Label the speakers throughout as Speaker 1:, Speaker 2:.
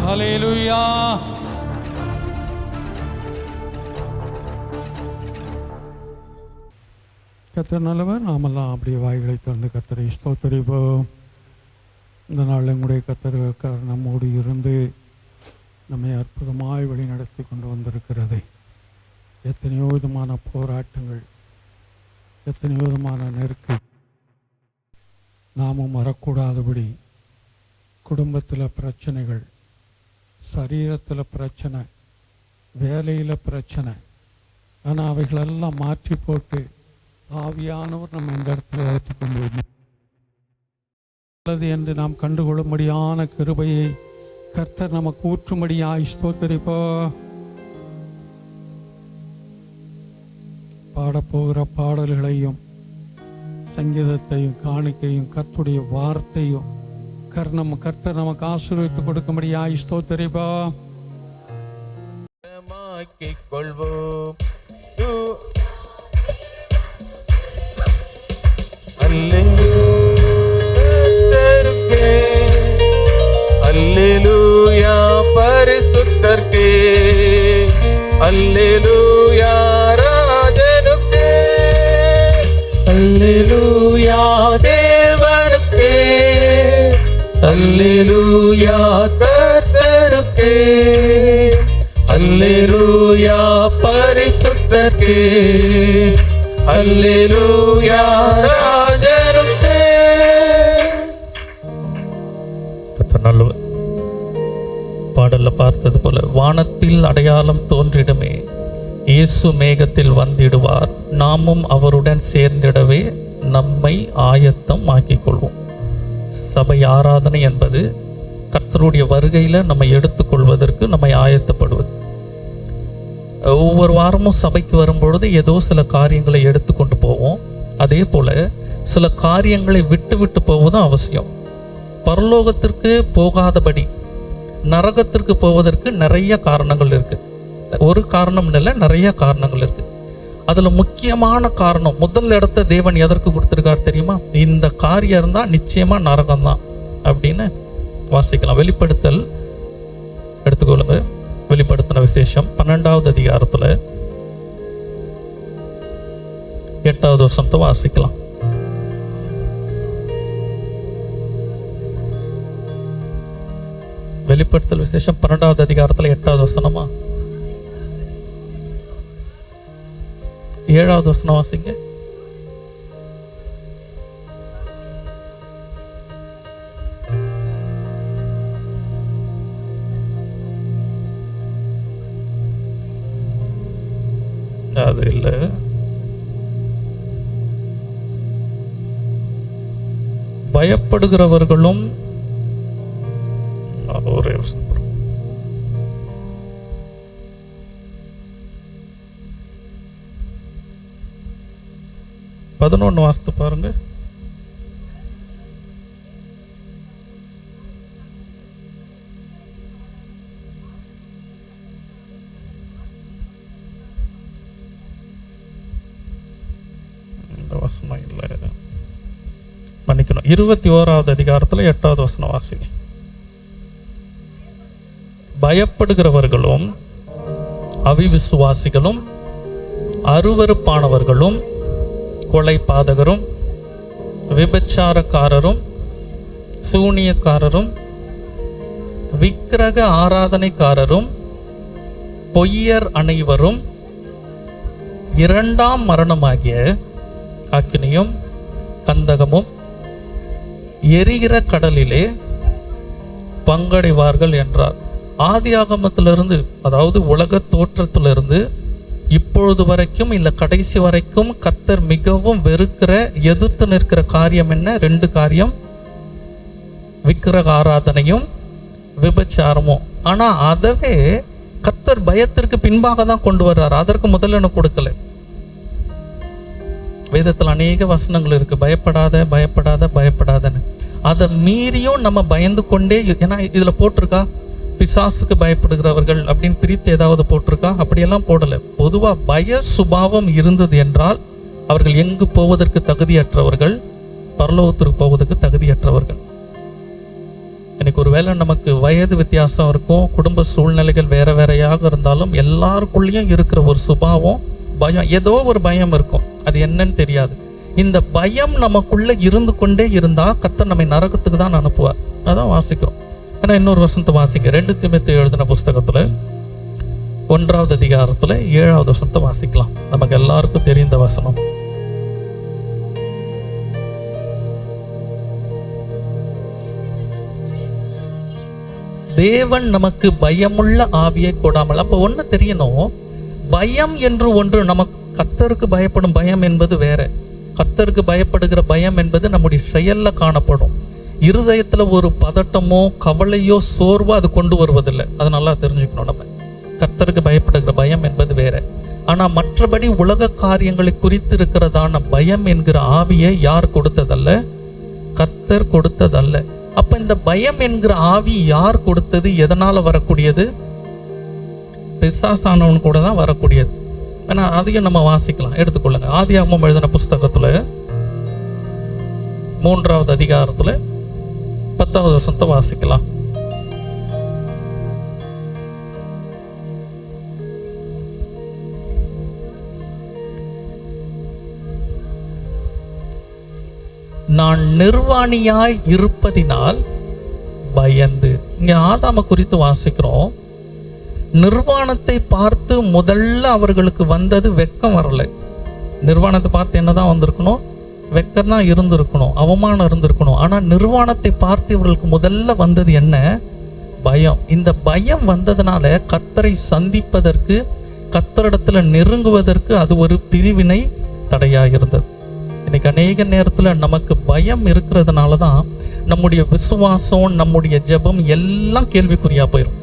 Speaker 1: ஹல்லேலூயா. கர்த்தர் நல்லவர். நாமெல்லாம் அப்படியே வாய்களை திறந்து கர்த்தரை ஸ்தோத்திரிப்போம். இந்த நாள் எங்களுடைய கர்த்தர் நம்மோடு இருந்து நம்மை அற்புதமாய் வழி நடத்தி கொண்டு வந்திருக்கிறது. எத்தனையோ விதமான போராட்டங்கள், எத்தனையோ விதமான நெருக்கடி நாமும் வரக்கூடாதபடி, குடும்பத்தில் பிரச்சனைகள், சரீரத்தில் பிரச்சனை, வேலையில் பிரச்சனை, ஆனால் அவைகளெல்லாம் மாற்றி போட்டு ஆவியானவர் நம்ம இந்த இடத்துல ஏற்றி கொண்டு உள்ளது என்று நாம் கண்டுகொள்ளும்படியான கிருபையை கர்த்தர் நமக்கு ஊற்றும்படியாய் ஸ்தோத்திரிப்போ. பாடப்போகிற பாடல்களையும் சங்கீதத்தையும் காணிக்கையும் கர்த்தருடைய வார்த்தையும் கர்த்தர் நமக்கு ஆசீர்வதித்து கொடுக்கும்படியாய் ஸ்தோத்திரிப்போ.
Speaker 2: அல்லேலூயா பரிசுத்தர்க்கே, அல்லேலூயா ராஜனுக்கே, அல்லேலூயா தேவனுக்கே, அல்லேலூயா கர்த்தருக்கே, அல்லேலூயா பரிசுத்தர்க்கே, அல்லேலூயா ராஜனுக்கே. நல்லவர். பாடல்ல பார்த்தது போல வானத்தில் அடையாளம் தோன்றிடுமே, இயேசு மேகத்தில் வந்திடுவார், நாமும் அவருடன் சேர்ந்திடவே நம்மை ஆயத்தம் ஆக்கிக் கொள்வோம். சபை ஆராதனை என்பது கர்த்தருடைய வருகையில நம்மை எடுத்துக்கொள்வதற்கு நம்மை ஆயத்தப்படுவது. ஒவ்வொரு வாரமும் சபைக்கு வரும்பொழுது ஏதோ சில காரியங்களை எடுத்துக்கொண்டு போவோம். அதே போல சில காரியங்களை விட்டு விட்டு போவதும் அவசியம். பரலோகத்திற்கு போகாதபடி நரகத்திற்கு போவதற்கு நிறைய காரணங்கள் இருக்கு. ஒரு காரணம் இல்லை, நிறைய காரணங்கள் இருக்கு. அதுல முக்கியமான காரணம், முதல் இடத்த தேவன் எதற்கு கொடுத்திருக்கார் தெரியுமா? இந்த காரியம் இருந்தா நிச்சயமா நரகம் தான் அப்படின்னு வாசிக்கலாம். வெளிப்படுத்தல் எடுத்துக்கொள்ளுங்க. வெளிப்படுத்தின விசேஷம் 12வது அதிகாரத்துல 8வது வசனத்தை வாசிக்கலாம். வெளிப்படுத்தல் விசேஷம் 12வது அதிகாரத்துல 8வது வசனமா 7வது வசனம் வாசிங்க. அது இல்ல, பயப்படுகிறவர்களும் ஒரே 11 வாசித்து பாருங்க. இந்த வசனம் இல்ல, மன்னிக்கணும், 21வது அதிகாரத்துல 8வது வசனம் வாசிங்க. பயப்படுகிறவர்களும் அவிவிசுவாசிகளும் அருவருப்பானவர்களும் கொலைபாதகரும் விபச்சாரக்காரரும் சூனியக்காரரும் விக்கிரக ஆராதனைக்காரரும் பொய்யர் அனைவரும் இரண்டாம் மரணமாகிய அக்கினியும் கந்தகமும் எரிகிற கடலிலே பங்கடைவார்கள் என்றார். ஆதியாகமத்திலிருந்து, அதாவது உலக தோற்றத்திலிருந்து இப்பொழுது வரைக்கும் இல்ல கடைசி வரைக்கும் கர்த்தர் மிகவும் வெறுக்கிற, எதிர்த்து நிற்கிற காரியம் என்ன? 2 காரியம், விக்கிரக ஆராதனையும் விபச்சாரமும். ஆனா அதவே கர்த்தர் பயத்திற்கு பின்பாக தான் கொண்டு வர்றாரு, அதற்கு முதல்ல கொடுக்கல. வேதத்தில் அநேக வசனங்கள் இருக்கு, பயப்படாத பயப்படாத பயப்படாதன்னு. அதை மீறியும் நம்ம பயந்து கொண்டே, ஏன்னா இதுல போட்டிருக்கா பிசாசுக்கு பயப்படுகிறவர்கள் அப்படின்னு பிரித்து ஏதாவது போட்டிருக்கா? அப்படியெல்லாம் போடல. பொதுவா பய சுபாவம் இருந்தது என்றால் அவர்கள் எங்கு போவதற்கு தகுதியற்றவர்கள், பரலோகத்திற்கு போவதற்கு தகுதியற்றவர்கள். இன்னைக்கு ஒரு வேளை நமக்கு வயது வித்தியாசம் இருக்கும், குடும்ப சூழ்நிலைகள் வேற வேறையாக இருந்தாலும் எல்லாருக்குள்ளேயும் இருக்கிற ஒரு சுபாவம் பயம், ஏதோ ஒரு பயம் இருக்கும், அது என்னன்னு தெரியாது. இந்த பயம் நமக்குள்ள இருந்து கொண்டே இருந்தா கர்த்தர் நம்மை நரகத்துக்கு தான் அனுப்புவார். அதான் வாசிக்கிறோம். ஏன்னா இன்னொரு வசனத்தை வாசிக்க 2 தீமோத்தேயு எழுதின புஸ்தகத்துல 1வது அதிகாரத்துல 7வது வசனத்தை வாசிக்கலாம். நமக்கு எல்லாருக்கும் தெரிந்த வசனம். தேவன் நமக்கு பயமுள்ள ஆவியை கொடாமல். அப்ப ஒண்ணு தெரியணும், பயம் என்று ஒன்று, நமக்கு கர்த்தருக்கு பயப்படும் பயம் என்பது வேற. கர்த்தருக்கு பயப்படுகிற பயம் என்பது நம்முடைய செயல்ல காணப்படும். இருதயத்துல ஒரு பதட்டமோ கவலையோ சோர்வோ அது கொண்டு வருவதில்லை. அது நல்லா தெரிஞ்சுக்கணும். நம்ம கர்த்தருக்கு பயப்படுகிற பயம் என்பது வேற. ஆனா மற்றபடி உலக காரியங்களை குறித்து இருக்கிறதான பயம் என்கிற ஆவியை யார் கொடுத்ததல்ல? கர்த்தர் கொடுத்ததல்ல. அப்ப இந்த பயம் என்கிற ஆவி யார் கொடுத்தது? எதனால வரக்கூடியது? பிசாசானவன் கூட தான் வரக்கூடியது. ஏன்னா அதையும் நம்ம வாசிக்கலாம், எடுத்துக்கொள்ளுங்க. ஆதியாகமம் எழுதின புஸ்தகத்துல 3வது அதிகாரத்துல 10வது வசனத்தை வாசிக்கலாம். நான் நிர்வாணியாய் இருப்பதினால் பயந்து. இங்க ஆதாம குறித்து வாசிக்கிறோம். நிர்வாணத்தை பார்த்து முதல்ல அவர்களுக்கு வந்தது வெக்கம் வரல. நிர்வாணத்தை பார்த்து என்னதான் வந்திருக்கணும்? வெக்கம் தான் இருந்திருக்கணும், அவமானம் இருந்திருக்கணும். ஆனா நிர்வாணத்தை பார்த்து இவர்களுக்கு முதல்ல வந்தது என்ன? பயம். இந்த பயம் வந்ததுனால கர்த்தரை சந்திப்பதற்கு, கர்த்தரிடத்துல நெருங்குவதற்கு அது ஒரு பிரிவினை தடையாக இருந்தது. இன்னைக்கு அநேக நேரத்துல நமக்கு பயம் இருக்கிறதுனால தான் நம்முடைய விசுவாசம், நம்முடைய ஜெபம் எல்லாம் கேள்விக்குறியா போயிடும்.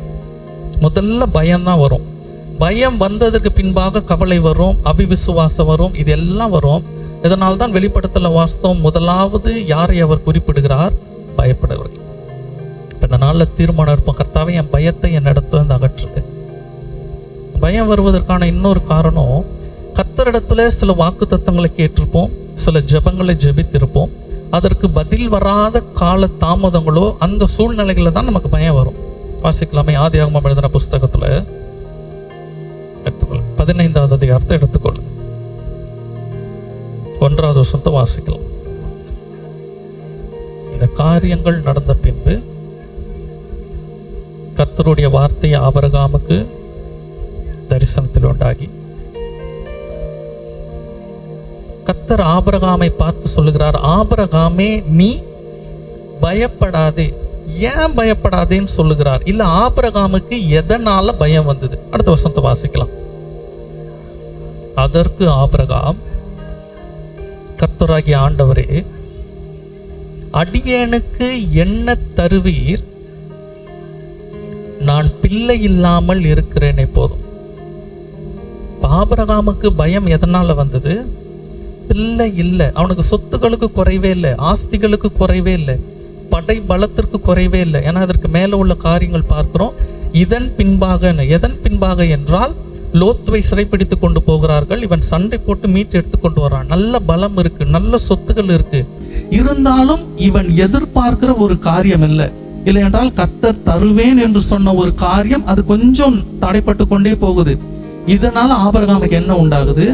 Speaker 2: முதல்ல பயம்தான் வரும். பயம் வந்ததற்கு பின்பாக கவலை வரும், அபிவிசுவாசம் வரும், இது எல்லாம் வரும். இதனால்தான் வெளிப்படுத்தல வாஸ்தவம் முதலாவது யாரை அவர் குறிப்பிடுகிறார்? பயப்படுவர்கள். இப்ப இந்த நாள்ல தீர்மானம் இருப்போம், கர்த்தாவே என் பயத்தை என் இடத்துல இருந்து அகற்றுங்க. பயம் வருவதற்கான இன்னொரு காரணம், கர்த்தரிடத்துல சில வாக்கு தத்தங்களை கேட்டிருப்போம், சில ஜெபங்களை ஜெபித்திருப்போம். அதற்கு பதில் வராத கால தாமதங்களோ அந்த சூழ்நிலைகளை தான் நமக்கு பயம் வரும். வாசிக்கலாமே. ஆதியாகமம் எழுதின புஸ்தகத்துல எடுத்துக்கொள்ள 15வது அதிகாரத்தை எடுத்துக்கொள்ள 1வது வசனத்தை வாசிக்கலாம். இந்த காரியங்கள் நடந்த பின்பு கர்த்தருடைய வார்த்தை ஆபிரகாமுக்கு தரிசனத்தில் உண்டாகி, கர்த்தர் ஆபிரகாமை பார்த்து சொல்லுகிறார், ஆபிரகாமே நீ பயப்படாதே. ஏன் பயப்படாதேன்னு சொல்லுகிறார்? இல்ல ஆபிரகாமுக்கு எதனால பயம் வந்தது? அடுத்த வசனத்தை வாசிக்கலாம். அதற்கு ஆபிரகாம், கர்த்தராகிய ஆண்டவரே, அடியேனுக்கு என்ன தருவீர்? நான் பிள்ளை இல்லாமல் இருக்கிறேனே போதும். ஆபிரகாமுக்கு பயம் எதனால வந்தது? பிள்ளை இல்லை. அவனுக்கு சொத்துக்களுக்கு குறைவே இல்லை, ஆஸ்திகளுக்கு குறைவே இல்லை, படை பலத்திற்கு குறைவே இல்லை. ஏன்னா அதற்கு மேல உள்ள காரியங்கள் பார்க்கிறோம். எதன் பின்பாக என்றால் லோத்துவை சிறைப்பிடித்து கொண்டு போகிறார்கள். இவன் சண்டை போட்டு மீட்டு எடுத்து கொண்டு வரான். நல்ல பலம் இருக்கு, நல்ல சொத்துக்கள் இருக்கு. இருந்தாலும் இவன் எதிர்பார்க்கிற ஒரு காரியம் இல்லை என்றால் கர்த்தர் தருவேன் என்று சொன்ன ஒரு காரியம் அது கொஞ்சம் தடைப்பட்டு கொண்டே போகுது. இதனால ஆபிரகாமுக்கு என்ன உண்டாகுது?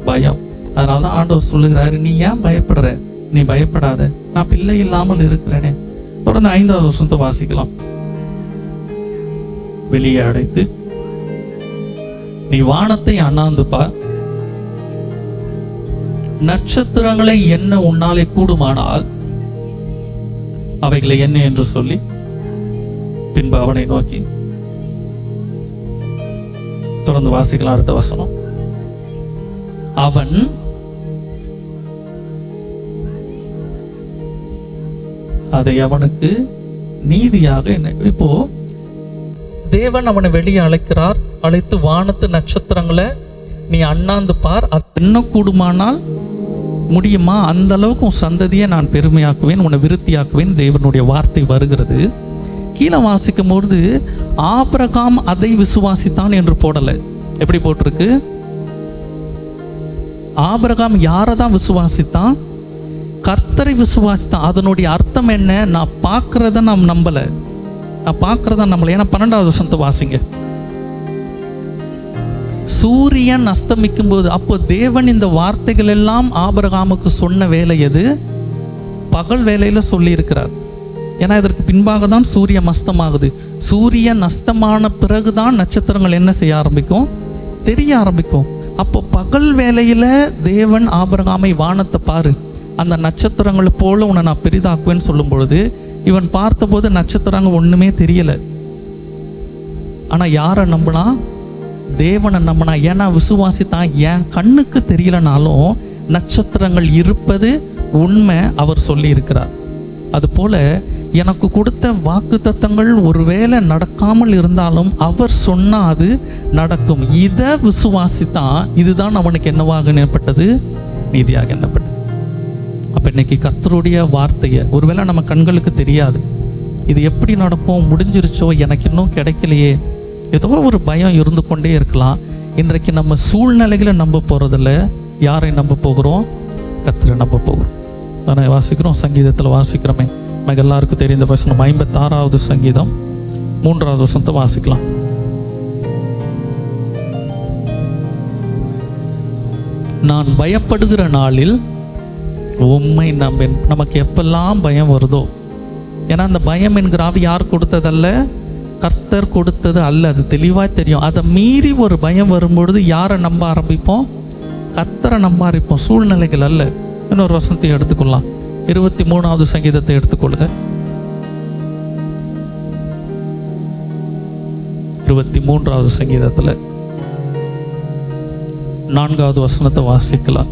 Speaker 2: பயம். அதனாலதான் ஆண்டவர் சொல்லுகிறாரு, நீ ஏன் பயப்படுற? நீ பயப்படாத, நான் பிள்ளை இல்லாமல் இருக்கிறேனே. தொடர்ந்து 5வது வசனத்தை வாசிக்கலாம். வெளியே அடைத்து நீ வானத்தை அண்ணாந்து பார், நட்சத்திரங்களை என்ன உன்னாலே கூடுமானால் அவைகளை என்ன என்று சொல்லி பின்பு அவனை நோக்கி. தொடர்ந்து வாசிக்கலாம் அடுத்த வசனம். அவன் அதை அவனுக்கு நீதியாக என்ன. இப்போ தேவன் அவனை வெளியே அழைக்கிறார். அழைத்து வானத்து நட்சத்திரங்களை நீ அண்ணாந்து பார், அது என்ன கூடுமானால் முடியுமா? அந்த அளவுக்கு உன் சந்ததியை நான் பெருமையாக்குவேன், உன்னை விருத்தியாக்குவேன். தேவனுடைய வார்த்தை வருகிறது. கீழே வாசிக்கும் பொழுது ஆபிரகாம் அதை விசுவாசித்தான் என்று போடலை. எப்படி போட்டிருக்கு? ஆபிரகாம் யாரை தான் விசுவாசித்தான்? கர்த்தரை விசுவாசித்தான். அதனுடைய அர்த்தம் என்ன? நான் பார்க்கறத நான் நம்பல, நான் பார்க்கறத நம்பல. ஏன்னா 12வது வசனத்தை வாசிங்க. சூரியன் அஸ்தமிக்கும் போது, அப்போ தேவன் இந்த வார்த்தைகள் எல்லாம் ஆபிரகாமுக்கு சொன்ன வேலை எது? பகல் வேலையில சொல்லி இருக்கிறார். ஏன்னா இதற்கு பின்பாக தான் சூரியன் அஸ்தமாகுது. சூரியன் அஸ்தமான பிறகுதான் நட்சத்திரங்கள் என்ன செய்ய ஆரம்பிக்கும்? தெரிய ஆரம்பிக்கும். அப்போ பகல் வேலையில தேவன் ஆபிரகாமை, வானத்தை பாரு, அந்த நட்சத்திரங்களை போல உன்னை நான் பெரிதாக்குவேன்னு சொல்லும் பொழுது, இவன் பார்த்தபோது நட்சத்திரங்கள் ஒண்ணுமே தெரியல. ஆனா யாரை நம்பினா? தேவனை நம்பினா. ஏன்னா விசுவாசித்தான். என் கண்ணுக்கு தெரியலனாலும் நட்சத்திரங்கள் இருப்பது உண்மை, அவர் சொல்லி இருக்கிறார். அதுபோல எனக்கு கொடுத்த வாக்கு தத்தங்கள் ஒருவேளை நடக்காமல் இருந்தாலும் அவர் சொன்னா அது நடக்கும். இதை விசுவாசித்தான். இதுதான் அவனுக்கு என்னவாக எண்ணப்பட்டது? நீதியாக எண்ணப்பட்டது. அப்ப இன்னைக்கு கர்த்தருடைய வார்த்தையை ஒருவேளை நம்ம கண்களுக்கு தெரியாது, இது எப்படி நடக்கும், முடிஞ்சிருச்சோ, எனக்கு இன்னும் கிடைக்கலையே, ஏதோ ஒரு பயம் இருந்து கொண்டே இருக்கலாம். இன்றைக்கு நம்ம சூழ்நிலைகளை நம்ப போறதில்ல. யாரை நம்ப போகிறோம்? கர்த்தரை நம்ப போகிறோம். தானே வாசிக்கிறோம், சங்கீதத்தில் வாசிக்கிறோமே, நமக்கு எல்லாருக்கும் தெரிந்த வசனம் 56வது சங்கீதம் 3வது வசனத்தை வாசிக்கலாம். நான் பயப்படுகிற நாளில் உம்மை நம்பேன். நமக்கு எப்பெல்லாம் பயம் வருதோ, ஏன்னா அந்த பயம் என்கிற ஆவி யார் கொடுத்ததல்ல, கர்த்தர் கொடுத்தது அல்ல. அது தெளிவாக தெரியும். அதை மீறி ஒரு பயம் வரும்பொழுது யாரை நம்ப ஆரம்பிப்போம்? கர்த்தரை நம்ப ஆரம்பிப்போம், சூழ்நிலைகள் அல்ல. இன்னொரு வசனத்தை எடுத்துக்கொள்ளலாம். 23வது சங்கீதத்தை எடுத்துக்கொள்ளுங்க. 23வது சங்கீதத்தில் 4வது வசனத்தை வாசிக்கலாம்.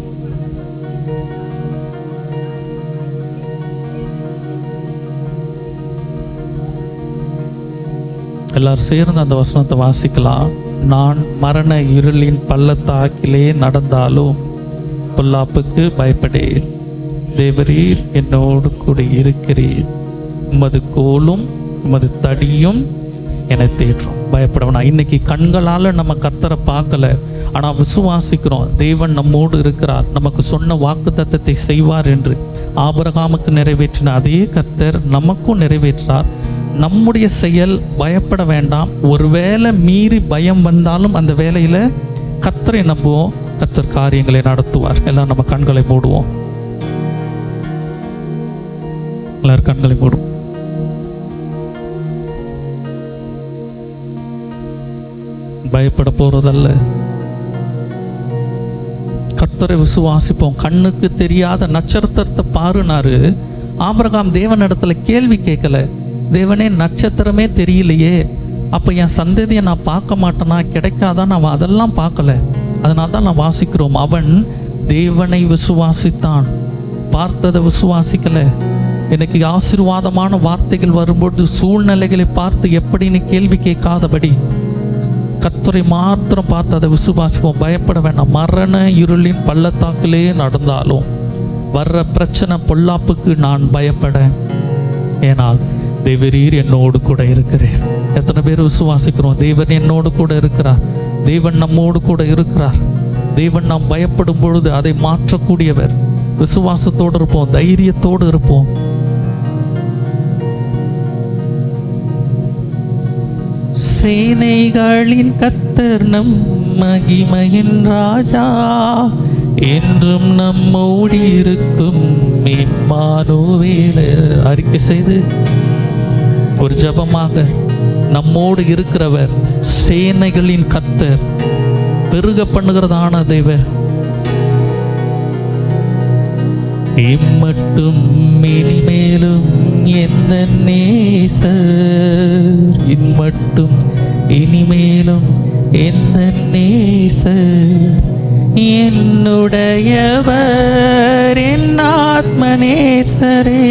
Speaker 2: எல்லாரும் சேர்ந்து அந்த வசனத்தை வாசிக்கலாம். நான் மரண இருளின் பள்ளத்தாக்கிலே நடந்தாலும் பொல்லாப்புக்கு பயப்படேன், தேவரீர் என்னோடு கூட இருக்கிறீர், உமது கோலும் உமது தடியும் என்னை தேற்றும். பயப்படவனா. இன்னைக்கு கண்களால் நம்ம கர்த்தரை பார்க்கல, ஆனால் விசுவாசிக்கிறோம். தேவன் நம்மோடு இருக்கிறார், நமக்கு சொன்ன வாக்கு தத்தத்தை செய்வார் என்று. ஆபிரகாமுக்கு நிறைவேற்றின அதே கர்த்தர் நமக்கும் நிறைவேற்றார். நம்முடைய செயல் பயப்பட வேண்டாம். ஒருவேளை மீறி பயம் வந்தாலும் அந்த வேலையில கர்த்தரை நம்புவோம், கர்த்தர் காரியங்களை நடத்துவார். எல்லாம் நம்ம கண்களை மூடுவோம். எல்லாரும் கண்களை மூடும். பயப்பட போறதல்ல, கர்த்தரை விசுவாசிப்போம். கண்ணுக்கு தெரியாத நட்சத்திரத்தை பாருனாரு ஆபிரகாம். தேவன் இடத்துல கேள்வி கேட்கல, தேவனே நட்சத்திரமே தெரியலையே, அப்போ என் சந்ததியை நான் பார்க்க மாட்டேனா, கிடைக்காதான், நான் அதெல்லாம் பார்க்கல. அதனால தான் நான் வாசிக்கிறோம், அவன் தேவனை விசுவாசித்தான், பார்த்ததை விசுவாசிக்கல. எனக்கு ஆசீர்வாதமான வார்த்தைகள் வரும்போது சூழ்நிலைகளை பார்த்து எப்படின்னு கேள்வி கேட்காதபடி கர்த்தரை மாத்திரம் பார்த்து அதை விசுவாசிப்போம். பயப்பட வேண்டாம். மரண இருளின் பள்ளத்தாக்கிலே நடந்தாலும் வர்ற பிரச்சனை பொல்லாப்புக்கு நான் பயப்பட, ஏனால் தேவரீர் என்னோடு கூட இருக்கிறேன். எத்தனை பேர் விசுவாசிக்கிறோம்? தேவன் என்னோடு கூட இருக்கிறார், தேவன் நம்மோடு கூட இருக்கிறார். தேவன் நாம் பயப்படும் பொழுது அதை மாற்றக்கூடியவர். விசுவாசத்தோடு இருப்போம், தைரியத்தோடு இருப்போம். சேனைகளின் கர்த்தர் நம் மகிமையின் ராஜா, என்றும் நம்மோடு இருக்கும் இம்மானுவேல். அறிக்கை செய்து ஒரு ஜபமாக, நம்மோடு இருக்கிறவர் சேனைகளின் கர்த்தர், பெருக பண்ணுகிறதான தேவர். இம்மட்டும் இனிமேலும் எந்த நேசர், இம்மட்டும் இனிமேலும் எந்த நேசர், என்னுடையவர் என் ஆத்மநேசரே,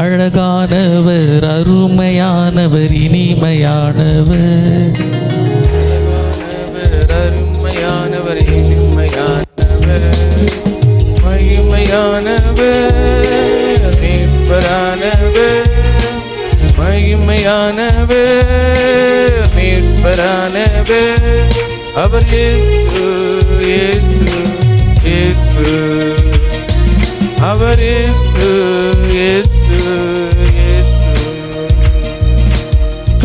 Speaker 2: அழகானவர் அருமையானவர் இனிமையானவர்,
Speaker 3: அருமையானவர் இனிமையானவர், மகிமையானவர் மீட்பரானவர், மகிமையானவர் மீட்பரானவர், அவர் இயேசு இயேசு இயேசு, அவர்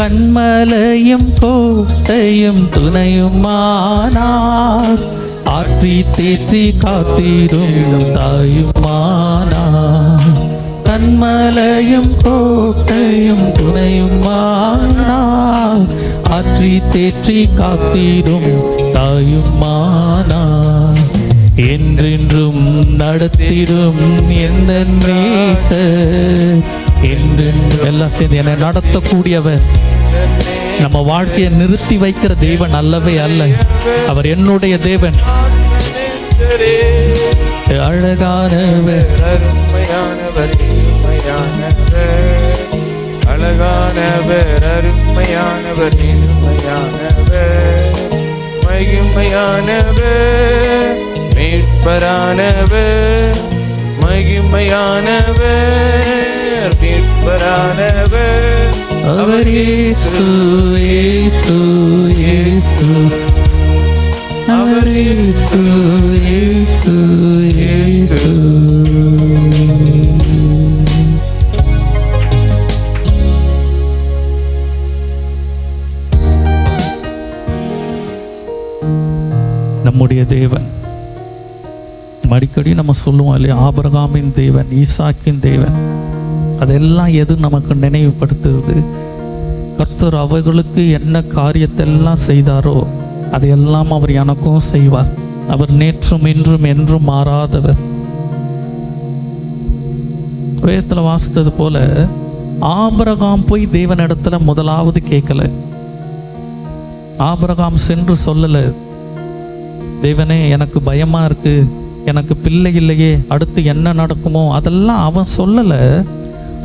Speaker 2: கண்மலையும் கோட்டையும் துணையுமானார், ஆற்றி தேற்றி காத்திடும் தாயுமானார். கண்மலையும் கோட்டையும் துணையுமானார், ஆற்றி தேற்றி காத்திடும் தாயுமானார். என்றென்றும் நடத்திடும் எந்த நேசர், என்றென்றும் எல்லாம் சேர்ந்து என்னை நடத்தக்கூடியவர். நம்ம வாழ்க்கையை நிறுத்தி வைக்கிற தேவன் அல்லவே அல்ல, அவர் என்னுடைய தேவன். அழகானவர்,
Speaker 3: அருமையானவர், இனிமையானவர், அழகானவர், அருமையானவர், இனிமையானவர், மகிமையானவர், மீட்பரானவர், மகிமையானவர், மீட்பரானவர்,
Speaker 2: அவர் இயேசு இயேசு இயேசு, அவர் இயேசு இயேசு இயேசு. நம்முடைய தேவன், அடிக்கடி நம்ம சொல்லுவோம் இல்லையா, ஆபிரகாமின் தேவன், ஈசாக்கின் தேவன். அதெல்லாம் எது நமக்கு நினைவுபடுத்துறது? கர்த்தர் அவர்களுக்கு என்ன காரியத்தெல்லாம் செய்தாரோ அதையெல்லாம் அவர் எனக்கும் செய்வார். அவர் நேற்றும் இன்றும் என்றும் மாறாதவர். வேதத்தில் வாசித்தது போல ஆபிரகாம் போய் தேவனிடத்துல முதலாவது கேட்கல. ஆபிரகாம் சென்று சொல்லல, தேவனே எனக்கு பயமா இருக்கு, எனக்கு பிள்ளை இல்லையே, அடுத்து என்ன நடக்குமோ, அதெல்லாம் அவன் சொல்லல.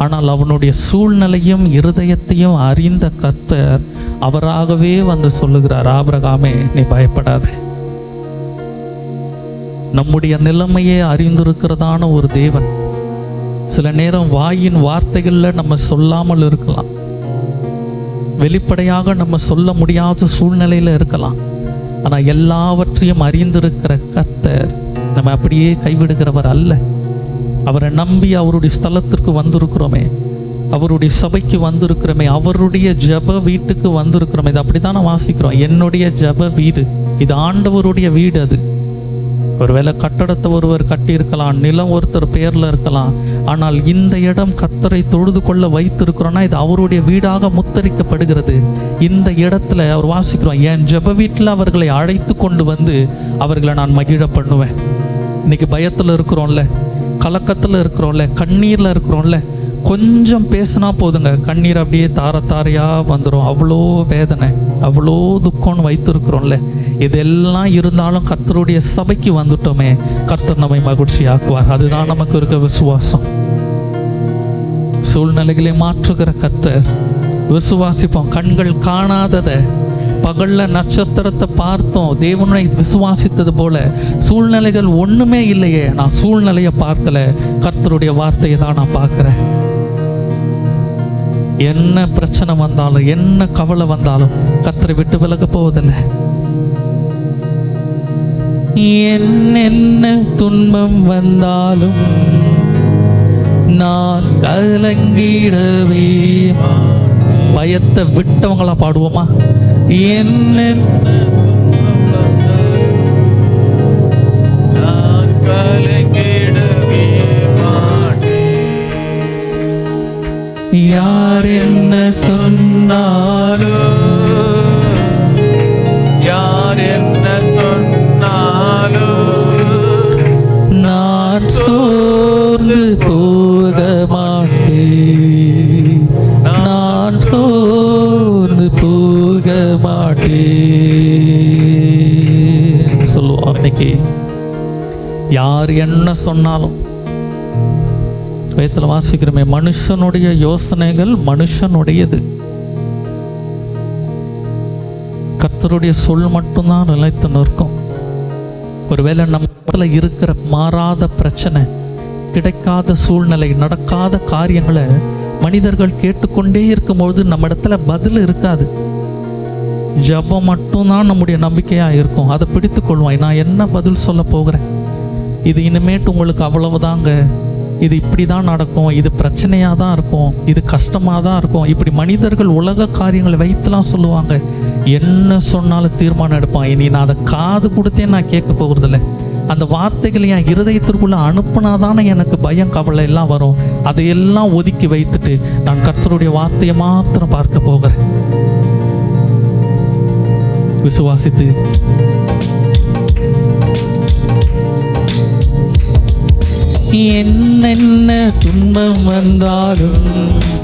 Speaker 2: ஆனால் அவனுடைய சூழ்நிலையும் இருதயத்தையும் அறிந்த கர்த்தர் அவராகவே வந்து சொல்லுகிறார், ஆபிரகாமே நீ பயப்படாத. நம்முடைய நிலைமையே அறிந்திருக்கிறதான ஒரு தேவன். சில நேரம் வாயின் வார்த்தைகள்ல நம்ம சொல்லாமல் இருக்கலாம், வெளிப்படையாக நம்ம சொல்ல முடியாத சூழ்நிலையில இருக்கலாம். ஆனா எல்லாவற்றையும் அறிந்திருக்கிற கர்த்தர் நம்ம அப்படியே கைவிடுகிறவர் அல்ல. அவரை நம்பி அவருடைய ஸ்தலத்திற்கு வந்திருக்கிறோமே, அவருடைய சபைக்கு வந்திருக்கிறோமே, அவருடைய ஜப வீட்டுக்கு வந்திருக்கிறோமே. இது அப்படித்தானே வாசிக்கிறோம், என்னுடைய ஜப வீடு, இது ஆண்டவருடைய வீடு. அது ஒருவேளை கட்டடத்தை ஒருவர் கட்டியிருக்கலாம், நிலம் ஒருத்தர் பேர்ல இருக்கலாம், ஆனால் இந்த இடம் கர்த்தரை தொழுது கொள்ள வைத்திருக்கிறோம்னா இது அவருடைய வீடாக முத்தரிக்கப்படுகிறது. இந்த இடத்துல அவர் வாசிக்கிறோம், என் ஜப வீட்டில் அவர்களை அழைத்து கொண்டு வந்து அவர்களை நான் மகிழ பண்ணுவேன். இன்னைக்கு பயத்தில் இருக்கிறோம்ல, கலக்கத்தில் இருக்கிறோம்ல, கண்ணீரில் இருக்கிறோம்ல, கொஞ்சம் பேசினா போதுங்க, கண்ணீர் அப்படியே தார தாரையாக வந்துடும். அவ்வளோ வேதனை, அவ்வளோ துக்கம்னு வைத்திருக்கிறோம்ல. இதெல்லாம் இருந்தாலும் கர்த்தருடைய சபைக்கு வந்துட்டோமே, கர்த்தர் நம்மை மகிழ்ச்சி ஆக்குவார். அதுதான் நமக்கு இருக்க விசுவாசம். சூழ்நிலைகளை மாற்றுகிற கர்த்தர். விசுவாசிப்போம். கண்கள் காணாததை, பகல்ல நட்சத்திரத்தை பார்த்தோம், தேவனை விசுவாசித்தது போல சூழ்நிலைகள் ஒண்ணுமே இல்லையே, நான் சூழ்நிலையை பார்க்கல, கர்த்தருடைய வார்த்தையை தான் நான் பார்க்கிறேன். என்ன பிரச்சனை வந்தாலும், என்ன கவலை வந்தாலும் கர்த்தரை விட்டு விலக போவதில்லை. என்னென்ன துன்பம் வந்தாலும் நான் கலங்கிடவே. பயத்தை விட்டவங்களா பாடுவோமா? என்னென்ன
Speaker 3: நான் கலங்கிடவே மாட்டேன்.
Speaker 2: யார் என்ன சொன்னாலும்,
Speaker 3: யார் என்ன சொன்னாலும்
Speaker 2: நான் சோர்ந்து போக மாட்டேன், நான் சோர்ந்து போக மாட்டேன் சொல்லுவோம். இன்னைக்கு யார் என்ன சொன்னாலும், வேதத்தில் வாசிக்கிறோமே, மனுஷனுடைய யோசனைகள் மனுஷனுடையது, கர்த்தருடைய சொல் மட்டும்தான் நிலைத்து நிற்கும். ஒருவேளை நம்மள இருக்கிற மாறாத பிரச்சனை, கிடைக்காத சூழ்நிலை, நடக்காத காரியங்களை மனிதர்கள் கேட்டுக்கொண்டே இருக்கும்பொழுது நம்ம இடத்துல பதில் இருக்காது. ஜபம் மட்டும்தான் நம்முடைய நம்பிக்கையா இருக்கும். அதை பிடித்து கொள்வாய். நான் என்ன பதில் சொல்ல போகிறேன், இது இனிமேட்டு உங்களுக்கு அவ்வளவுதாங்க, இது இப்படி தான் நடக்கும், இது பிரச்சனையாக தான் இருக்கும், இது கஷ்டமாக தான் இருக்கும். இப்படி மனிதர்கள் உலக காரியங்களை வைத்துலாம் சொல்லுவாங்க. என்ன சொன்னாலும் தீர்மானம் எடுப்பான். இனி நான் அதை காது கொடுத்தே நான் கேட்க போகிறதில்ல. அந்த வார்த்தைகளை என் இருதயத்திற்குள்ளே அனுப்புனாதானே எனக்கு பயம் கவலை எல்லாம் வரும். அதையெல்லாம் ஒதுக்கி வைத்துட்டு நான் கர்த்தருடைய வார்த்தையை மாத்திரம் பார்க்க போகிறேன். விசுவாசித்து என்னென்ன துன்பம் வந்தாலும்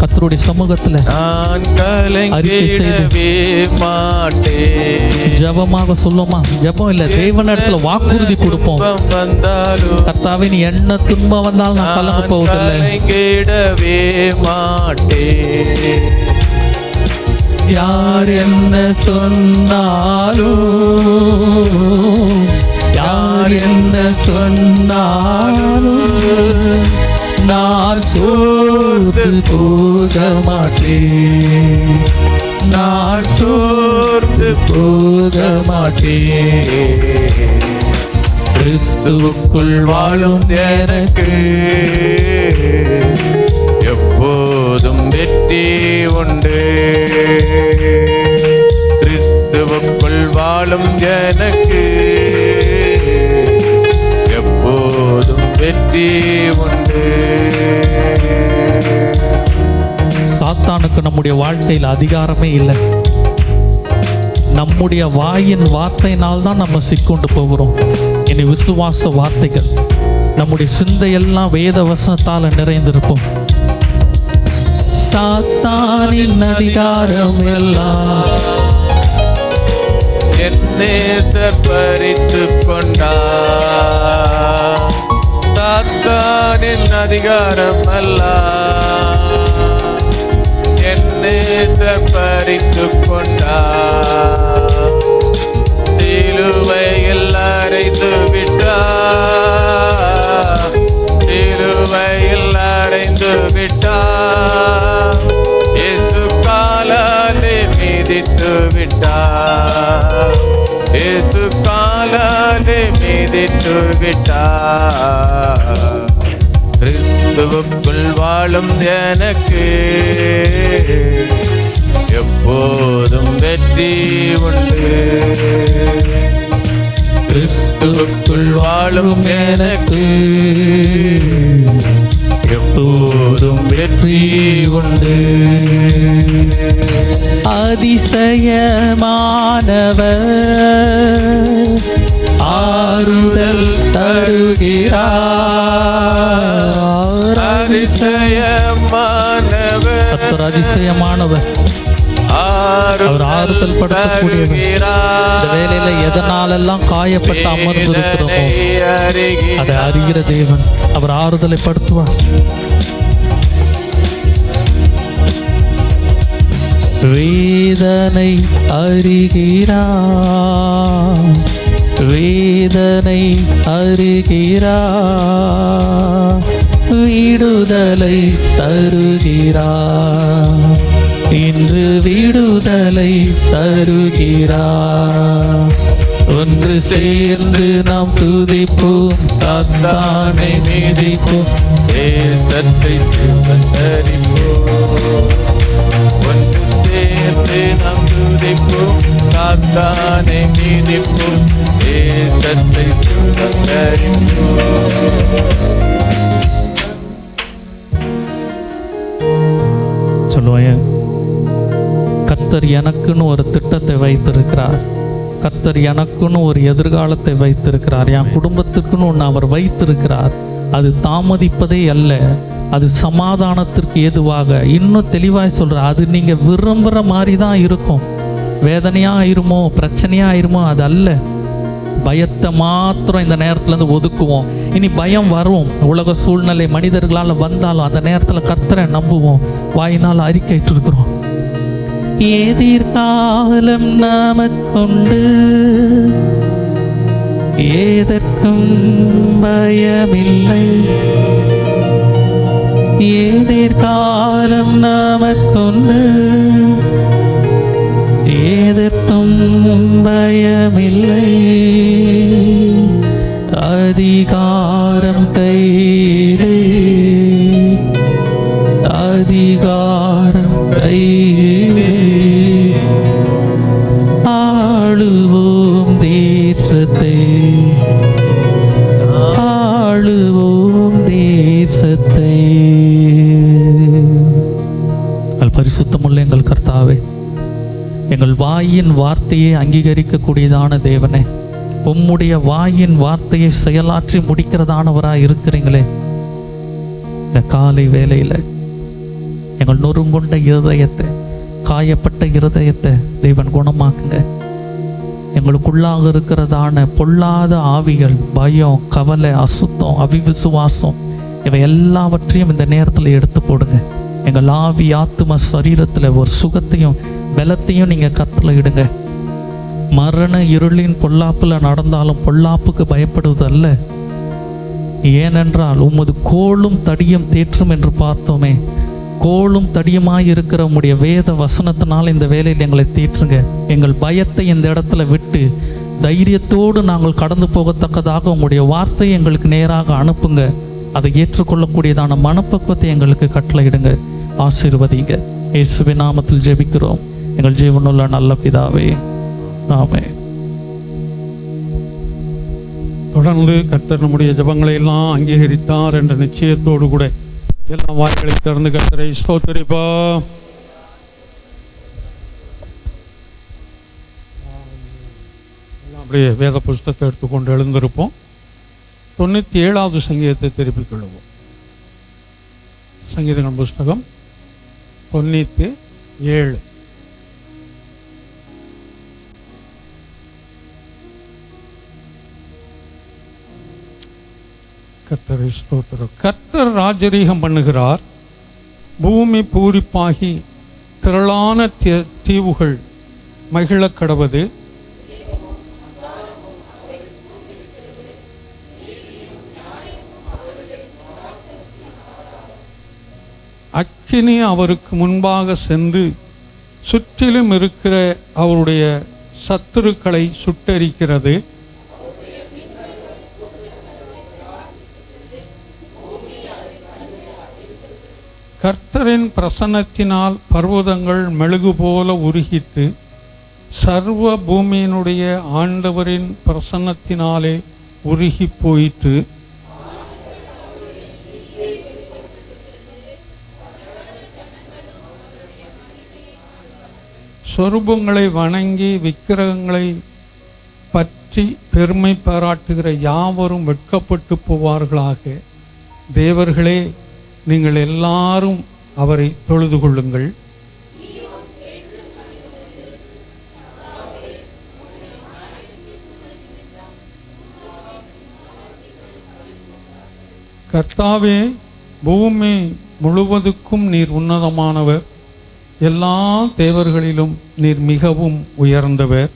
Speaker 2: கர்த்தருடைய சமூகத்துல
Speaker 3: நான் கலங்கிடவே மாட்டேன்.
Speaker 2: ஜெபமாக சொல்லுமா? ஜெபம் இல்ல, தேவனிடத்துல வாக்குறுதி கொடுப்போம்.
Speaker 3: வந்தாலும்
Speaker 2: கர்த்தாவே நீ என்ன துன்பம் வந்தாலும் நான் கலங்க போவதில்லை.
Speaker 3: கலங்கிடவே மாட்டேன்.
Speaker 2: யார் என்ன சொன்னாலும், யார் என்ன சொன்னாலும் நான் சோர்ந்து போக மாட்டேன்.
Speaker 3: நான் சோர்ந்து போக மாட்டேன்.
Speaker 2: கிறிஸ்துவுக்குள் வாழும்
Speaker 3: எனக்கு எப்போதும் வெற்றி உண்டு. கிறிஸ்துவுக்குள் வாழும் எனக்கு எப்போதும் வெற்றி உண்டு.
Speaker 2: சாத்தானுக்கு நம்முடைய வாழ்க்கையில் அதிகாரமே இல்லை. நம்முடைய வாயின் வார்த்தையினால் தான் நம்ம சிக்கொண்டு போகிறோம். இனி விசுவாச வார்த்தைகள், நம்முடைய சிந்தையெல்லாம் வேத வசனத்தால் நிறைந்திருக்கும். சாத்தானின் அதிகாரம் எல்லாம்
Speaker 3: என் நேசர் பறித்துக் கொண்டார். சாத்தானின் அதிகாரம் அல்ல, என் நேசர் பறித்துக் கொண்டார். சிலுவையில் அறைந்து விட்டார். சிலுவையில் அறைந்து விட்டார். இயேசு காலாலே மிதித்து விட்டார். இயேசு காலாலே மிதித்து விட்டார். கிறிஸ்துவுக்குள் வாழும் எனக்கு எப்போதும் வெற்றி உண்டு. கிறிஸ்துவுக்குள் வாழும் எனக்கு எப்போதும் வெற்றி உண்டு.
Speaker 2: அதிசயமானவர் ஆறுதல் தருகிறார்.
Speaker 3: அதிசயமானவர்,
Speaker 2: கர்த்தர் அதிசயமானவர். அவர் ஆறுதல் படுத்தக்கூடியவர். இந்த வேலையில எதனாலெல்லாம் காயப்பட்டு அமர்ந்திருக்கிறோமோ அதை அறிகிற தேவன். அவர் ஆறுதலை படுத்துவார். வேதனை அறிகிறார், வேதனை அறிகிறார், விடுதலை தருகிறார். இன்று விடுதலை தருகிறார். ஒன்று சேர்ந்து நாம் துதிப்போம், தந்தானை மீதிப்போம்,
Speaker 3: தேசத்தை சுதந்தரிப்போம். ஒன்று சேர்ந்து நாம் துதிப்போம், சாத்தானை மீதிப்போம், தேசத்தை சுதந்தரிப்போம்.
Speaker 2: சொல்லுவாங்க, கர்த்தர் எனக்குன்னு ஒரு திட்டத்தை வைத்திருக்கிறார். கர்த்தர் எனக்குன்னு ஒரு எதிர்காலத்தை வைத்திருக்கிறார். என் குடும்பத்துக்குன்னு ஒன்று அவர் வைத்திருக்கிறார். அது தாமதிப்பதே அல்ல, அது சமாதானத்திற்கு ஏதுவாக. இன்னும் தெளிவாக சொல்கிறார், அது நீங்கள் விரும்புகிற மாதிரி தான் இருக்கும். வேதனையாக ஆயிருமோ, பிரச்சனையாக ஆயிருமோ, அது அல்ல. பயத்தை மாத்திரம் இந்த நேரத்துலேருந்து ஒதுக்குவோம். இனி பயம் வரும், உலக சூழ்நிலை மனிதர்களால் வந்தாலும் அந்த நேரத்தில் கர்த்தரை நம்புவோம். வாயினால் அறிக்கையிட்டு இருக்கிறோம். எதிர்காலம் நமக்குண்டு, எதற்கும் பயமில்லை. எதிர்காலம் நமக்குண்டு, எதற்கும் பயமில்லை. அதிகாரம் கையிலே பரிசுத்தமுள்ள எங்கள் கர்த்தாவே, எங்கள் வாயின் வார்த்தையை அங்கீகரிக்கக்கூடியதான தேவனே, உம்முடைய வாயின் வார்த்தையை செயலாற்றி முடிக்கிறதானவராக இருக்கிறீங்களே, இந்த காலை வேளையில் எங்கள் நொறுங்குண்ட இருதயத்தை, காயப்பட்ட இருதயத்தை தேவன் குணமாக்குங்க. எங்களுக்குள்ளாக இருக்கிறதான பொல்லாத ஆவிகள், பயம், கவலை, அசுத்தம், அவிவிசுவாசம், இவை எல்லாவற்றையும் இந்த நேரத்தில் எடுத்து போடுங்க. எங்கள் ஆவி, ஆத்தும, சரீரத்தில் ஒரு சுகத்தையும் பலத்தையும் நீங்கள் கட்டளை இடுங்க. மரண இருளின் பொல்லாப்பில் நடந்தாலும் பொல்லாப்புக்கு பயப்படுவதல்ல, ஏனென்றால் உமது கோலும் தடியும் தேற்றும் என்று பார்த்தோமே. கோலும் தடியுமாய் இருக்கிற உம்முடைய வேத வசனத்தினால் இந்த வேலையில் எங்களை தேற்றுங்க. எங்கள் பயத்தை இந்த இடத்துல விட்டு தைரியத்தோடு நாங்கள் கடந்து போகத்தக்கதாக உம்முடைய வார்த்தையை எங்களுக்கு நேராக அனுப்புங்க. அதை ஏற்றுக்கொள்ளக்கூடியதான மனப்பக்குவத்தை எங்களுக்கு கட்டளையிடுங்க. ஆசீர்வதிங்க. இயேசுவின் நாமத்தில் ஜெபிக்கிறோம் எங்கள் ஜீவனுள்ள நல்ல பிதாவே, ஆமென்.
Speaker 1: தொடர்ந்து கர்த்தர் நம்முடைய ஜெபங்களை எல்லாம் அங்கீகரித்தார் என்ற நிச்சயத்தோடு கூட எல்லாம் வாய்களை திறந்து கர்த்தரை ஸ்தோத்திரிப்போம். அப்படியே வேத புஸ்தகத்தை எடுத்துக்கொண்டு எழுந்திருப்போம். 97வது சங்கீதத்தை திருப்பிக் கொள்வோம். சங்கீதங்கள் புஸ்தகம் 97. கர்த்தரை ஸ்தோத்திரம். கர்த்தர் ராஜரீகம் பண்ணுகிறார், பூமி பூரிப்பாகி திரளான தீவுகள் மகிழ கடவது. அக்கினி அவருக்கு முன்பாக சென்று சுற்றிலும் இருக்கிற அவருடைய சத்துருக்களை சுட்டெரிக்கிறது. கர்த்தரின் பிரசன்னத்தினால் பர்வதங்கள் மெழுகு போல உருகிட்டு, சர்வ பூமியினுடைய ஆண்டவரின் பிரசன்னத்தினாலே உருகி போயிற்று. சொரூபங்களை வணங்கி விக்கிரகங்களை பற்றி பெருமை பாராட்டுகிற யாவரும் வெட்கப்பட்டு போவார்களாக. தேவர்களே, நீங்கள் எல்லாரும் அவரை தொழுது கொள்ளுங்கள். கர்த்தாவே, பூமி முழுவதுக்கும் நீர் உன்னதமானவர், எல்லா தேவர்களிலும் நீர் மிகவும் உயர்ந்தவர்.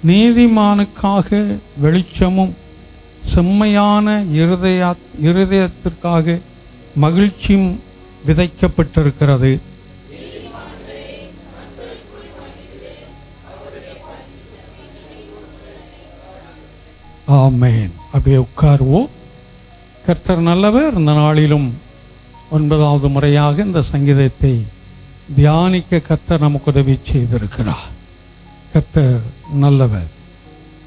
Speaker 1: நீதிமானுக்காக வெளிச்சமும் செம்மையான இருதயத்திற்காக மகிழ்ச்சியும் விதைக்கப்பட்டிருக்கிறது. ஆமென். அப்படியே உட்காருவோம். கர்த்தர் நல்லவர். இந்த நாளிலும் 9வது முறையாக இந்த சங்கீதத்தை தியானிக்க கர்த்தர் நமக்கு உதவி செய்திருக்கிறார். கர்த்தர் நல்லவர்.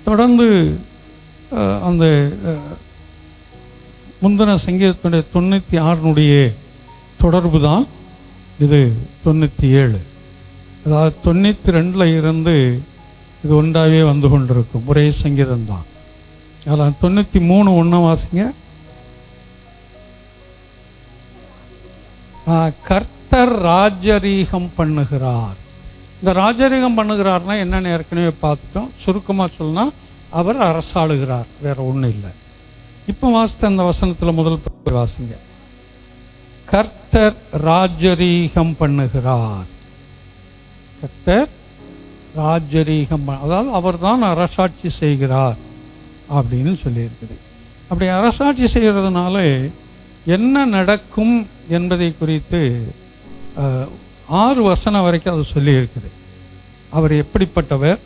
Speaker 1: தொடர்ந்து அந்த முந்தின சங்கீதத்துடைய 96 தொடர்பு தான் இது. 97, அதாவது 92 இருந்து இது ஒன்றாவே வந்து கொண்டிருக்கும் ஒரே சங்கீதம்தான். அதில் 93 ஒன்று வாசிங்க. கர்த்தர் ராஜரீகம் பண்ணுகிறார். இந்த ராஜரீகம் பண்ணுகிறார்னா என்னென்னு ஏற்கனவே பார்த்துட்டோம். சுருக்கமாக சொன்னால் அவர் அரசாளுகிறார், வேற ஒன்றும் இல்லை. இப்போ வாசித்த அந்த வசனத்தில் முதல் வாசிங்க. கர்த்தர் ராஜரீகம் பண்ணுகிறார். கர்த்தர் ராஜரீகம், அதாவது அவர் தான் அரசாட்சி செய்கிறார் அப்படின்னு சொல்லியிருக்குது. அப்படி அரசாட்சி செய்கிறதுனால என்ன நடக்கும் என்பதை குறித்து 6 வசனம் வரைக்கும் அது சொல்லியிருக்குது. அவர் எப்படிப்பட்டவர்,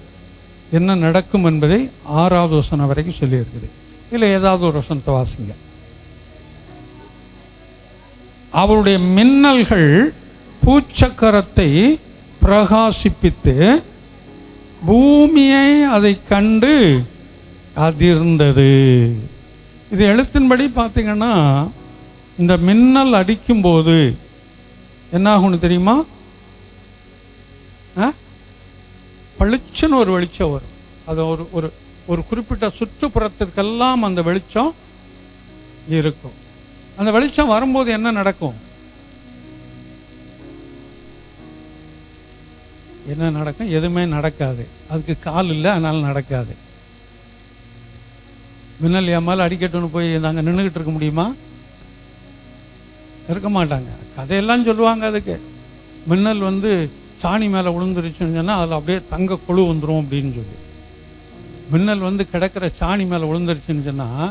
Speaker 1: என்ன நடக்கும் என்பதை 6வது வசனம் வரைக்கும் சொல்லியிருக்குது. இல்லை, ஏதாவது ஒரு வசனத்தை வாசிங்க. அவருடைய மின்னல்கள் பூச்சக்கரத்தை பிரகாசிப்பித்து பூமியை அதை கண்டு அதிர்ந்தது. இது எழுத்தின்படி பார்த்தீங்கன்னா, இந்த மின்னல் அடிக்கும்போது என்ன ஆகும்னு தெரியுமா? பளிச்சுன்னு ஒரு வெளிச்சம் வரும். அது ஒரு ஒரு ஒரு குறிப்பிட்ட சுற்றுப்புறத்திற்கெல்லாம் அந்த வெளிச்சம் இருக்கும். அந்த வெளிச்சம் வரும்போது என்ன நடக்கும்? என்ன நடக்கும்? எதுவுமே நடக்காது. அதுக்கு கால் இல்லை, அதனால நடக்காது. மின்னல் ஏமால் அடிக்கட்டும்னு போய் நாங்கள் நின்றுக்கிட்டு இருக்க முடியுமா? இருக்க மாட்டாங்க. கதையெல்லாம் சொல்லுவாங்க. அதுக்கு மின்னல் சாணி மேலே விழுந்துருச்சுன்னு சொன்னால் அதில் அப்படியே தங்க கொழு வந்துடும் அப்படின்னு சொல்லி. மின்னல் கிடக்கிற சாணி மேலே விழுந்துருச்சுன்னு சொன்னால்,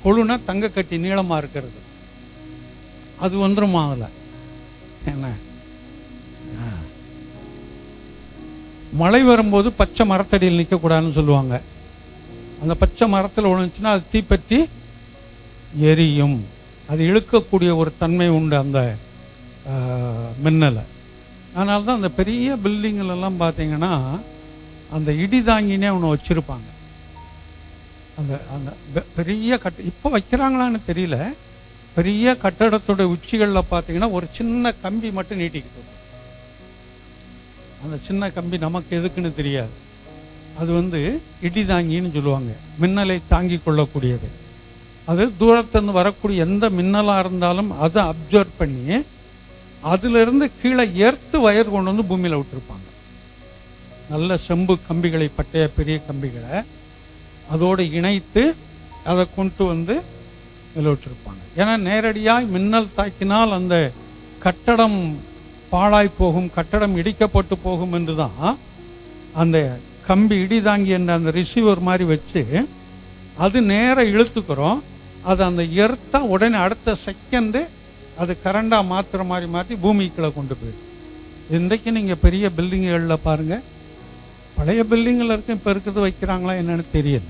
Speaker 1: கொழுனா தங்க கட்டி நீளமாக இருக்கிறது, அது வந்துருமா அதில்? என்ன, மழை வரும்போது பச்சை மரத்தடியில் நிற்கக்கூடாதுன்னு சொல்லுவாங்க. அந்த பச்சை மரத்தில் விழுந்துச்சுன்னா அது தீப்பற்றி எரியும். அது இழுக்கக்கூடிய ஒரு தன்மை உண்டு அந்த மின்னலை. அதனால தான் அந்த பெரிய பில்டிங்கிலெல்லாம் பார்த்தீங்கன்னா அந்த இடி தாங்கினே ஒன்று வச்சுருப்பாங்க. அந்த அந்த பெரிய இப்போ வைக்கிறாங்களான்னு தெரியல. பெரிய கட்டடத்தோட உச்சிகளில் பார்த்தீங்கன்னா ஒரு சின்ன கம்பி மட்டும் நீட்டிக்கிட்டு இருக்கும். அந்த சின்ன கம்பி நமக்கு எதுக்குன்னு தெரியாது. அது இடி தாங்கின்னு சொல்லுவாங்க. மின்னலை தாங்கி கொள்ளக்கூடியது. அது தூரத்துலேருந்து வரக்கூடிய எந்த மின்னலாக இருந்தாலும் அதை அப்சர்வ் பண்ணி அதிலிருந்து கீழே எர்த்து வயர் கொண்டு பூமியில் விட்டுருப்பாங்க. நல்ல செம்பு கம்பிகளை, பட்டைய பெரிய கம்பிகளை அதோடு இணைத்து அதை கொண்டு இதில் விட்டுருப்பாங்க. ஏன்னா நேரடியாக மின்னல் தாக்கினால் அந்த கட்டடம் பாழாய் போகும், கட்டடம் இடிக்கப்பட்டு போகும் என்று தான் அந்த கம்பி இடி தாங்கி என்ற அந்த ரிசீவர் மாதிரி வச்சு அது நேராக இழுத்துக்கிறோம். அது அந்த எர்த்தா உடனே அடுத்த செகண்டு அது கரண்டாக மாற்றுற மாதிரி மாற்றி பூமிக்குள்ளே கொண்டு போயிடும். இன்றைக்கு நீங்கள் பெரிய பில்டிங்குகளில் பாருங்கள், பழைய பில்டிங்கில் இருக்க இப்போ இருக்கிறது வைக்கிறாங்களா என்னன்னு தெரியல.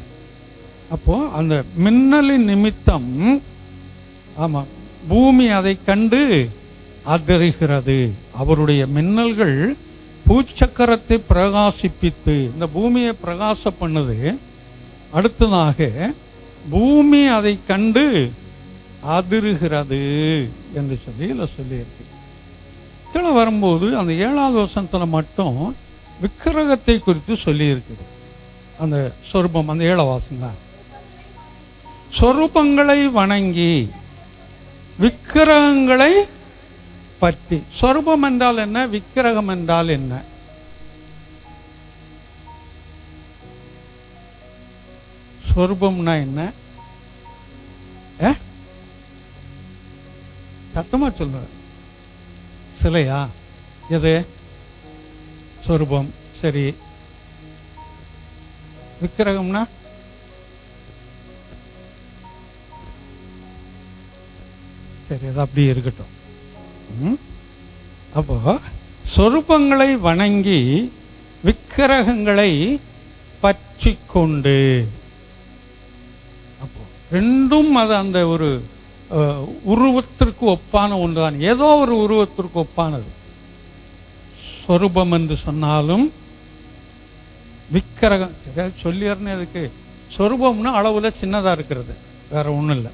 Speaker 1: அப்போது அந்த மின்னலின் நிமித்தம், ஆமாம், பூமி அதை கண்டு அதிர்கிறது. அவருடைய மின்னல்கள் பூச்சக்கரத்தை பிரகாசிப்பித்து இந்த பூமியை பிரகாச பண்ணுது. அடுத்ததாக பூமி அதை கண்டு அதிர்கிறது என்று சொல்லி இதில் சொல்லியிருக்கு. கீழே வரும்போது அந்த 7வது வசனத்தில் மட்டும் விக்கிரகத்தை குறித்து சொல்லியிருக்குது. அந்த சொரூபம், அந்த 7 வாசங்க, சொரூபங்களை வணங்கி விக்கிரகங்களை பற்றி. சொரூபம் என்றால் என்ன? விக்கிரகம் என்றால் என்ன? சொரூபம்னா என்ன? சத்தமா சொல்ற. சிலையா? எது சொரூபம்? சரி. விக்கிரகம்னா சரி, அது அப்படியே இருக்கட்டும். அப்போ சொரூபங்களை வணங்கி விக்கிரகங்களை பற்றி கொண்டு, அப்போ ரெண்டும் அது அந்த ஒரு உருவத்திற்கு ஒப்பான ஒன்றுதான். ஏதோ ஒரு உருவத்திற்கு ஒப்பானது. சொரூபம் என்று சொன்னாலும் விக்கிரகம் சொல்லிடுறேன். அதுக்கு சொரூபம்னா அளவுல சின்னதாக இருக்கிறது, வேற ஒன்றும் இல்லை.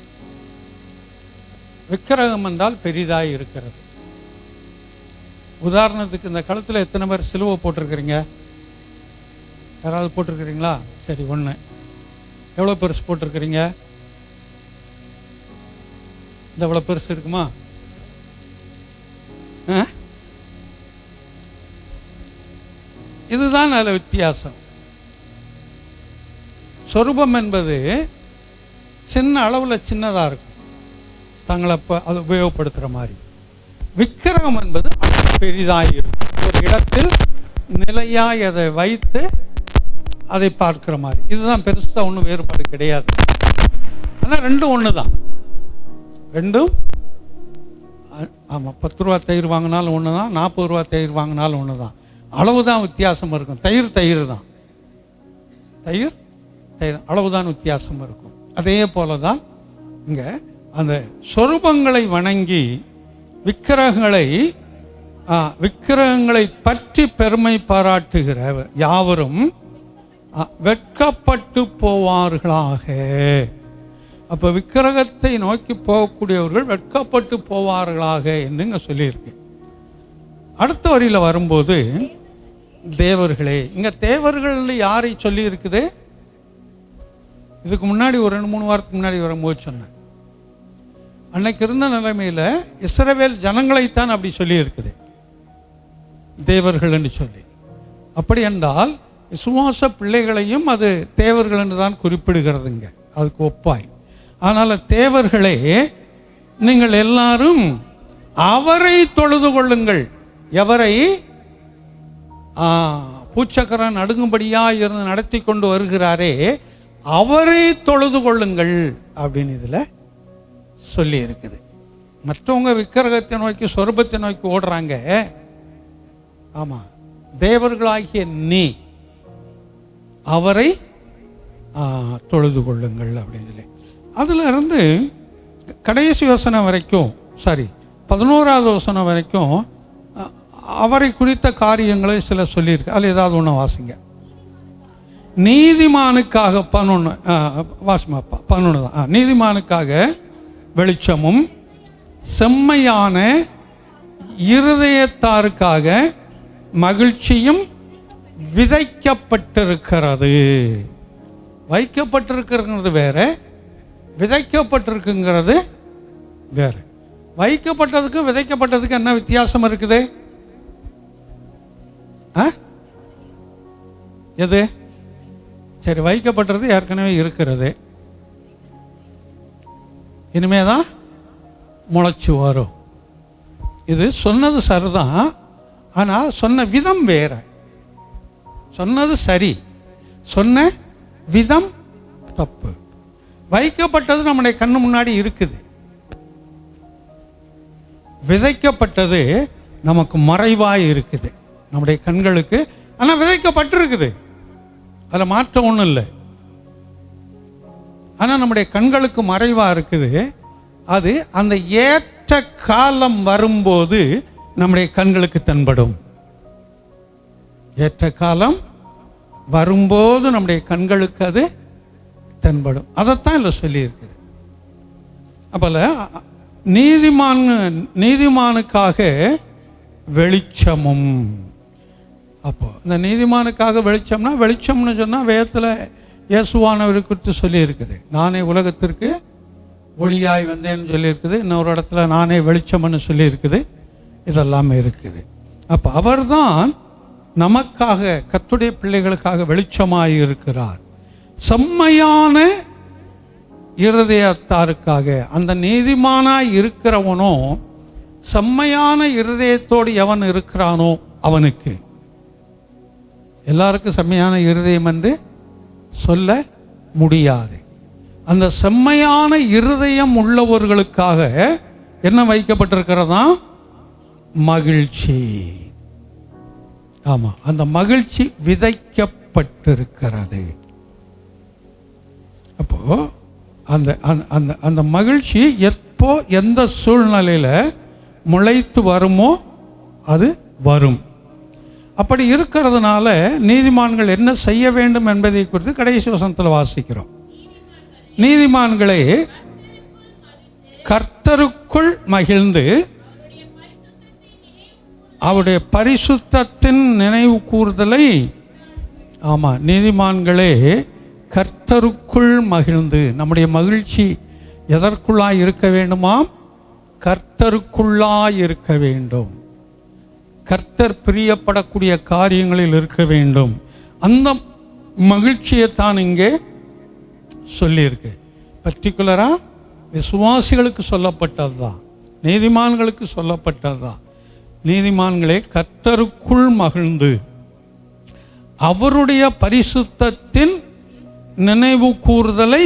Speaker 1: விக்கிரகம் என்றால் பெரிதாய் இருக்கிறது. உதாரணத்துக்கு இந்த கழுத்தில் எத்தனை பேர் சிலுவை போட்டிருக்கிறீங்க? யாராவது போட்டிருக்கிறீங்களா? சரி, 1. எவ்வளோ பெருசு போட்டிருக்கிறீங்க? இந்த எவ்வளோ பெருசு இருக்குமா? இதுதான் அதில் வித்தியாசம். சொரூபம் என்பது சின்ன அளவில் சின்னதாக இருக்கும், தங்களை அதை உபயோகப்படுத்துகிற மாதிரி. விக்கிரகம் என்பது பெரிதாக இருக்கும், ஒரு இடத்தில் நிலையாய் அதை வைத்து அதை பார்க்கிற மாதிரி. இதுதான் பெருசாக ஒன்றும் வேறுபாடு கிடையாது. ஆனால் ரெண்டும் ஒன்று தான். ரெண்டும் ஆமாம், 10 ரூபா தயிர் வாங்கினாலும் ஒன்று தான், 40 ரூபா தயிர் வாங்கினாலும் ஒன்று தான். அளவு தான் வித்தியாசம் இருக்கும். தயிர் தான், தயிர் அளவு தான் வித்தியாசம் இருக்கும். அதே போல தான் இங்கே அந்த சொரூபங்களை வணங்கி விக்கிரகங்களை விக்கிரகங்களை பற்றி பெருமை பாராட்டுகிற யாவரும் வெட்கப்பட்டு போவார்களாக. அப்போ விக்கிரகத்தை நோக்கி போகக்கூடியவர்கள் வெட்கப்பட்டு போவார்களாக என்னங்க சொல்லியிருக்கு. அடுத்த வரியில் வரும்போது தேவர்களே, இங்க தேவர்கள் யாரை சொல்லி இருக்குது? இதுக்கு முன்னாடி ஒரு 2-3 வாரத்துக்கு முன்னாடி வரும்போது சொன்னேன், அன்னைக்கு இருந்த நிலைமையில இஸ்ரவேல் ஜனங்களைத்தான் அப்படி சொல்லி இருக்குது தேவர்கள் என்று சொல்லி. அப்படி என்றால் விசுவாச பிள்ளைகளையும் அது தேவர்கள் என்று தான் குறிப்பிடுகிறதுங்க, அதுக்கு ஒப்பாய். ஆனால் தேவர்களே, நீங்கள் எல்லாரும் அவரை தொழுது கொள்ளுங்கள். எவரை? பூச்சக்கரன் நடுங்கும்படியா இருந்து நடத்தி கொண்டு வருகிறாரே அவரை தொழுது கொள்ளுங்கள் அப்படின்னு இதுல சொல்லி இருக்குது. மற்றவங்க விக்கிரகத்தை நோக்கி சொரூபத்தை நோக்கி ஓடுறாங்க. ஆமா, தேவர்களாகிய நீ அவரை தொழுது கொள்ளுங்கள் அப்படின்னு சொல்லி. அதுல இருந்து கடைசி வசனம் வரைக்கும், 11வது வசனம் வரைக்கும் அவரை குறித்த காரியங்களை சில சொல்லியிருக்கு. அதில் ஏதாவது ஒன்று வாசிங்க. நீதிமானுக்காக 11 வாசிமாப்பா 11 தான். நீதிமானுக்காக வெளிச்சமும் செம்மையான இருதயத்தாருக்காக மகிழ்ச்சியும் விதைக்கப்பட்டிருக்கிறது. வைக்கப்பட்டிருக்கிறது வேற, விதைக்கப்பட்டிருக்குங்கிறது வேற. வைக்கப்பட்டதுக்கும் விதைக்கப்பட்டதுக்கு என்ன வித்தியாசம் இருக்குது? எது? சரி, வைக்கப்பட்டது ஏற்கனவே இருக்கிறது, இனிமேதான் முளைச்சு வரும். இது சொன்னது சரிதான், ஆனால் சொன்ன விதம் வேற. சொன்னது சரி, சொன்ன விதம் தப்பு. வைக்கப்பட்டது நம்முடைய கண்ணு முன்னாடி இருக்குது, விதைக்கப்பட்டது நமக்கு மறைவாய் இருக்குது நம்முடைய கண்களுக்கு. ஆனால் விதைக்கப்பட்டிருக்குது, அதில் மாற்றம் ஒன்றும் இல்லை. ஆனால் நம்முடைய கண்களுக்கு மறைவாக இருக்குது. அது அந்த ஏற்ற காலம் வரும்போது நம்முடைய கண்களுக்கு தென்படும். ஏற்ற காலம் வரும்போது நம்முடைய கண்களுக்கு அது தென்படும். அதைத்தான் இல்லை சொல்லியிருக்குது. அப்போல நீதிமானுக்காக வெளிச்சமும். அப்போ இந்த நீதிமானுக்காக வெளிச்சம்னா, வெளிச்சம்னு சொன்னால் வேதத்தில் இயேசுவானவர் குறித்து சொல்லியிருக்குது. நானே உலகத்திற்கு ஒளியாய் வந்தேன்னு சொல்லியிருக்குது. இன்னொரு இடத்துல நானே வெளிச்சம்னு சொல்லியிருக்குது. இதெல்லாமே இருக்குது. அப்போ அவர்தான் நமக்காக, கர்த்தருடைய பிள்ளைகளுக்காக வெளிச்சமாய் இருக்கிறார். செம்மையான இருதயத்தாருக்காக. அந்த நீதிமானாய் இருக்கிறவனோ, செம்மையான இருதயத்தோடு எவன் இருக்கிறானோ அவனுக்கு. எல்லாருக்கும் செம்மையான இருதயம் என்று சொல்ல முடியாது. அந்த செம்மையான இருதயம் உள்ளவர்களுக்காக என்ன வைக்கப்பட்டிருக்கிறதா? மகிழ்ச்சி. ஆமா, அந்த மகிழ்ச்சி விதைக்கப்பட்டிருக்கிறது. அப்போ அந்த அந்த அந்த மகிழ்ச்சி எப்போ எந்த சூழ்நிலையில முளைத்து வருமோ அது வரும். அப்படி இருக்கிறதுனால நீதிமான்கள் என்ன செய்ய வேண்டும் என்பதை குறித்து கடைசி வசனத்தில் வாசிக்கிறோம். நீதிமான்களே, கர்த்தருக்குள் மகிழ்ந்து அவருடைய பரிசுத்தத்தின் நினைவு கூறுதலை. ஆமா, நீதிமான்களே கர்த்தருக்குள் மகிழ்ந்து. நம்முடைய மகிழ்ச்சி எதற்குள்ளாய் இருக்க வேண்டுமாம்? கர்த்தருக்குள்ளாய் இருக்க வேண்டும். கர்த்தர் பிரியப்படக்கூடிய காரியங்களில் இருக்க வேண்டும். அந்த மகிழ்ச்சியை தான் இங்கே சொல்லியிருக்கு. பர்டிகுலரா விசுவாசிகளுக்கு சொல்லப்பட்டது தான், நீதிமான்களுக்கு சொல்லப்பட்டது தான். நீதிமான்களே கர்த்தருக்குள் மகிழ்ந்து அவருடைய பரிசுத்தத்தின் நினைவு கூறுதலை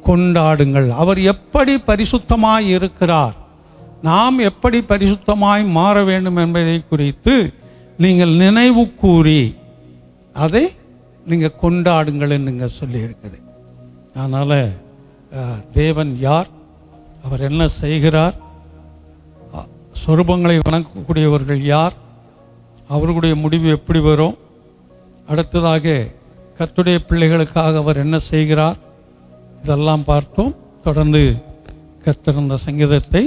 Speaker 1: கொண்டாடுங்கள். அவர் எப்படி பரிசுத்தமாய் இருக்கிறார், நாம் எப்படி பரிசுத்தமாய் மாற வேண்டும் என்பதை குறித்து நீங்கள் நினைவு கூறி அதை நீங்கள் கொண்டாடுங்கள் என்று சொல்லி இருக்குது. அதனால் தேவன் யார், அவர் என்ன செய்கிறார், சொரூபங்களை வணங்கக்கூடியவர்கள் யார், அவர்களுடைய முடிவு எப்படி வரும், அடுத்ததாக கர்த்தருடைய பிள்ளைகளுக்காக அவர் என்ன செய்கிறார், இதெல்லாம் பார்த்தோம். தொடர்ந்து கர்த்தர் இந்த சங்கீதத்தை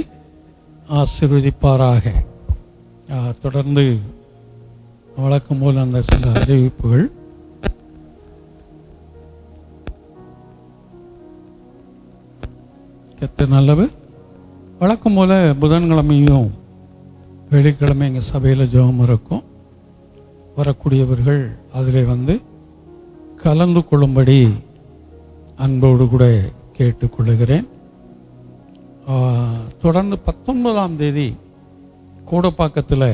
Speaker 1: ஆசீர்வதிப்பாராக. தொடர்ந்து வழக்கம் போல் அந்த சில அறிவிப்புகள். கர்த்தர் நல்லவர். வழக்கம் போல் புதன்கிழமையும் வெள்ளிக்கிழமை எங்கள் சபையில் ஜெபம் இருக்கும். வரக்கூடியவர்கள் அதில் கலந்து கொள்ளும்படி அன்போடு கூட கேட்டுக்கொள்ளுகிறேன். தொடர்ந்து 19ஆம் தேதி கூடப்பாக்கத்தில்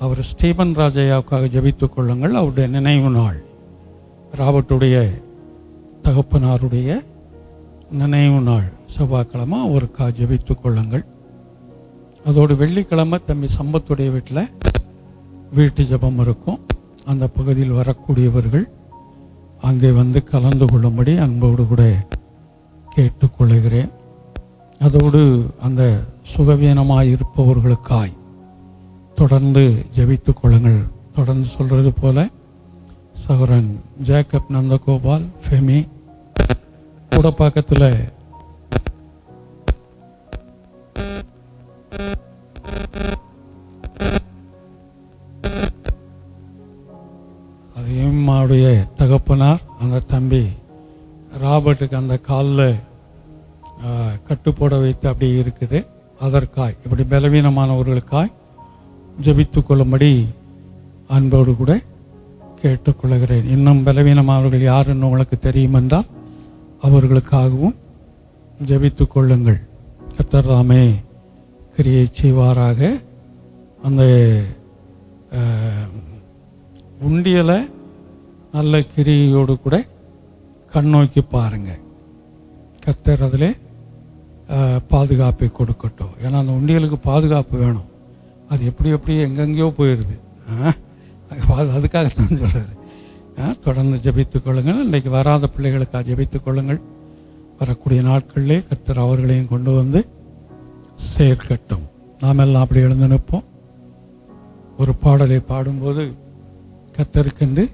Speaker 1: அவர் ஸ்டீபன் ராஜையாவுக்காக ஜெபித்து கொள்ளுங்கள். அவருடைய நினைவு நாள், ராபர்ட்டுடைய தகப்பனாருடைய நினைவு நாள், செவ்வாய்க்கிழமை அவருக்காக ஜெபித்து கொள்ளுங்கள். அதோடு வெள்ளிக்கிழமை தம்பி சம்பத்துடைய வீட்டில் வீட்டு ஜெபம் இருக்கும். அந்த பகுதியில் வரக்கூடியவர்கள் அங்கே கலந்து கொள்ளும்படி அன்போடு கூட கேட்டுக்கொள்கிறேன். அதோடு அந்த சுகவீனமாக இருப்பவர்களுக்காய் தொடர்ந்து ஜெபித்து கொள்ளுங்கள். தொடர்ந்து சொல்கிறது போல சகோதரன் ஜேக்கப் நந்தகோபால் ஃபெமி கூடப்பாக்கத்தில் அதையும்மாவுடைய தகப்பனார் அந்த தம்பி ராபர்ட்டுக்கு அந்த காலில் கட்டு போட வைத்து அப்படி இருக்குது. அதற்காய் இப்படி பலவீனமானவர்களுக்காய் ஜெபித்து கொள்ளும்படி அன்போடு கூட கேட்டுக்கொள்கிறேன். இன்னும் பலவீனமானவர்கள் யாருன்னு உங்களுக்கு தெரியும் என்றால் அவர்களுக்காகவும் ஜெபித்து கொள்ளுங்கள். கர்த்தர் தாமே கிரியை செய்வாராக. அந்த உண்டியலை நல்ல கிரியோடு கூட கண்ணோக்கி பாருங்கள். கர்த்தர் அதில் பாதுகாப்பை கொடுக்கட்டும். ஏன்னா அந்த உண்டியலுக்கு பாதுகாப்பு வேணும். அது எப்படி எங்கெங்கேயோ போயிடுது. அதுக்காக நான் சொல்கிறது. தொடர்ந்து ஜெபித்து கொள்ளுங்கள். இன்றைக்கு வராத பிள்ளைகளுக்காக ஜெபித்து கொள்ளுங்கள். வரக்கூடிய நாட்களிலே கர்த்தர் அவர்களையும் கொண்டு சேர்க்கட்டும். நாம் எல்லாம் அப்படி எழுந்து நிற்போம். ஒரு பாடலை பாடும்போது கர்த்தருக்கென்று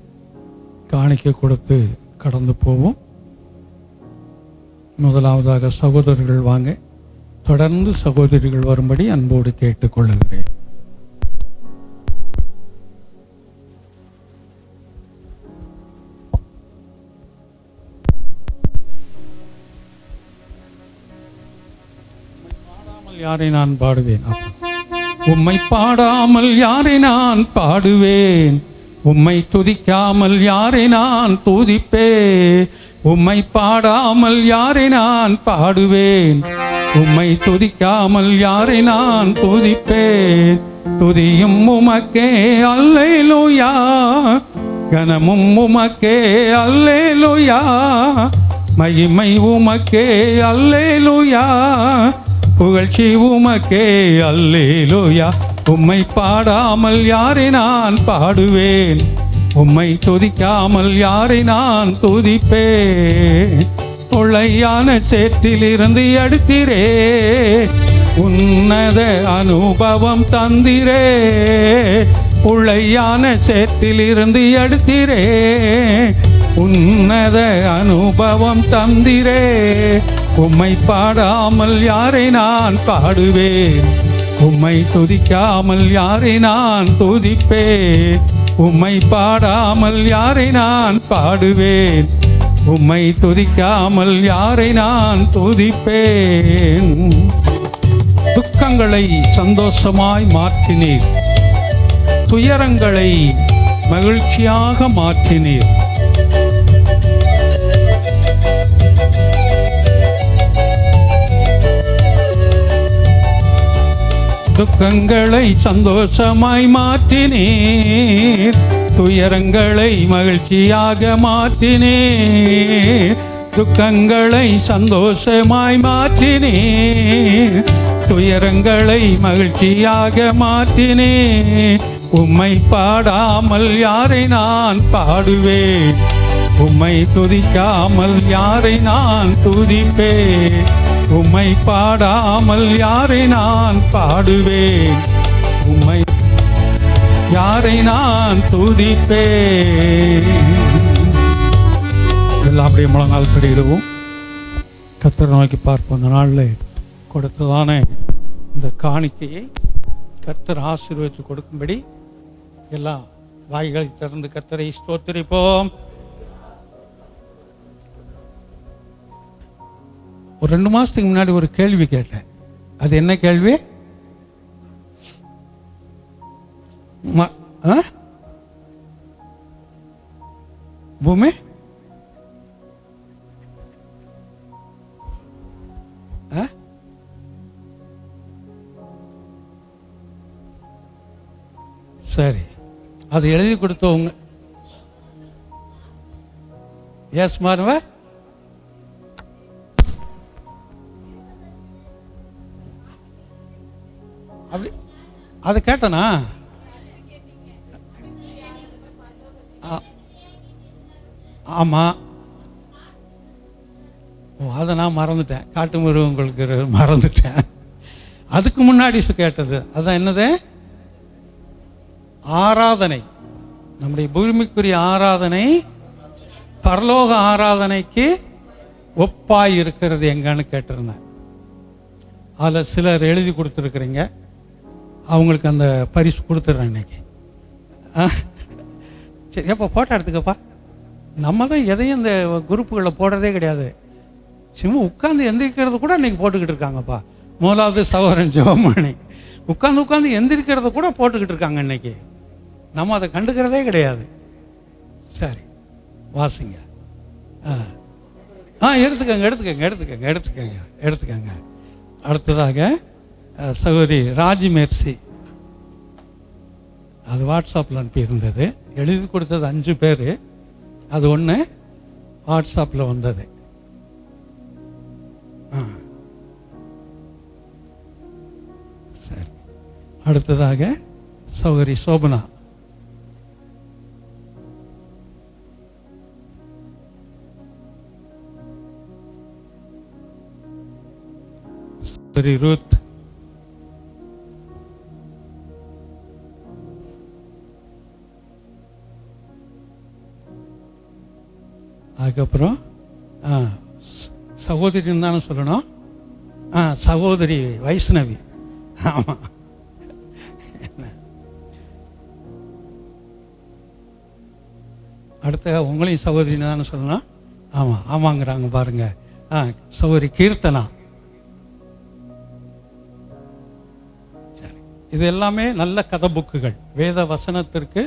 Speaker 1: காணிக்கை கொடுத்து கடந்து போவோம். முதலாவதாக சகோதரர்கள் வாங்க. தொடர்ந்து சகோதரிகள் வரும்படி அன்போடு கேட்டுக்கொள்ளுகிறேன். யாரை நான் பாடுவேன்? உம்மை பாடாமல் யாரை நான் பாடுவேன்? உம்மை துதிக்காமல் யாரை நான் துதிப்பேன்? உம்மை பாடாமல் யாரை நான் பாடுவேன்? உம்மை துதிக்காமல் யாரை நான் துதிப்பேன்? துதியும் உமக்கே அல்லேலூயா, கனமும் உமக்கே அல்லேலூயா, மகிமை உமக்கே அல்லேலூயா, புகழ்ச்சி உமக்கே அல்லேலூயா. உம்மை பாடாமல் யாரை நான் பாடுவேன்? உம்மை துதிக்காமல் யாரை நான் துதிப்பேன்? கொள்ளையான சேற்றிலிருந்து எடுத்திரே, உன்னத அனுபவம் தந்திரே. கொள்ளையான சேற்றிலிருந்து எடுத்திரே, உன்னத அனுபவம் தந்திரே. உம்மை பாடாமல் யாரை நான் பாடுவேன்? உம்மை துதிக்காமல் யாரை நான் துதிப்பேன்? உம்மை பாடாமல் யாரை நான் பாடுவேன்? உம்மை துதிக்காமல் யாரை நான் துதிப்பேன்? துக்கங்களை சந்தோஷமாய் மாற்றினீர், துயரங்களை மகிழ்ச்சியாக மாற்றினீர். துக்கங்களை சந்தோஷமாய் மாற்றினீர், துயரங்களை மகிழ்ச்சியாக மாற்றினீர். துக்கங்களை சந்தோஷமாய் மாற்றினீர், துயரங்களை மகிழ்ச்சியாக மாற்றினீர். உம்மை பாடாமல் யாரை நான் பாடுவேன்? உம்மை துதிக்காமல் யாரை நான் துதிப்பேன்? உம்மை பாடாமல் யாரை நான் பாடுவேன்? உம்மை யாரை நான் துதிப்பேன். எல்லாம் அப்படியே முழங்கால் படியிடுவோம். கர்த்தரை நோக்கி பார்ப்போம். இந்த நாளில் கொடுத்ததான இந்த காணிக்கையை கர்த்தர் ஆசீர்வதித்து கொடுக்கும்படி எல்லாம் வாய்களை திறந்து கர்த்தரை ஸ்தோத்திரிப்போம். ஒரு 2 மாசத்துக்கு முன்னாடி ஒரு கேள்வி கேட்டேன். அது என்ன கேள்வி? பூமி சரி, அது எழுதி கொடுத்தவங்க எஸ் மாறுவ அப்படி அது கேட்டனா? ஆமா, அதை நான் மறந்துட்டேன். காட்டு மிருகங்களுக்கு மறந்துட்டேன். அதுக்கு முன்னாடி கேட்டது அதான் என்னது? ஆராதனை. நம்முடைய பூமிக்குரிய ஆராதனை பரலோக ஆராதனைக்கு ஒப்பாய் இருக்கிறது எங்கன்னு கேட்டிருந்தேன். அதில் சிலர் எழுதி கொடுத்துருக்குறீங்க. அவங்களுக்கு அந்த பரிசு கொடுத்துட்றேன் இன்னைக்கு. சரி, எப்போ போட்டோ எடுத்துக்கப்பா. நம்ம தான் எதையும் இந்த குரூப்புகளில் போடுறதே கிடையாது. சும்மா உட்காந்து எந்திரிக்கிறது கூட இன்னைக்கு போட்டுக்கிட்டு இருக்காங்கப்பா. முதலாவது சகோதரன் ஜெபமணி உட்காந்து எந்திரிக்கிறத கூட போட்டுக்கிட்டு இருக்காங்க இன்னைக்கு. நம்ம அதை கண்டுக்கிறதே கிடையாது. சரி, வாசிங்க. எடுத்துக்கங்க. அடுத்ததாக சகோதரி ராஜி மேர்சி, அது வாட்ஸ்அப்பில் அனுப்பி இருந்தது. எழுதி கொடுத்தது 5 பேர். அது ஒன்று வாட்ஸ்அப்பில் வந்தது. சரி, அடுத்ததாக சகோதரி சோபனா, சகோதரி ரூத், அதுக்கப்புறம் சகோதரின்னு தானே சொல்லணும். சகோதரி வைஷ்ணவி. ஆமாம், அடுத்த உங்களையும் சகோதரின்னு தானே சொல்லணும். ஆமாங்கிறாங்க பாருங்க. சகோதரி கீர்த்தனா. சரி, இது எல்லாமே நல்ல கதை புக்குகள், வேத வசனத்திற்கு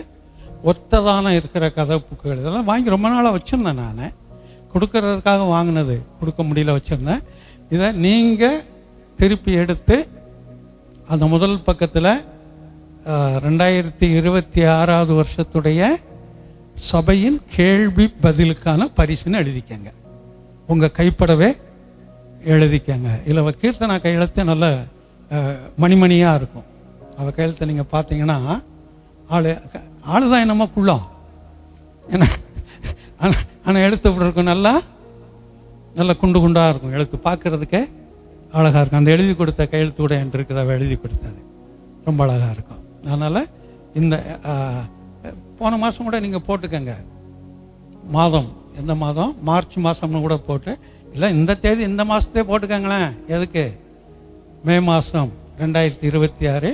Speaker 1: ஒத்ததான இருக்கிற கதை புக்குகள். இதெல்லாம் வாங்கி ரொம்ப நாளாக வச்சுருந்தேன். நான் கொடுக்கறதுக்காக வாங்கினது, கொடுக்க முடியல வச்சுருந்தேன். இதை நீங்கள் திருப்பி எடுத்து அந்த முதல் பக்கத்தில் 2026 வருஷத்துடைய சபையின் கேள்வி பதிலுக்கான பரிசுன்னு எழுதிக்கங்க. உங்கள் கைப்படவே எழுதிக்கங்க. இதில் கீர்த்தனா கையெழுத்து நல்ல மணிமணியாக இருக்கும். அவள் கையெழுத்தை நீங்கள் பார்த்தீங்கன்னா ஆளு தான் என்னமோ குள்ளம், ஏன்னா ஆனால் எழுத்து இப்படி இருக்கும். நல்லா குண்டு குண்டாக இருக்கும். எழுத்து பார்க்குறதுக்கே அழகாக இருக்கும். அந்த எழுதி கொடுத்த கையெழுத்து கூட என்று இருக்குது. அவள் எழுதி கொடுத்தது ரொம்ப அழகாக இருக்கும். அதனால் இந்த போன மாதம் கூட நீங்கள் போட்டுக்கங்க. மாதம் எந்த மாதம்? மார்ச் மாதம்னு கூட போட்டு, இல்லை இந்த தேதி இந்த மாதத்தே போட்டுக்கங்களேன். எதுக்கு? மே மாதம் 2026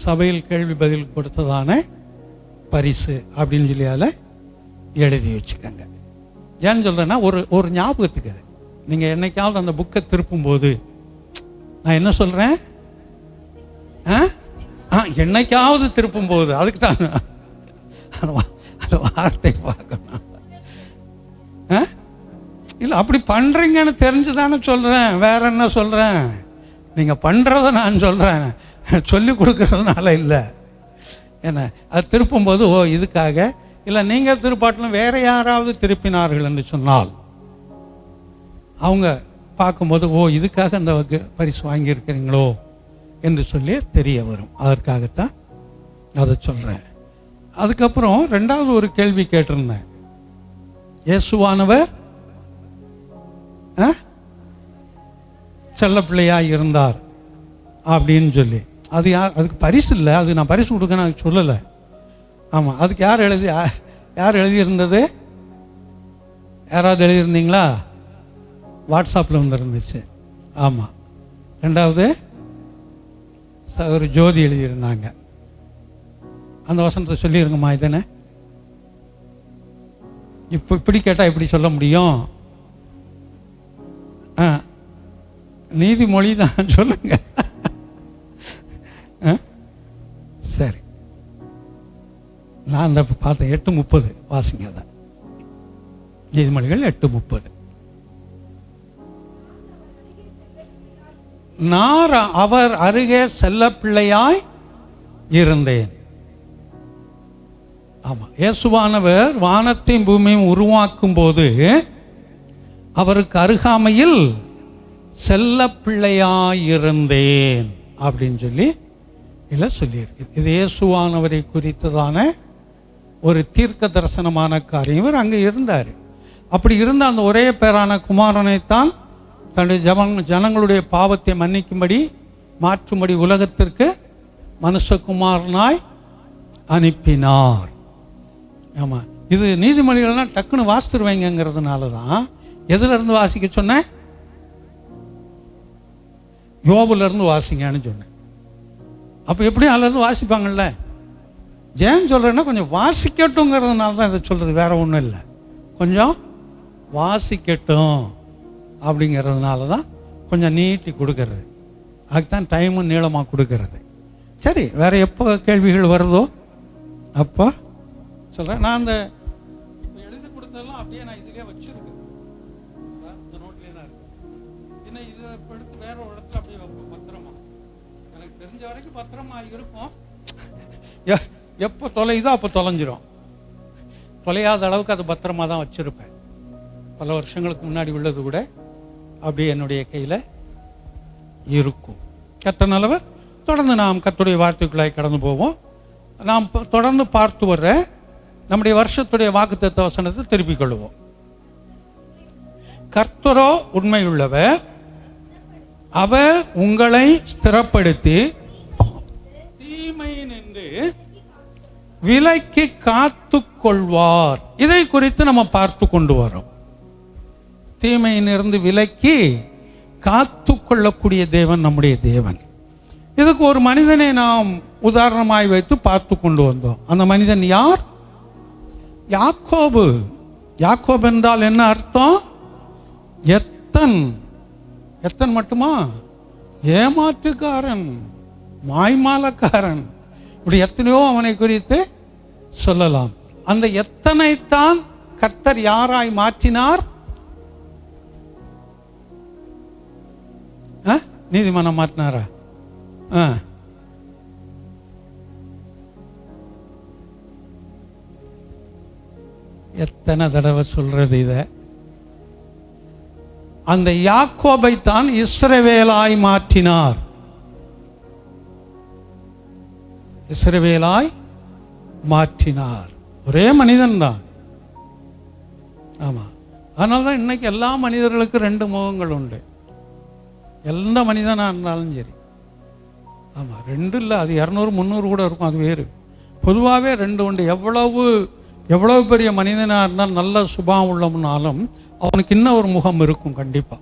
Speaker 1: சபையில் கேள்வி பதில் கொடுத்ததான பரிசு அப்படின்னு சொல்லி அதில் எழுதி வச்சுக்கோங்க. ஏன்னு சொல்கிறேன்னா ஒரு ஞாபகத்துக்கு அது. நீங்கள் என்னைக்காவது அந்த புக்கை திருப்பும்போது நான் என்ன சொல்கிறேன்? என்னைக்காவது திருப்பும்போது அதுக்கு தான் அந்த வார்த்தை பார்க்கணும். இல்லை, அப்படி பண்ணுறீங்கன்னு தெரிஞ்சு தானே சொல்கிறேன். வேற என்ன சொல்கிறேன்? நீங்கள் பண்ணுறத நான் சொல்கிறேன், சொல்லி கொடுக்கறதுனால இல்லை. என்ன அது திருப்பும்போது இதுக்காக இல்லை. நீங்கள் திருப்பாட்டிலும் வேற யாராவது திருப்பினார்கள் என்று சொன்னால் அவங்க பார்க்கும்போது இதுக்காக அந்த பரிசு வாங்கியிருக்கிறீங்களோ என்று சொல்லி தெரிய வரும். அதற்காகத்தான் அதை சொல்கிறேன். அதுக்கப்புறம் 2வது ஒரு கேள்வி கேட்டிருந்தேன். இயேசுவானவர் செல்ல பிள்ளையாக இருந்தார் அப்படின்னு சொல்லி. அது யார், அதுக்கு பரிசு இல்லை, அது நான் பரிசு கொடுக்க நான் சொல்லலை. ஆமாம், அதுக்கு யார் எழுதியிருந்தது? யாராவது எழுதியிருந்தீங்களா? வாட்ஸ்அப்பில் வந்துருந்துச்சு. ஆமாம். ரெண்டாவது ஒரு ஜோதி எழுதியிருந்தாங்க. அந்த வசனத்தை சொல்லிடுங்கம்மா. இதனை இப்போ இப்படி கேட்டால் எப்படி சொல்ல முடியும்? நீதிமொழி தான், சொல்லுங்க. சரி, நான் அந்த பார்த்தேன். 8:30 வாசிங்க. தான் நீதிமொழிகள் 8:30. நான் அவர் அருகே செல்ல பிள்ளையாய் இருந்தேன். ஆமா, இயேசுவானவர் வானத்தையும் பூமியையும் உருவாக்கும் போது அவருக்கு அருகாமையில் செல்ல பிள்ளையாய் இருந்தேன் அப்படின்னு சொல்லி இல்லை சொல்லியிருக்கு. இது இயேசுவானவரை குறித்ததான ஒரு தீர்க்க தரிசனமான காரியம். இவர் அங்கே இருந்தார். அப்படி இருந்த அந்த ஒரே பேரான குமாரனைத்தான் தன்னுடைய ஜனங்களுடைய பாவத்தை மன்னிக்கும்படி மாற்றும்படி உலகத்திற்கு மனுஷகுமாரனாய் அனுப்பினார். ஆமாம், இது நீதிமொழிகள்லாம் டக்குன்னு வாசித்துருவைங்கிறதுனால தான். எதுலேருந்து வாசிக்க சொன்னேன்? யோபுலேருந்து வாசிங்கன்னு சொன்னேன். அப்போ எப்படி அதுலேருந்து வாசிப்பாங்கள்ல? ஏன் சொல்கிறேன்னா கொஞ்சம் வாசிக்கட்டுங்கிறதுனால தான் இதை சொல்கிறது, வேற ஒன்றும் இல்லை. கொஞ்சம் வாசிக்கட்டும் அப்படிங்கிறதுனால தான் கொஞ்சம் நீட்டி கொடுக்கறது. அதுக்குதான் டைமும் நீளமாக கொடுக்கறது. சரி, வேற எப்போ கேள்விகள் வருதோ அப்போ சொல்கிறேன். நான் அந்த இப்போ எழுதி கொடுத்ததெல்லாம் அப்படியே நான் இதிலே வச்சுருக்கேன். இந்த நோட்லேயே தான் இருக்கு. ஏன்னா இதை இப்போ எடுத்து வேற ஒரு இடத்துல அப்படியே வைப்போம் பத்திரமா. எனக்கு தெரிஞ்ச வரைக்கும் பத்திரமா இருக்கும். எப்போ தொலையுதோ அப்போ தொலைஞ்சிரும். தொலையாத அளவுக்கு அது பத்திரமா தான் வச்சுருப்பேன். பல வருஷங்களுக்கு முன்னாடி உள்ளது கூட அப்படியே என்னுடைய கையில் இருக்கும். கர்த்தர் நல்லவர். தொடர்ந்து நாம் கர்த்தருடைய வார்த்தைக்குள்ளாய் கடந்து போவோம். நாம் தொடர்ந்து பார்த்து வர்ற நம்முடைய வருஷத்துடைய வாக்குத்தத்த வசனத்தை திருப்பிக் கொள்வோம். கர்த்தரோ உண்மையுள்ளவர், அவர் உங்களை ஸ்திரப்படுத்தி தீமை நின்று விலக்கி காத்து கொள்வார். இதை குறித்து நம்ம பார்த்து கொண்டு வரோம். தீமையிலிருந்து விலக்கி காத்து கொள்ளக்கூடிய தேவன் நம்முடைய தேவன். இதுக்கு ஒரு மனிதனை நாம் உதாரணமாய் வைத்து பார்த்து கொண்டு வந்தோம். அந்த மனிதன் யார்? யாக்கோபு. யாக்கோபு என்றால் என்ன அர்த்தம்? எத்தன். எத்தன் மட்டுமா? ஏமாற்றுக்காரன், மாய்மாலக்காரன், இப்படி எத்தனையோ அவனை குறித்து சொல்லலாம். அந்த எத்தனைத்தான் கர்த்தர் யாராய் மாற்றினார்? நீதிமானம் மாற்றினாரா? எத்தனை தடவை சொல்றது இத? அந்த யாக்கோபை தான் இஸ்ரவேலாய் மாற்றினார். இஸ்ரவேலாய் மாற்றினார். ஒரே மனிதன் தான். ஆமா, அதனால்தான் இன்னைக்கு எல்லா மனிதர்களுக்கும் 2 முகங்கள் உண்டு. எந்த மனிதனா இருந்தாலும் சரி. ஆமா, 2 இல்லை, அது 200 300 கூட இருக்கும், அது வேறு. பொதுவாகவே 2 உண்டு. எவ்வளவு பெரிய மனிதனாக இருந்தாலும், நல்ல சுபாவம் உள்ளவனாலும் அவனுக்கு இன்னும் ஒரு முகம் இருக்கும் கண்டிப்பா.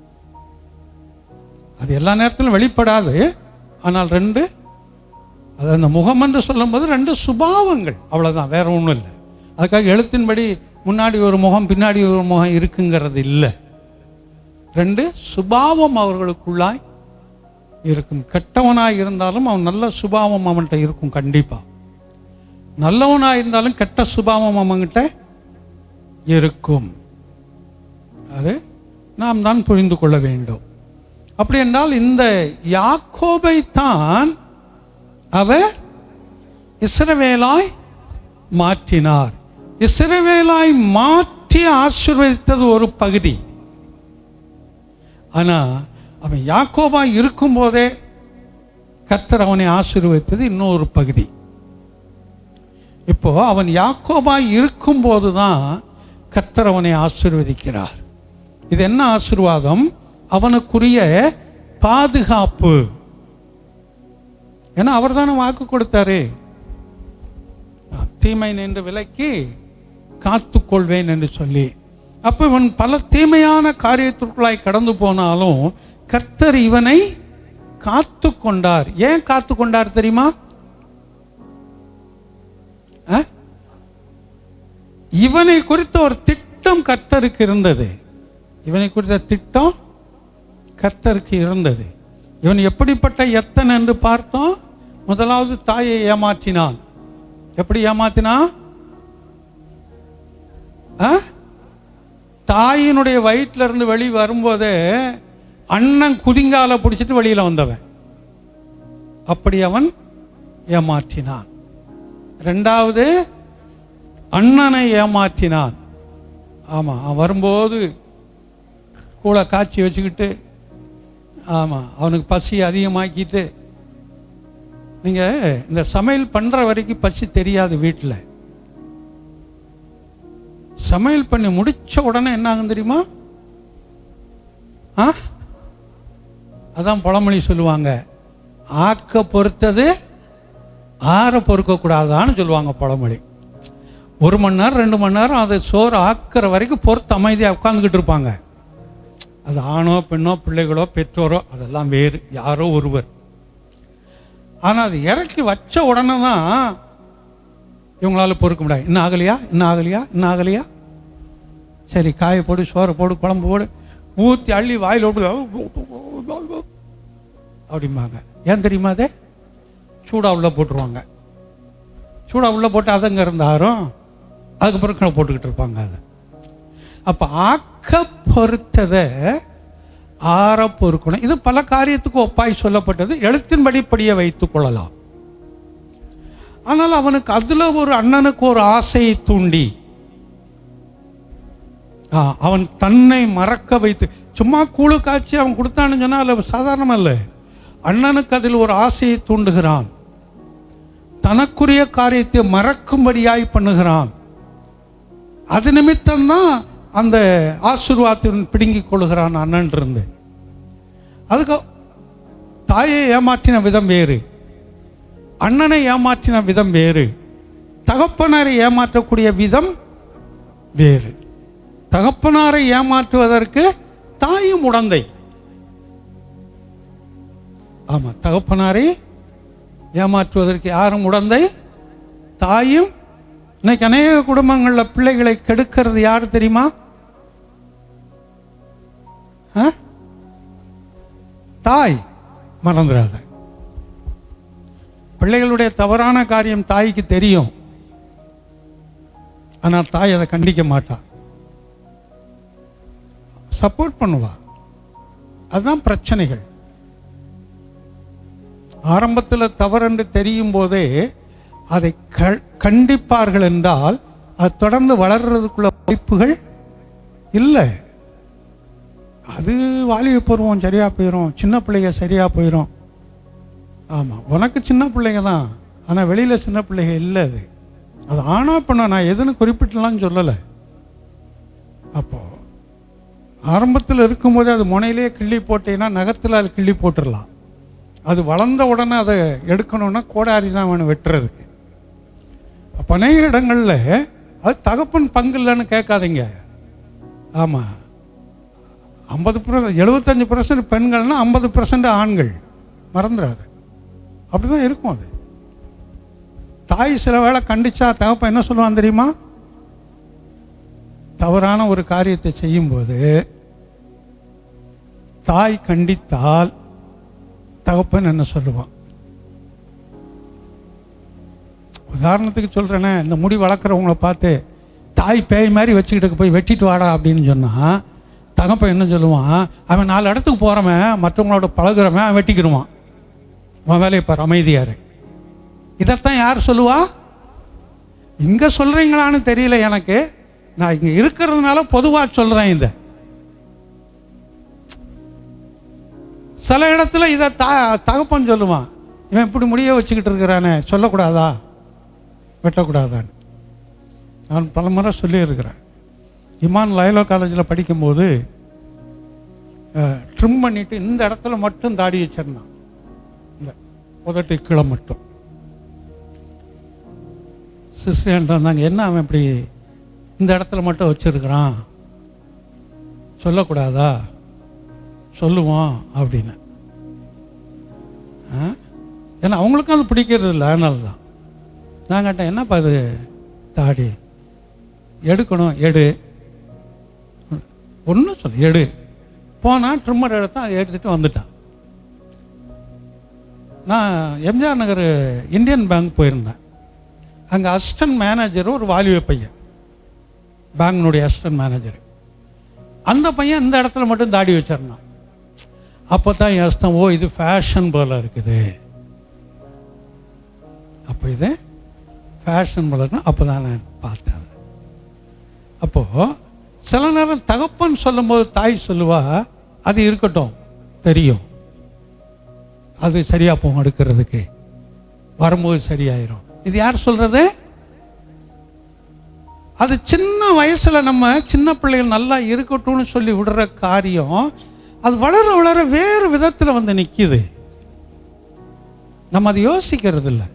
Speaker 1: அது எல்லா நேரத்திலும் வெளிப்படாது. ஆனால் 2, அது அந்த முகம் என்று சொல்லும் போது 2 சுபாவங்கள், அவ்வளவுதான், வேற ஒன்றும் இல்லை. அதுக்காக எழுத்தின்படி முன்னாடி ஒரு முகம் பின்னாடி ஒரு முகம் இருக்குங்கிறது இல்லை. 2 சுபாவம் அவர்களுக்குள்ளாய் இருக்கும். கெட்டவனாய் இருந்தாலும் அவன் நல்ல சுபாவம் அவன்கிட்ட இருக்கும் கண்டிப்பா. நல்லவனாய் இருந்தாலும் கெட்ட சுபாவம் அவன்கிட்ட இருக்கும். அது நாம் தான் புரிந்து கொள்ள வேண்டும். அப்படி என்றால் இந்த யாக்கோபை தான் அவர் இஸ்ரவேலாய் மாற்றினார். இஸ்ரவேலாய் மாற்றி ஆசீர்வதித்தது ஒரு பகுதி. ஆனா அவன் யாக்கோபாய் இருக்கும் போதே கர்த்தர் அவனை ஆசீர்வதித்தது இன்னொரு பகுதி. இப்போ அவன் யாக்கோபாய் இருக்கும் போதுதான் கர்த்தர் அவனை ஆசீர்வதிக்கிறார். இது என்ன ஆசீர்வாதம்? அவனுக்குரிய பாதுகாப்பு. ஏன்னா அவர் தானே வாக்கு கொடுத்தாரு, தீமை நின்று விலக்கி காத்துக்கொள்வேன் என்று சொல்லி. அப்போ இவன் பல தீமையான காரியத்திற்குள்ளாய் கடந்து போனாலும் கர்த்தர் இவனை காத்து கொண்டார். ஏன் காத்து கொண்டார் தெரியுமா? இவனை குறித்த ஒரு திட்டம் கர்த்தருக்கு இருந்தது. இவனை குறித்த திட்டம் கர்த்தருக்கு இருந்தது. இவன் எப்படிப்பட்ட எத்தன் என்று பார்த்தோம். முதலாவது தாயை ஏமாற்றினான். எப்படி ஏமாத்தினான்? தாயினுடைய வயிற்றுல இருந்து வெளியே வரும்போதே அண்ணன் குதிங்கால பிடிச்சிட்டு வெளியில வந்தவன். அப்படி அவன் ஏமாற்றினான். இரண்டாவது, அண்ணனை ஏமாற்றினான். ஆமா, வரும்போது கூட காய்ச்சி வச்சுக்கிட்டு, ஆமா, அவனுக்கு பசி அதிகமாக்கிட்டு. நீங்க இந்த சமையல் பண்ற வரைக்கும் பசி தெரியாது. வீட்டில் சமையல் பண்ணி முடிச்ச உடனே என்ன ஆகும் தெரியுமா? அதான் பழமொழி சொல்லுவாங்க, ஆக்க பொறுத்தது ஆற பொறுக்க கூடாதான்னு சொல்லுவாங்க பழமொழி. 1 மணி நேரம் 2 மணி நேரம் அதை சோறு ஆக்கிற வரைக்கும் பொறுத்து அமைதியாக உட்காந்துக்கிட்டு இருப்பாங்க. அது ஆணோ பெண்ணோ பிள்ளைகளோ பெற்றோரோ அதெல்லாம் வேறு, யாரோ ஒருவர். ஆனால் அது இறக்கி வச்ச உடனே தான் இவங்களால பொறுக்க முடியாது. இன்னும் ஆகலையா, இன்னும் ஆகலையா, இன்னும் ஆகலையா, சரி காயை போடு, சோறை போடு, குழம்பு போடு, ஊற்றி அள்ளி வாயில் அப்படிம்பாங்க. ஏன் தெரியுமா? அதே சூடா உள்ள போட்டுருவாங்க. சூடா உள்ள போட்டு அதங்க இருந்தாரும் அதுக்கப்புறம் போட்டுக்கிட்டு இருப்பாங்க. அதை அப்ப ஆக்க பொறுத்ததை ஆற பொறுக்கணும். இது பல காரியத்துக்கு ஒப்பாய் சொல்லப்பட்டது. எழுத்தின்படி படிய வைத்துக் கொள்ளலாம். ஆனால் அவனுக்கு அதுல ஒரு அண்ணனுக்கு ஒரு ஆசையை தூண்டி அவன் தன்னை மறக்க வைத்து, சும்மா கூழு காய்ச்சி அவன் கொடுத்தான்னு சொன்னா அது சாதாரணம் அல்ல. அண்ணனுக்கு அதில் ஒரு ஆசையை தூண்டுகிறான். தனக்குரிய காரியத்தை மறக்கும்படியாய் பண்ணுகிறான். அது நிமித்தம்தான் அந்த ஆசீர்வாதத்தின் பிடுங்கிக் கொள்கிறான் அண்ணன் இருந்து. அதுக்கு தாயை ஏமாற்றின விதம் வேறு, அண்ணனை ஏமாற்றின விதம் வேறு, தகப்பனாரை ஏமாற்றக்கூடிய விதம் வேறு. தகப்பனாரை ஏமாற்றுவதற்கு தாயும் உடந்தை. ஆமா, தகப்பனாரை ஏமாற்றுவதற்கு யாரும் உடந்தை? தாயும். இன்னைக்கு அநேக குடும்பங்களில் பிள்ளைகளை கெடுக்கிறது யாரு தெரியுமா? தாய். மறந்துடாத, பிள்ளைகளுடைய தவறான காரியம் தாய்க்கு தெரியும், ஆனால் தாய் அதை கண்டிக்க மாட்டா, சப்போர்ட் பண்ணுவா. அதுதான் பிரச்சனைகள். ஆரம்பத்தில் தவறென்று தெரியும் போதே அதை கண்டிப்பார்கள் என்றால் அது தொடர்ந்து வளர்றதுக்குள்ள வாய்ப்புகள் இல்லை. அது வாலிப பருவம் சரியா போயிடும், சின்ன பிள்ளைங்க சரியா போயிடும். ஆமா, உனக்கு சின்ன பிள்ளைங்க தான், ஆனா வெளியில சின்ன பிள்ளைங்க இல்லை. அது ஆனா பண்ண நான் எதுன்னு குறிப்பிட்டலாம் சொல்லலை. அப்போ ஆரம்பத்தில் இருக்கும்போது அது முனையிலேயே கிள்ளி போட்டீங்கன்னா நகத்தில் அது கிள்ளி போட்டுடலாம். அது வளர்ந்த உடனே அதை எடுக்கணும்னா கோடாரி தான் வேணும் வெட்டுறதுக்கு. அப்போ அநேக இடங்களில் அது தகப்பன் பங்கு இல்லைன்னு கேட்காதீங்க. ஆமாம், 50% 75% பெண்கள்னா 50% ஆண்கள். மறந்துடாது, அப்படிதான் இருக்கும். அது தாய் சில வேளை கண்டிச்சா தகப்பன் என்ன சொல்லுவான் தெரியுமா? தவறான ஒரு காரியத்தை செய்யும்போது தாய் கண்டித்தால் தகப்பன் என்ன சொல்லுவான்? உதாரணத்துக்கு சொல்றேனே, இந்த முடி வளர்க்குறவங்கள பார்த்து தாய் பேய் மாதிரி வச்சுக்கிட்டு போய் வெட்டிட்டு வாடா அப்படின்னு சொன்னா தகப்பன் என்ன சொல்லுவான்? அவன் 4 இடத்துக்கு போறவன், மற்றவங்களோட பழகுறவன், அவன் வெட்டிக்கிடுவான். அவன் வேலையை பாரு, அமைதியாரு. இதைத்தான் யார் சொல்லுவா? இங்க சொல்றீங்களான்னு தெரியல எனக்கு, நான் இங்க இருக்கிறதுனால பொதுவா சொல்றேன். இந்த சில இடத்துல இதை தகப்பன் சொல்லுவான், இவன் இப்படி முடிய வச்சுக்கிட்டு இருக்கிறானே, சொல்லக்கூடாதா, வெட்டக்கூடாதான்னு. நான் பல முறை சொல்லியிருக்கிறேன். இமான் லயோலா காலேஜில் படிக்கும்போது ட்ரிம் பண்ணிட்டு இந்த இடத்துல மட்டும் தாடி வச்சிருந்தான். இந்த உதட்டு கீழே மட்டும். சிஸ்டர் இருந்தாங்க, என்ன அவன் இப்படி இந்த இடத்துல மட்டும் வச்சிருக்கிறான், சொல்லக்கூடாதா? சொல்லுவோம் அப்படின்னு. ஏன்னா அவங்களுக்கும் அது பிடிக்கிறது இல்லை. அதனால தான் நான் கேட்டேன், என்னப்பா அது தாடி எடுக்கணும், எடு, ஒன்றும் சொல்லு, எடு. போனால் ட்ரிம்மர் எடுத்தான், அதை எடுத்துகிட்டு வந்துட்டான். நான் எம்ஜிஆர் நகர் இந்தியன் பேங்க் போயிருந்தேன். அங்கே அசிஸ்டன்ட் மேனேஜர் ஒரு வாலிப பையன், பேங்க்னுடைய அசிஸ்டன்ட் மேனேஜர். அந்த பையன் இந்த இடத்துல மட்டும் தாடி வச்சிருந்தான். அப்போ தான் யோசித்தேன், ஓ இது ஃபேஷன் போல இருக்குது. அப்போ இது ஃபேஷன் போல இருக்குன்னு அப்போ தான் நான் பார்த்தேன். அப்போது சில நேரம் தகப்பன் சொல்லும்போது தாய் சொல்லுவா, அது இருக்கட்டும், தெரியும், அது சரியாக போகும், எடுக்கிறதுக்கு வரும்போது சரியாயிரும். இது யார் சொல்கிறது? அது சின்ன வயசில் நம்ம சின்ன பிள்ளைகள் நல்லா இருக்கட்டும்னு சொல்லி விடுற காரியம், அது வளர வளர வேறு விதத்தில் வந்து நிற்கிது. நம்ம அதை யோசிக்கிறது இல்லை.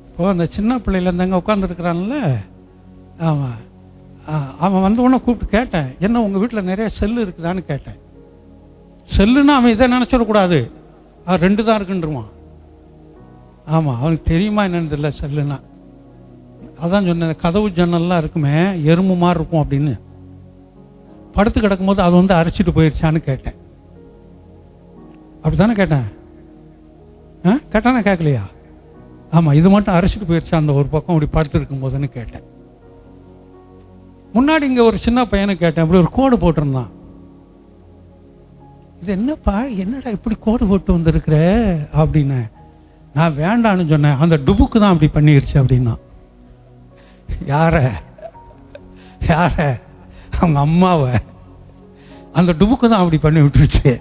Speaker 1: இப்போ அந்த சின்ன பிள்ளையில இருந்தங்க உட்காந்துருக்கிறான்ல, ஆமாம், அவன் வந்த உடனே கூப்பிட்டு கேட்டேன், என்ன உங்கள் வீட்டில் நிறைய செல்லு இருக்குதான்னு கேட்டேன். செல்லுன்னா அவன் இதை நினச்சிடக்கூடாது, அவன் 2 தான் இருக்குன்றுவான். ஆமாம், அவனுக்கு தெரியுமா என்னன்னு தெரியல செல்லுன்னா. அதான் சொன்னேன், கதவு ஜன்னல்லாம் இருக்குமே எறும்பு மாதிரி இருக்கும் அப்படின்னு. படுத்து கிடக்கும்போது அது வந்து அரைச்சிட்டு போயிடுச்சான்னு கேட்டேன். அப்படி தானே கேட்டேன்? கேட்டானே கேட்கலையா? ஆமாம், இது மட்டும் அரைச்சிட்டு போயிடுச்சா அந்த ஒரு பக்கம் அப்படி படுத்து இருக்கும் போதுன்னு கேட்டேன். முன்னாடி இங்கே ஒரு சின்ன பையனை கேட்டேன், அப்படி ஒரு கோடு போட்டிருந்தான். இது என்னப்பா, என்னடா இப்படி கோடு போட்டு வந்திருக்கிற அப்படின்னு. நான் வேண்டான்னு சொன்னேன், அந்த டுபுக்கு தான் அப்படி பண்ணிடுச்சு அப்படின்னா. யார அவங்க அம்மாவை அந்த டுபுக்கு தான் அப்படி பண்ணி விட்டுருச்சு,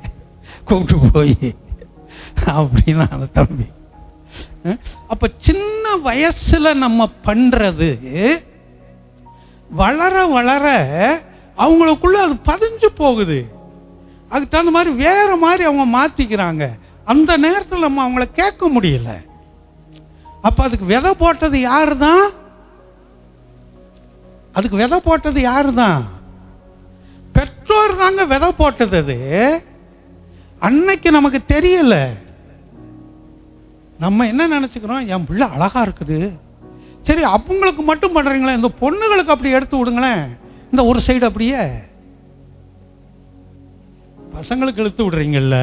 Speaker 1: கூப்பிட்டு போய் அப்படின்னா அந்த தம்பி. அப்போ சின்ன வயசில் நம்ம பண்ணுறது வளர வளர அவங்களுக்குள்ள அது பதிஞ்சு போகுது. அதுக்கு தகுந்த மாதிரி வேற மாதிரி அவங்க மாற்றிக்கிறாங்க. அந்த நேரத்தில் நம்ம அவங்கள கேட்க முடியல. அப்போ அதுக்கு விதை போட்டது யாரு தான்? அதுக்கு விதை போட்டது யாரு தான்? பெற்றோர் தாங்க விதை போட்டது. அது அன்னைக்கு நமக்கு தெரியல. நம்ம என்ன நினச்சிக்கிறோம், என் பிள்ளை அழகாக இருக்குது, சரி அவங்களுக்கு மட்டும் பண்ணுறீங்களே, இந்த பொண்ணுகளுக்கு அப்படி எடுத்து விடுங்களேன், இந்த ஒரு சைடு அப்படியே பசங்களுக்கு இழுத்து விடுறீங்கல்ல,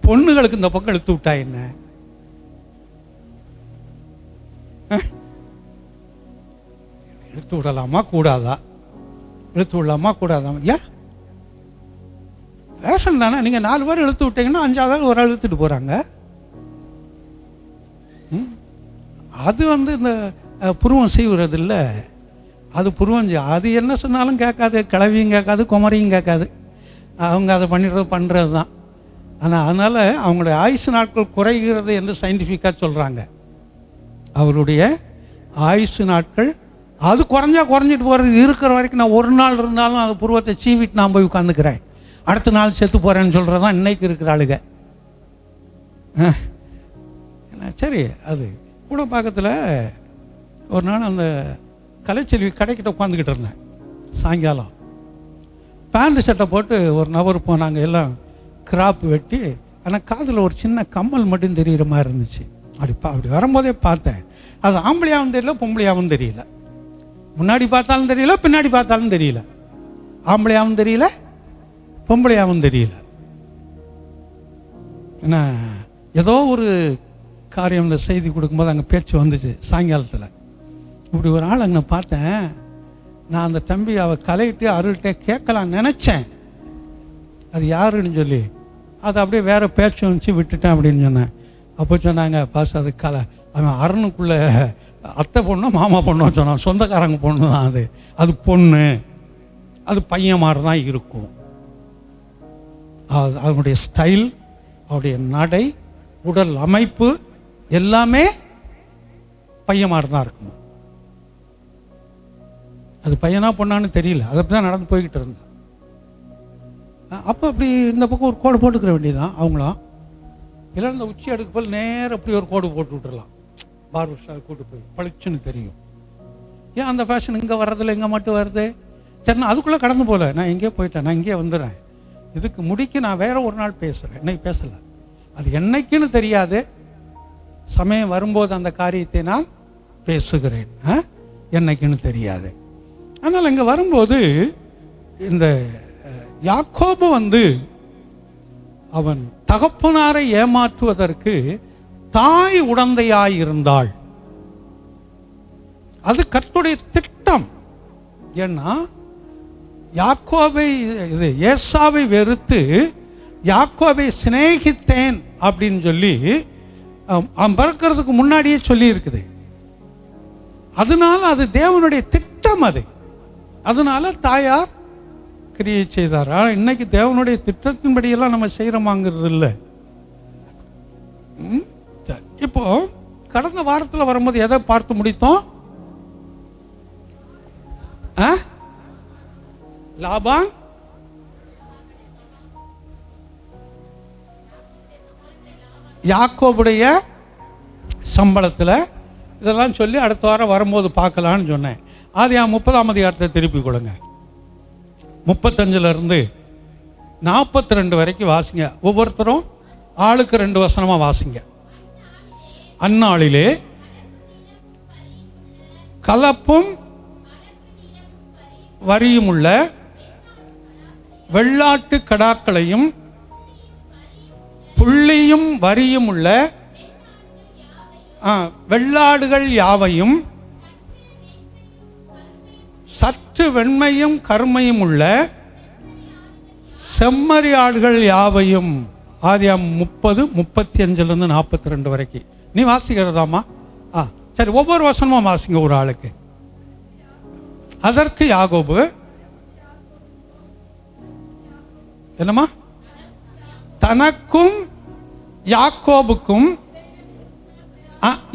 Speaker 1: பொண்ணுகளுக்கு இந்த பக்கம் இழுத்து விட்டா என்ன? இழுத்து விடலாமா கூடாதா? இழுத்து விடலாமா கூடாதா? ஏன் ஃபேஷன் தானே. நீங்கள் 4 பேர் இழுத்து விட்டீங்கன்னா 5ஆவது ஒரு ஆள் இழுத்துட்டு போகிறாங்க. அது வந்து இந்த புருவம் செய்வது இல்லை, அது புருவம் அது என்ன சொன்னாலும் கேட்காது, கிளவியும் கேட்காது, குமரியும் கேட்காது. அவங்க அதை பண்ணுறது தான். ஆனால் அதனால் அவங்களுடைய ஆயுசு நாட்கள் குறைகிறது என்று சயின்டிஃபிக்காக சொல்கிறாங்க. அவருடைய ஆயுசு நாட்கள் அது குறைஞ்சிட்டு போகிறது. இருக்கிற வரைக்கும் நான் ஒரு நாள் இருந்தாலும் அது புருவத்தை சீவிட்டு நான் போய் உட்காந்துக்கிறேன், அடுத்த நாள் செத்து போகிறேன்னு சொல்கிறது தான் இன்றைக்கு இருக்கிற ஆளுங்க. சரி, அது கூட பக்கத்தில் ஒரு நாள் அந்த கலைச்செல்வி கடைக்கிட்ட உட்காந்துக்கிட்டு இருந்தேன். சாயங்காலம் பேண்ட் சட்டை போட்டு ஒரு நபர் போனாங்க, எல்லாம் கிராப் வெட்டி, ஆனால் காதில் ஒரு சின்ன கம்மல் மட்டும் தெரிகிற மாதிரி இருந்துச்சு. அப்படி வரும்போதே பார்த்தேன், அது ஆம்பளையாகவும் தெரியல, பொம்பளையாகவும் தெரியல. முன்னாடி பார்த்தாலும் தெரியல, பின்னாடி பார்த்தாலும் தெரியல. ஆம்பளையாகவும் தெரியல, பொம்பளையாகவும் தெரியல. ஏன்னா ஏதோ ஒரு காரியம் இந்த செய்தி கொடுக்கும்போது அங்கே பேச்சு வந்துச்சு சாயங்காலத்தில். இப்படி ஒரு ஆள் அங்கே பார்த்தேன். நான் அந்த தம்பி அவள் கலையிட்டு அருள்கிட்ட கேட்கலாம் நினச்சேன், அது யாருன்னு சொல்லி. அது அப்படியே வேறு பேச்சு வந்துச்சு, விட்டுட்டேன் அப்படின்னு சொன்னேன். அப்போ சொன்னாங்க, பாஸ் அது அவன் அரணுக்குள்ளே அத்தை பொண்ணோ மாமா பொண்ணோ சொன்னான், சொந்தக்காரங்க பொண்ணு தான் அது. அது பொண்ணு, அது பையன் மாதிரி தான் இருக்கும். அதனுடைய ஸ்டைல், அவருடைய நடை, உடல் அமைப்பு எல்லாமே பையன் மாதிரி தான் இருக்கும். அது பையனா பொண்ணான்னு தெரியல, அதை அப்படி தான் நடந்து போய்கிட்டு இருந்தேன். அப்போ அப்படி இந்த பக்கம் ஒரு கோடு போட்டுக்கிற வேண்டியதுதான் அவங்களாம். இல்லை இந்த உச்சி அடுக்கு போல் நேரம் அப்படி ஒரு கோடு போட்டு விட்டுறலாம், பார்பர் ஷாப் கூட்டு போய் பளிச்சுன்னு தெரியும். ஏன் அந்த ஃபேஷன் இங்கே வர்றதில்ல, இங்கே மட்டும் வருது? சரி, நான் அதுக்குள்ளே கடந்து போகல, நான் எங்கேயோ போயிட்டேன், நான் இங்கேயே வந்துடுறேன். இதுக்கு முடிக்க நான் வேற ஒரு நாள் பேசுகிறேன், இன்னைக்கு பேசலை. அது என்னைக்குன்னு தெரியாது, சமயம் வரும்போது அந்த காரியத்தை நான் பேசுகிறேன். என்னைக்குன்னு தெரியாது. ஆனால் இங்கே வரும்போது இந்த யாக்கோபு அவன் தகப்பனாரை ஏமாற்றுவதற்கு தாய் உடந்தையாயிருந்தாள். அது கர்த்தருடைய திட்டம். ஏன்னா ஏசாவை வெறுத்து யாக்கோபை சிநேகித்தேன் அப்படின்னு சொல்லி அவன் பிறக்கிறதுக்கு முன்னாடியே சொல்லி இருக்குது. அதனால அது தேவனுடைய திட்டம். அதனால தாயார் கிரியை செய்தார். ஆனால் இன்னைக்கு தேவனுடைய திட்டத்தின்படியெல்லாம் நம்ம செய்யறோமாங்கிறது இல்லை. இப்போ கடந்த வாரத்தில் வரும்போது எதை பார்த்து முடித்தோம்? லாபான் யாக்கோபுடைய சம்பளத்தில் இதெல்லாம் சொல்லி அடுத்த வாரம் வரும்போது பார்க்கலான்னு சொன்னேன். ஆதியாகமம் 30ஆம் அதிகாரத்தை திருப்பி கொடுங்க. 35 42 வரைக்கும் வாசிங்க. ஒவ்வொருத்தரும் ஆளுக்கு 2 வசனமா வாசிங்க. அந்நாளிலே கலப்பும் வரியும் உள்ள வெள்ளாட்டு கடாக்களையும் புள்ளியும் வரியும் உள்ள வெள்ளாடுகள் யாவையும் சற்று வெண்மையும் கருமையும் உள்ள செம்மறி ஆடுகள் யாவையும். ஆதியாகமம் 30 35 42 வரைக்கும் நீ வாசிக்கிறதாமா? சரி, ஒவ்வொரு வசனமும் வாசிங்க ஒரு ஆளுக்கு. அதற்கு யாக்கோபு என்னமா? தனக்கும் யாக்கோபுக்கும்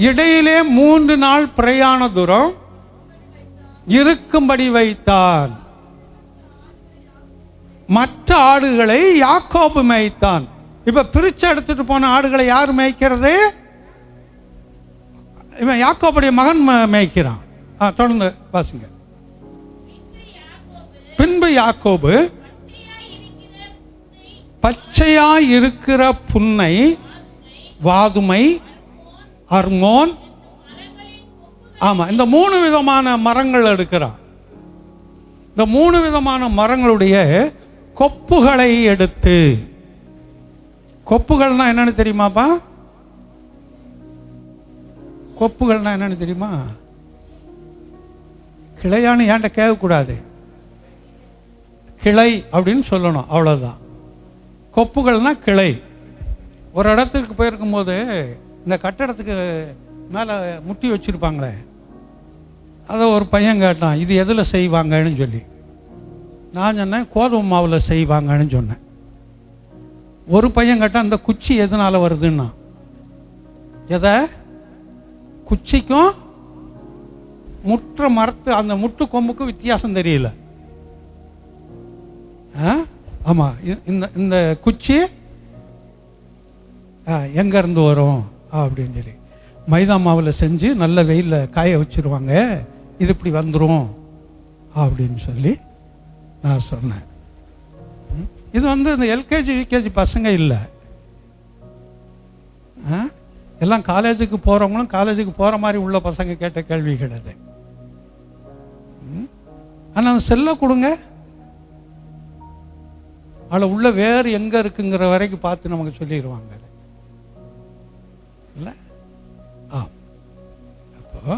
Speaker 1: இடையிலே 3 நாள் பிரயாண தூரம் இருக்கும்படி வைத்தான். மற்ற ஆடுகளை யாக்கோபு மேய்த்தான். இப்ப பிரிச்சு எடுத்துட்டு போன ஆடுகளை யார் மேய்க்கிறது? இவன் யாக்கோபுடைய மகன் மேய்க்கிறான். தொடர்ந்து வாசிங்க. பின்பு யாக்கோபு பச்சையாய் இருக்கிற புன்னை, வாதுமை, அர்மோன், இந்த 3 விதமான மரங்கள் எடுக்கிறான். இந்த 3 விதமான மரங்களுடைய கொப்புகளை எடுத்து, கொப்புகள்னா என்னன்னு தெரியுமாப்பா? கொப்புகள்னா என்னன்னு தெரியுமா? கிளையான்னு ஏன்ட்ட கேட்கக்கூடாது, கிளை அப்படின்னு சொல்லணும், அவ்வளோதான். கொப்புகள்னா கிளை. ஒரு இடத்துக்கு போயிருக்கும் போது இந்த கட்டடத்துக்கு மேலே முட்டி வச்சுருப்பாங்களே, அதை ஒரு பையன் கேட்டான், இது எதில் செய்வாங்கன்னு சொல்லி. நான் சொன்னேன் கோதுமை மாவில் செய்வாங்கன்னு சொன்னேன். ஒரு பையன் கேட்டான், இந்த குச்சி எதனால் வருதுன்னா. எதை? குச்சிக்கும் முற்ற மரத்து அந்த முட்டு கொம்புக்கும் வித்தியாசம் தெரியல. ஆமாம், இந்த குச்சி எங்கேருந்து வரும் அப்படின்னு சொல்லி மைதா மாவில் செஞ்சு நல்ல வெயிலில் காய வச்சுருவாங்க, இது இப்படி வந்துடும் அப்படின்னு சொல்லி நான் சொன்னேன். இது இந்த எல்கேஜி யூகேஜி பசங்க இல்லை, எல்லாம் காலேஜுக்கு போகிறவங்களும் காலேஜுக்கு போகிற மாதிரி உள்ள பசங்க கேட்ட கேள்வி கிடையாது. ஆனால் செல்ல கொடுங்க, அதில் உள்ள வேறு எங்கே இருக்குங்கிற வரைக்கும் பார்த்து நமக்கு சொல்லிடுவாங்க இல்லை. அப்போ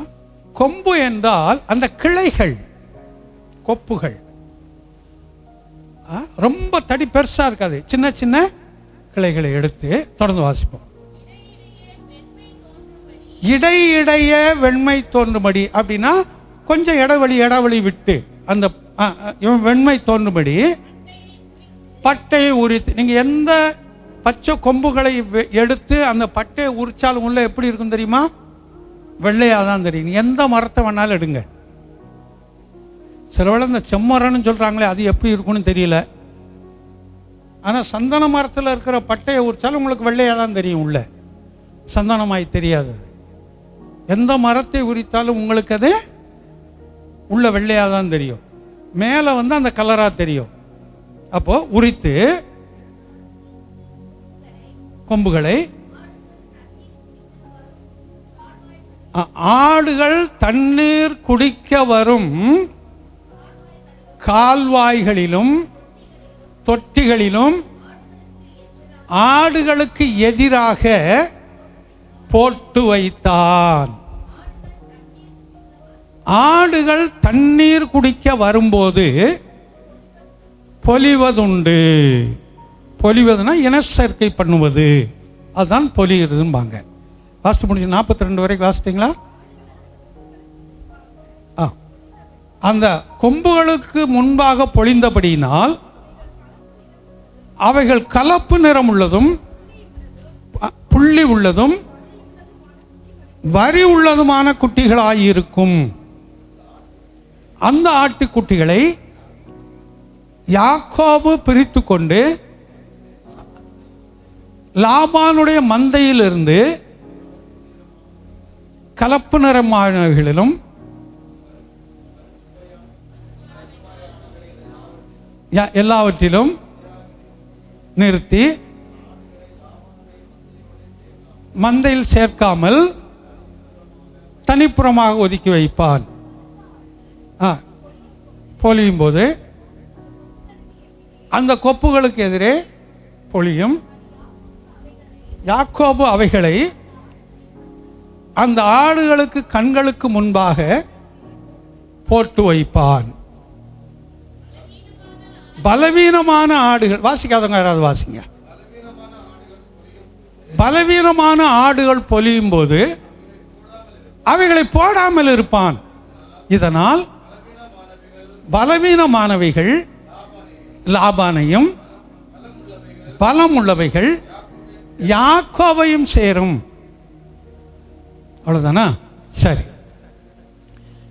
Speaker 1: கொம்பு என்றால் அந்த கிளைகள், கொப்புகள் ரொம்ப தடி பெருசா இருக்காது, சின்ன சின்ன கிளைகளை எடுத்து. தொடர்ந்து வாசிப்போம். இடையிடையே வெண்மை தோன்றும்படி அப்படின்னா கொஞ்சம் இடைவெளி விட்டு அந்த வெண்மை தோன்றும்படி பட்டையை உரித்து. நீங்க எந்த பச்சை கொம்புகளை எடுத்து அந்த பட்டையை உரிச்சாலும் உள்ள எப்படி இருக்கும் தெரியுமா? வெள்ளையாதான் தெரியும். எந்த மரத்தை வேணாலும் எடுங்க. சில வேளை இந்த செம்மரம்னு சொல்றாங்களே, அது எப்படி இருக்கும்னு தெரியல. ஆனால் சந்தன மரத்தில் இருக்கிற பட்டையை உரிச்சாலும் உங்களுக்கு வெள்ளையாக தான் தெரியும், உள்ள சந்தனமாய் தெரியாது. எந்த மரத்தை உரித்தாலும் உங்களுக்கு அது உள்ள வெள்ளையாக தான் தெரியும், மேலே அந்த கலராக தெரியும். அப்போ உரித்து கொம்புகளை ஆடுகள் தண்ணீர் குடிக்க வரும் கால்வாய்களிலும் தொட்டிகளிலும் ஆடுகளுக்கு எதிராக போட்டு வைத்தான். ஆடுகள் தண்ணீர் குடிக்க வரும்போது பொலிவதுண்டு. பொலிவதுனா இனச்சேர்க்கை பண்ணுவது, அதுதான் பொலிகிறதும்பாங்க. வாசித்து முடிஞ்சு 42 வரைக்கும் வாசிட்டீங்களா? அந்த கொம்புகளுக்கு முன்பாக பொழிந்தபடியினால் அவைகள் கலப்பு நிறம் உள்ளதும் புள்ளி உள்ளதும் வரி உள்ளதுமான குட்டிகளாயிருக்கும். அந்த ஆட்டுக்குட்டிகளை யாக்கோபு பிரித்து கொண்டு லாபானுடைய மந்தையிலிருந்து கலப்பு நிறமானவைகளிலும் எல்லாவற்றிலும் நிறுத்தி மந்தையில் சேர்க்காமல் தனிப்புறமாக ஒதுக்கி வைப்பான். பொழியும் போது அந்த கொப்புகளுக்கு எதிரே பொழியும். யாக்கோபு அவைகளை அந்த ஆடுகளுக்கு கண்களுக்கு முன்பாக போட்டு வைப்பான். பலவீனமான ஆடுகள், வாசிக்காதவங்க யாராவது வாசிங்க. பலவீனமான ஆடுகள் பொழியும் போது அவைகளை போடாமல் இருப்பான். இதனால் பலவீனமானவைகள் லாபானையும் பலம் உள்ளவைகள் யாக்கோபையும் சேரும். அவ்வளோதானா? சரி,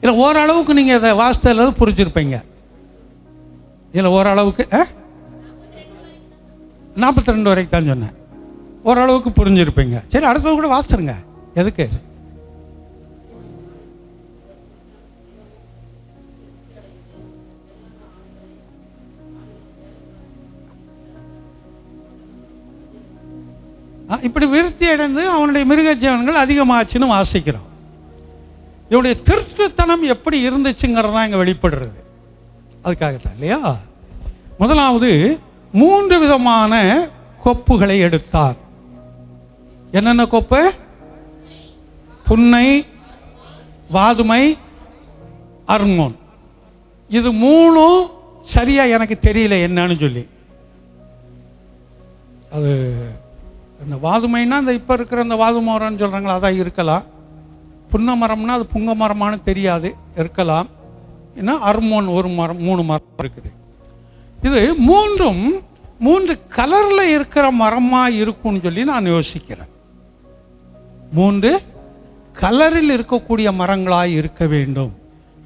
Speaker 1: இல்லை ஓரளவுக்கு நீங்கள் இதை வாசித்தது புரிஞ்சிருப்பீங்க. இதில் ஓரளவுக்கு 42 வரைக்கும் தான் சொன்னேன், ஓரளவுக்கு புரிஞ்சிருப்பீங்க. சரி, அடுத்தது கூட வாசிச்சிருங்க. எதுக்கு? இப்படி விருத்தி அடைந்து அவனுடைய மிருக ஜீவன்கள் அதிகமாச்சுன்னு வாசிக்கிறோம். இவனுடைய திருட்டுத்தனம் எப்படி இருந்துச்சுங்கிறதான் இங்கே வெளிப்படுறது. அதுக்காகத்தான் இல்லையா? முதலாவது 3 விதமான கொப்புகளை எடுத்தார். என்னென்ன கொப்பு? புன்னை, வாதுமை, அர்மோன். இது 3 சரியா எனக்கு தெரியல என்னன்னு சொல்லி. அது இந்த வாதுமைன்னா இந்த இப்போ இருக்கிற இந்த வாது மரம்னு சொல்கிறாங்களா, அதான் இருக்கலாம். புன்ன மரம்னா அது புங்க மரமானு தெரியாது, இருக்கலாம். ஏன்னா அர்மோன் ஒரு மரம், 3 மரம் இருக்குது. இது 3 கலரில் இருக்கிற மரமாக இருக்கும்னு சொல்லி நான் யோசிக்கிறேன். 3 கலரில் இருக்கக்கூடிய மரங்களாக இருக்க வேண்டும்.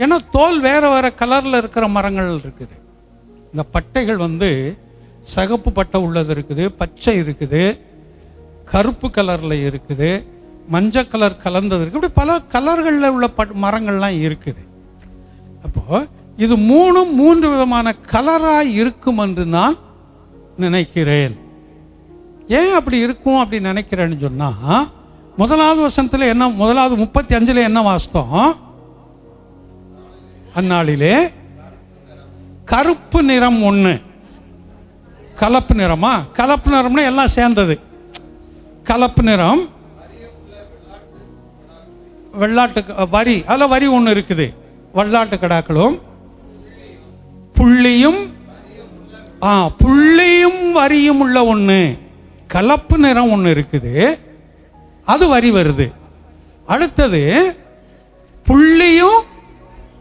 Speaker 1: ஏன்னா தோல் வேறு வேறு கலரில் இருக்கிற மரங்கள் இருக்குது. இந்த பட்டைகள் சகப்பு பட்டை உள்ளது இருக்குது, பச்சை இருக்குது, கருப்பு கலரில் இருக்குது, மஞ்சள் கலர் கலந்தது இருக்குது. இப்படி பல கலர்களில் உள்ள மரங்கள்லாம் இருக்குது. அப்போ இது 3 விதமான கலராக இருக்கும் என்று நான் நினைக்கிறேன். ஏன் அப்படி இருக்கும் அப்படி நினைக்கிறேன்னு சொன்னால், முதலாவது வசனத்தில் என்ன, முதலாவது 35 என்ன வாசித்தோம்? அந்நாளிலே கருப்பு நிறம் 1, கலப்பு நிறமா? கலப்பு நிறம்னா எல்லாம் சேர்ந்தது. கலப்பு நிறம், வெள்ளாட்டு வரி, அதில் வரி 1 இருக்குது. வெள்ளாட்டு கடாக்களும் புள்ளியும் புள்ளியும் வரியும் உள்ள 1 கலப்பு நிறம் 1 இருக்குது, அது வரி வருது. அடுத்தது புள்ளியும்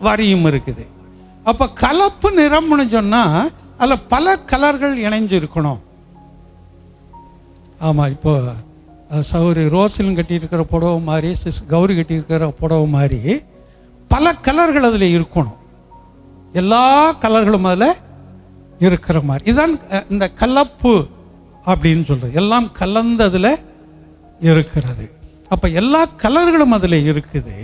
Speaker 1: வரியும் இருக்குது. அப்போ கலப்பு நிறம்னு சொன்னால் அதில் பல கலர்கள் இணைஞ்சு இருக்கணும். ஆமாம், இப்போ சௌரி ரோசிலும் கட்டியிருக்கிற புடவை மாதிரி, கௌரி கட்டியிருக்கிற புடவை மாதிரி பல கலர்கள் அதில் இருக்கணும். எல்லா கலர்களும் அதில் இருக்கிற மாதிரி. இதுதான் இந்த கலப்பு அப்படின்னு சொல்கிறது. எல்லாம் கலந்ததில் இருக்கிறது. அப்போ எல்லா கலர்களும் அதில் இருக்குது.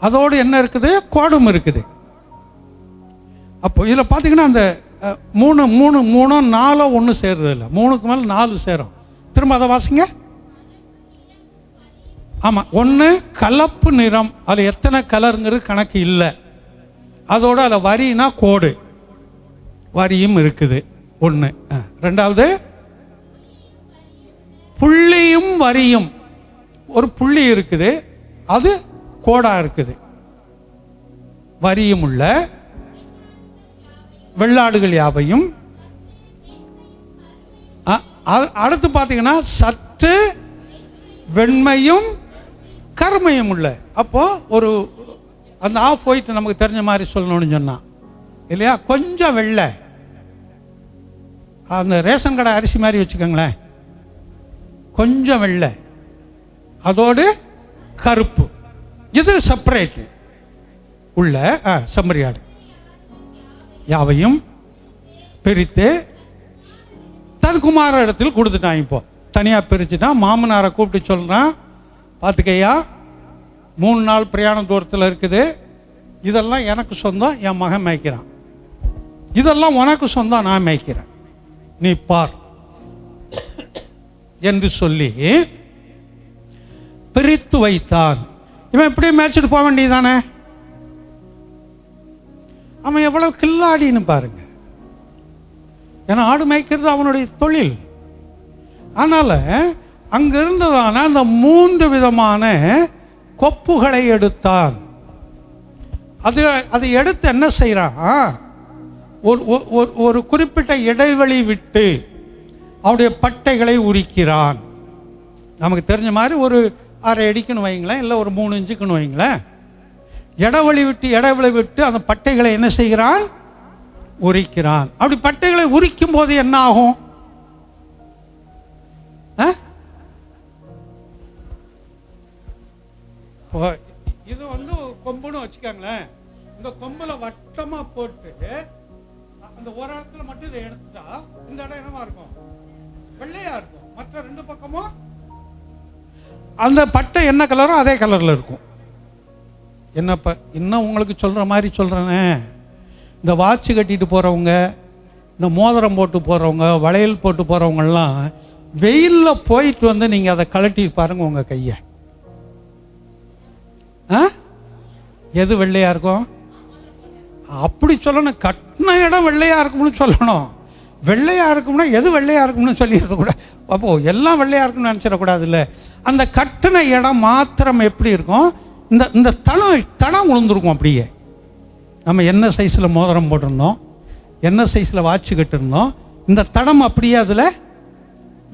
Speaker 1: அதோடு என்ன இருக்குது? கோடும் இருக்குது. அப்போ இதில் பார்த்தீங்கன்னா அந்த 3 4 ஒன்று சேர்றது இல்லை, 3க்கு மேலே 4 சேரும். திரும்ப அதை வாசிங்க. ஆமாம், 1 கலப்பு நிறம். அது எத்தனை கலருங்கிறது கணக்கு இல்லை. அதோட அதில் வரினா கோடு, வரியும் இருக்குது 1. ரெண்டாவது புள்ளியும் வரியும். ஒரு புள்ளி இருக்குது, அது கோடா இருக்குது. வரியும் உள்ள வெள்ளாடுகள் யாவையும். அடுத்து பார்த்தீங்கன்னா சற்று வெண்மையும் கருமையும் உள்ள. அப்போ ஒரு அந்த ஆஃப் ஒயிட் நமக்கு தெரிஞ்ச மாதிரி சொல்லணும்னு சொன்னா இல்லையா, கொஞ்சம் வெள்ளை, அந்த ரேஷன் கடை அரிசி மாதிரி வச்சுக்கோங்களேன், கொஞ்சம் வெள்ளை, அதோடு கருப்பு. இது செப்பரேட் உள்ள செம்மறியாடு யாவையும் பிரித்து தன் குமார இடத்தில் கொடுத்துட்டான். இப்போ தனியாக பிரிச்சுட்டான். மாமனாரை கூப்பிட்டு சொல்கிறான், பார்த்துக்கையா 3 நாள் பிரயாண தூரத்தில் இருக்குது, இதெல்லாம் எனக்கு சொந்தம், என் மகன் மேய்க்கிறான். இதெல்லாம் உனக்கு சொந்தம், நான் மேய்க்கிறேன், நீ பார் என்று சொல்லி பிரித்து வைத்தான். இவன் இப்படியே மேய்ச்சிட்டு போக வேண்டியதானே. அவன் எவ்வளவு கில்லாடின்னு பாருங்க. ஏன்னா ஆடு மேய்க்கிறது அவனுடைய தொழில். அதனால அங்க இருந்ததான அந்த 3 விதமான கொப்புகளை எடுத்தான். அதை எடுத்து என்ன செய்யறான்? ஒரு குறிப்பிட்ட இடைவெளி விட்டு அவருடைய பட்டைகளை உரிக்கிறான். நமக்கு தெரிஞ்ச மாதிரி ஒரு 6 அடிக்குன்னு வைங்களேன், இல்லை ஒரு 3 இன்ச்சுக்குன்னு வைங்களேன். இடைவெளி விட்டு அந்த பட்டைகளை என்ன செய்கிறான்? உரிக்கிறான். அப்படி பட்டைகளை உரிக்கும் போது என்ன ஆகும்? இது கொம்புன்னு வச்சுக்காங்களேன். இந்த கொம்புல வட்டமா போட்டு அந்த ஒரு இடத்துல மட்டும் இதை எடுத்துட்டா இந்த இடம் என்னவா இருக்கும்? வெள்ளையா இருக்கும். மற்ற 2 பக்கமும் அந்த பட்டை என்ன கலரோ அதே கலர்ல இருக்கும். என்னப்ப இன்னும் உங்களுக்கு சொல்ற மாதிரி சொல்றேனே, இந்த வாட்ச் கட்டிட்டு போறவங்க, இந்த மோதிரம் போட்டு போறவங்க, வளையல் போட்டு போறவங்கெல்லாம் வெயில்ல போயிட்டு வந்து நீங்க அதை கழட்டி பாருங்க உங்க கைய. எது வெள்ளையா இருக்கும்? அப்படி சொல்லணும். கட்டின இடம் வெள்ளையா இருக்கும்னு சொல்லணும். வெள்ளையா இருக்கும்னா எது வெள்ளையா இருக்கும்னு சொல்லிடுறது கூட. அப்போ எல்லாம் வெள்ளையா இருக்கும்னு நினைச்சிடக்கூடாது. இல்லை, அந்த கட்டின இடம் மாத்திரம் எப்படி இருக்கும்? இந்த தடம் விழுந்துருக்கும். அப்படியே நம்ம என்ன சைஸில் மோதிரம் போட்டிருந்தோம், என்ன சைஸில் வாட்ச் கட்டிருந்தோம், இந்த தடம் அப்படியே அதில்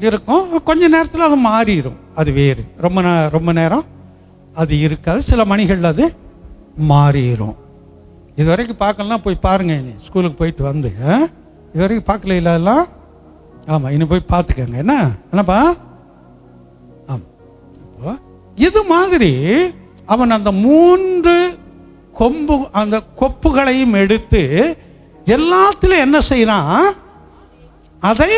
Speaker 1: இருக்கும். கொஞ்ச நேரத்தில் அது மாறிடும். அது வேறு. ரொம்ப நேரம் அது இருக்காது. சில மணிகள் அது மாறிடும். இது வரைக்கும் பார்க்கலாம், போய் பாருங்க. ஸ்கூலுக்கு போயிட்டு வந்து இது வரைக்கும் பார்க்கல இல்லை எல்லாம். ஆமாம், இன்னும் போய் பார்த்துக்கங்க. என்னப்பா? ஆமாம், இது மாதிரி அவன் அந்த 3 அந்த கொப்புகளையும் எடுத்து எல்லாத்திலும் என்ன செய்யறான்? அதை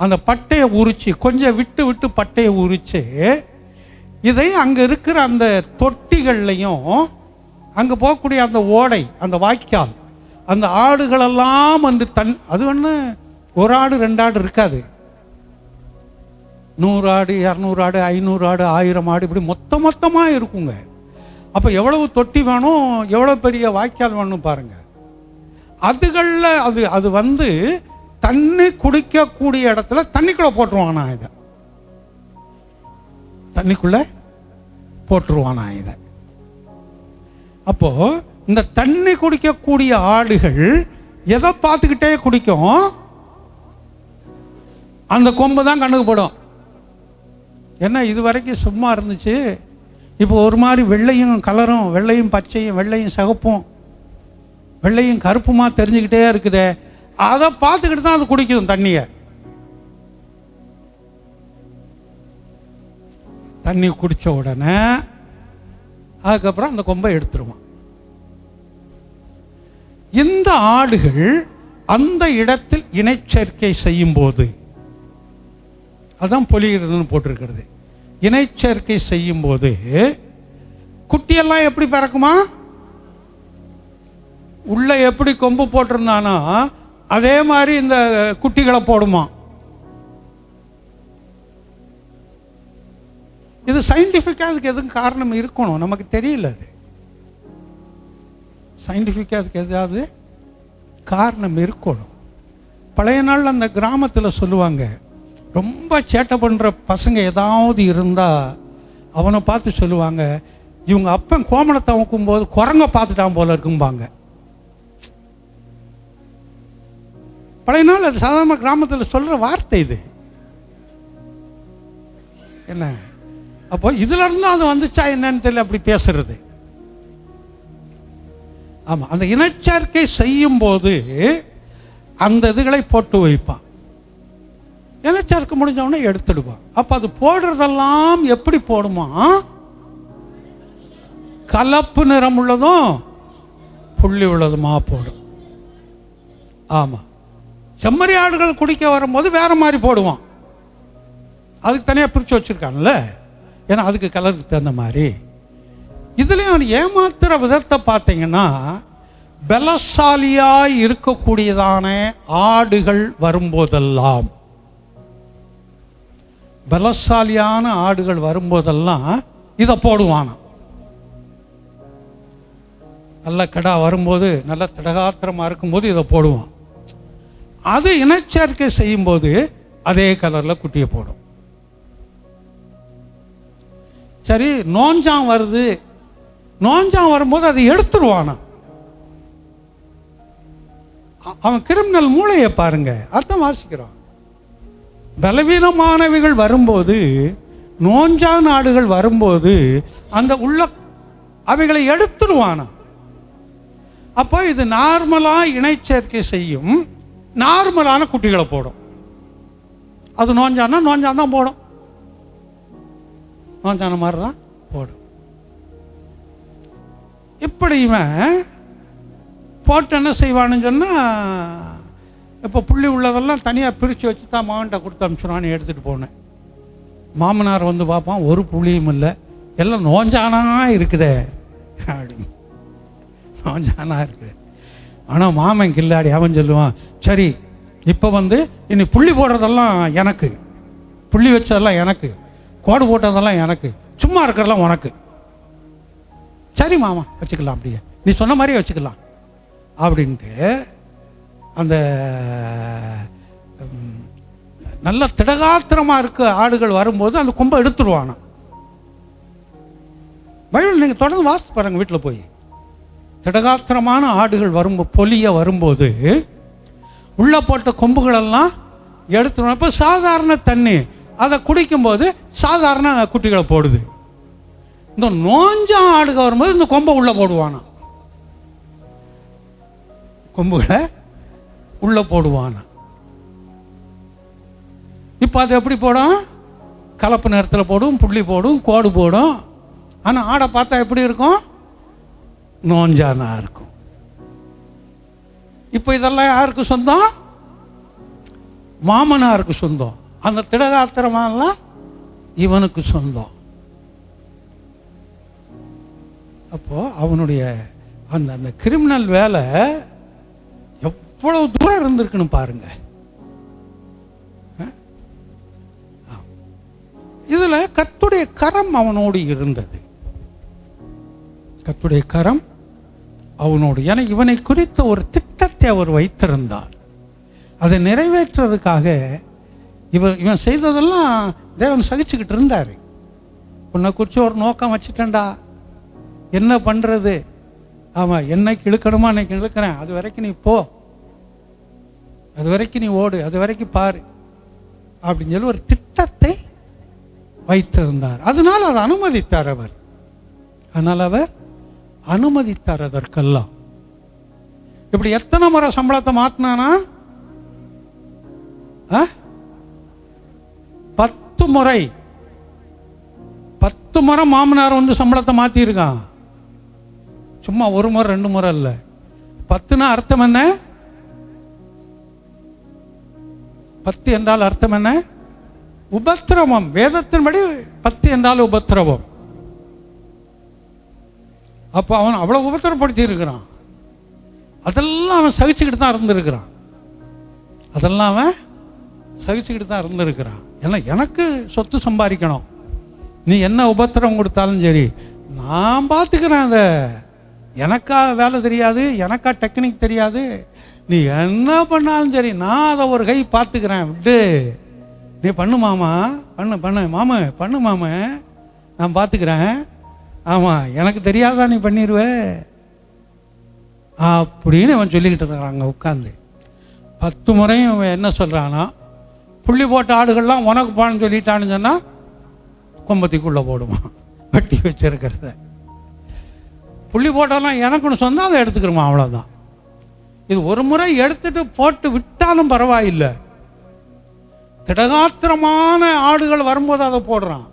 Speaker 1: அந்த பட்டையை உரிச்சு, கொஞ்சம் விட்டு பட்டையை உரிச்சு, இதை அங்க இருக்கிற அந்த தொட்டிகள்லையும், அங்க போகக்கூடிய அந்த ஓடை, அந்த வாய்க்கால், அந்த ஆடுகளெல்லாம் வந்து அது ஒன்று ஒரு ஆடு 2 ஆடு இருக்காது. 100 ஆடு, 200 ஆடு, 500 ஆடு, 1000 ஆடு, இப்படி மொத்தமாக இருக்குங்க. அப்போ எவ்வளவு தொட்டி வேணும், எவ்வளோ பெரிய வாய்க்கால் வேணும் பாருங்க. அதுகளில் அது வந்து தண்ணி குடிக்கக்கூடிய இடத்துல தண்ணிக்குள்ளே போட்டுருவான். நான் இதை தண்ணிக்குள்ளே போட்டுருவான். நான் இதை அப்போ இந்த தண்ணி குடிக்கக்கூடிய ஆடுகள் எதை பார்த்துக்கிட்டே குடிக்கும்? அந்த கொம்பு தான் கண்ணுக்கு படும். என்ன இது வரைக்கும் சும்மா இருந்துச்சு, இப்போ ஒரு மாதிரி வெள்ளையும் கலரும், வெள்ளையும் பச்சையும், வெள்ளையும் சிகப்பும், வெள்ளையும் கருப்புமா தெரிஞ்சுக்கிட்டே இருக்குதே, அதை பார்த்துக்கிட்டு தான் அது குடிக்கும் தண்ணியை. தண்ணி குடிச்ச உடனே அதுக்கப்புறம் அந்த கொம்பை எடுத்துருவான்.
Speaker 4: அந்த ஆடுகள் அந்த இடத்தில் இணைச்சேர்க்கை செய்யும் போது, அதான் பொலிகிறதுன்னு போட்டிருக்கிறது, இணைச்சேர்க்கை செய்யும் போது குட்டியெல்லாம் எப்படி பிறக்குமா? உள்ள எப்படி கொம்பு போட்டிருந்தானா அதே மாதிரி இந்த குட்டிகளை போடுமா. இது சயின்டிஃபிக்காக அதுக்கு எதுவும் காரணம் இருக்கணும், நமக்கு தெரியல. அது சயின்டிஃபிக்காக அதுக்கு எதாவது காரணம் இருக்கணும். பழைய நாள் அந்த கிராமத்தில் சொல்லுவாங்க, ரொம்ப சேட்டை பண்ணுற பசங்க ஏதாவது இருந்தால் அவனை பார்த்து சொல்லுவாங்க, இவங்க அப்பன் கோமணத்தை வைக்கும்போது குரங்க பார்த்துட்டான் போல இருக்கும்பாங்க. பழைய நாள் அது சாதாரண கிராமத்தில் சொல்கிற வார்த்தை இது. என்ன அப்போ இதுல இருந்து அது வந்துச்சா என்னன்னு தெரியல அப்படி பேசுறது. ஆமா, அந்த இனச்சேர்க்கை செய்யும் போது அந்த இதுகளை போட்டு வைப்பான். இனச்சேர்க்கை முடிஞ்சவொடனே எடுத்துடுவான். அப்ப அது போடுறதெல்லாம் எப்படி போடுமா? கலப்பு நிறம் உள்ளதும் புள்ளி உள்ளதுமா போடும். ஆமா, செம்மறி ஆடுகள் குடிக்க வரும்போது வேற மாதிரி போடுவான். அதுக்கு தனியாக பிரித்து வச்சிருக்கான்ல, ஏன்னா அதுக்கு கலருக்கு தகுந்த மாதிரி. இதுலேயும் அவன் ஏமாத்துற விதத்தை பார்த்தீங்கன்னா, பலசாலியாய் இருக்கக்கூடியதான ஆடுகள் வரும்போதெல்லாம், பலசாலியான ஆடுகள் வரும்போதெல்லாம் இதை போடுவானா. நல்ல கடா வரும்போது, நல்ல திடகாத்திரமாக இருக்கும்போது இதை போடுவான். அது இனச்சேர்க்கை செய்யும்போது அதே கலரில் குட்டியை போடும். சரி, நோஞ்சான் வருது, நோஞ்சான் வரும்போது அதை எடுத்துருவானா. அவன் கிரிமினல் மூளையை பாருங்க, அர்த்தம் வாசிக்கிறான். பலவீனமானவைகள் வரும்போது, நோஞ்சான் ஆடுகள் வரும்போது அந்த உள்ள அவைகளை எடுத்துருவானா. அப்போ இது நார்மலா இணைச்சேர்க்கை செய்யும், நார்மலான குட்டிகளை போடும். அது நோஞ்சானா நோஞ்சான் தான் போடும், நோஞ்சான மாதிரி தான் போடும். இப்படி இவன் போட்டு என்ன செய்வான்னு சொன்னால், இப்போ புள்ளி உள்ளதெல்லாம் தனியாக பிரித்து வச்சு தான் மாவன்ட்ட கொடுத்து அனுப்பிச்சுடான்னு எடுத்துகிட்டு போனேன். மாமனார் வந்து பார்ப்பான், ஒரு புள்ளியும் இல்லை, எல்லாம் நோஞ்சானா இருக்குதே அப்படின்னு. நோஞ்சானா இருக்குது. ஆனால் மாமன் கில்லாடி அவன் சொல்லுவான், சரி இப்போ வந்து இனி புள்ளி போடுறதெல்லாம் எனக்கு, புள்ளி வச்சதெல்லாம் எனக்கு, கோடு போட்டதெல்லாம் எனக்கு, சும்மா இருக்கிறதெல்லாம் உனக்கு. சரி மாமா வச்சுக்கலாம், அப்படியே நீ சொன்ன மாதிரியே வச்சுக்கலாம் அப்படின்ட்டு அந்த நல்ல திடகாத்திரமாக இருக்க ஆடுகள் வரும்போது அந்த கொம்பை எடுத்துருவானா. பைபிள் நீங்கள் தொடர்ந்து வாசித்து பாருங்க வீட்டில் போய். திடகாத்திரமான ஆடுகள் வரும்போது, பொலிய வரும்போது உள்ள போட்ட கொம்புகளெல்லாம் எடுத்துருவோம். இப்போ சாதாரண தண்ணி அதை குடிக்கும்போது சாதாரண குட்டிகளை போடுது. இந்த நோஞ்சா ஆடுக வரும்போது இந்த கொம்பை உள்ள போடுவானா, கொம்புகளை உள்ள போடுவானா. இப்போ அது எப்படி போடும்? கலப்பு நேரத்தில் போடும், புள்ளி போடும், கோடு போடும். ஆனால் ஆடை பார்த்தா எப்படி இருக்கும்? நோஞ்சானா இருக்கும். இப்போ இதெல்லாம் யாருக்கு சொந்தம்? மாமனாருக்கு சொந்தம். அந்த திடகாத்திரமெல்லாம் இவனுக்கு சொந்தம். அப்போ அவனுடைய அந்த அந்த கிரிமினல் வேலை எவ்வளவு தூரம் இருந்திருக்குன்னு பாருங்க. இதுல கர்த்தருடைய கரம் அவனோடு இருந்தது. கர்த்தருடைய கரம் அவனோடு, ஏன்னா இவனை குறித்த ஒரு திட்டத்தை அவர் வைத்திருந்தார். அதை நிறைவேற்றுறதுக்காக இவன் செய்ததெல்லாம் தேவன் சகிச்சுக்கிட்டு இருந்தாரு. உன்னை குறித்து ஒரு நோக்கம் வச்சுட்டேன்டா, என்ன பண்றது? ஆமா, என்னைக்கு இழுக்கணுமா அன்னைக்கு இழுக்கிறேன், அது வரைக்கும் நீ போ, அது வரைக்கும் நீ ஓடு, அது வரைக்கும் பாரு அப்படின்னு சொல்லி ஒரு திட்டத்தை வைத்திருந்தார். அதனால அதை அனுமதித்தார் அவர். அதனால அவர் அனுமதித்தார் அதற்கெல்லாம். இப்படி எத்தனை முறை சம்பளத்தை மாத்தினானா? 10 முறை. 10 முறை மாமனார் வந்து சம்பளத்தை மாத்திருக்கான். சும்மா 1 முறை 2 முறை இல்லை, 10னா அர்த்தம் என்ன? 10 என்றால் அர்த்தம் என்ன? உபத்திரவம். வேதத்தின்படி 10 என்றால் உபத்திரவம். அப்போ அவன் அவ்வளவு உபத்திரப்படுத்தி இருக்கிறான். அதெல்லாம் அவன் சகிச்சுக்கிட்டு தான் இருந்திருக்கிறான். அதெல்லாம் அவன் சகிச்சுக்கிட்டு தான் இருந்திருக்கிறான். ஏன்னா எனக்கு சொத்து சம்பாதிக்கணும், நீ என்ன உபத்திரம் கொடுத்தாலும் சரி நான் பார்த்துக்கிறேன். அதை எனக்கா வேலை தெரியாது, எனக்கா டெக்னிக் தெரியாது, நீ என்ன பண்ணாலும் சரி நான் அதை ஒரு கை பார்த்துக்கிறேன், விட்டு நீ பண்ணு மாமா, பண்ணு மாமா, பண்ணு மாமா, நான் பார்த்துக்கிறேன். ஆமாம், எனக்கு தெரியாதா நீ பண்ணிடுவ அப்படின்னு அவன் சொல்லிக்கிட்டு இருக்கிறாங்க உட்காந்து. 10 முறையும் அவன் என்ன சொல்கிறான்னா, புள்ளி போட்ட ஆடுகள்லாம் உனக்கு பான்னு சொல்லிட்டான்னு சொன்னால் கொம்பத்திக்குள்ளே போடுவான். வெட்டி வச்சிருக்கிறத புள்ளி போட்டாலாம் எனக்குன்னு சொன்னால் அதை எடுத்துக்கிறோமா, அவ்வளோதான். இது ஒரு முறை எடுத்துட்டு போட்டு விட்டாலும் பரவாயில்லை. திடகாத்திரமான ஆடுகள் வரும்போது அதை போடுறான்,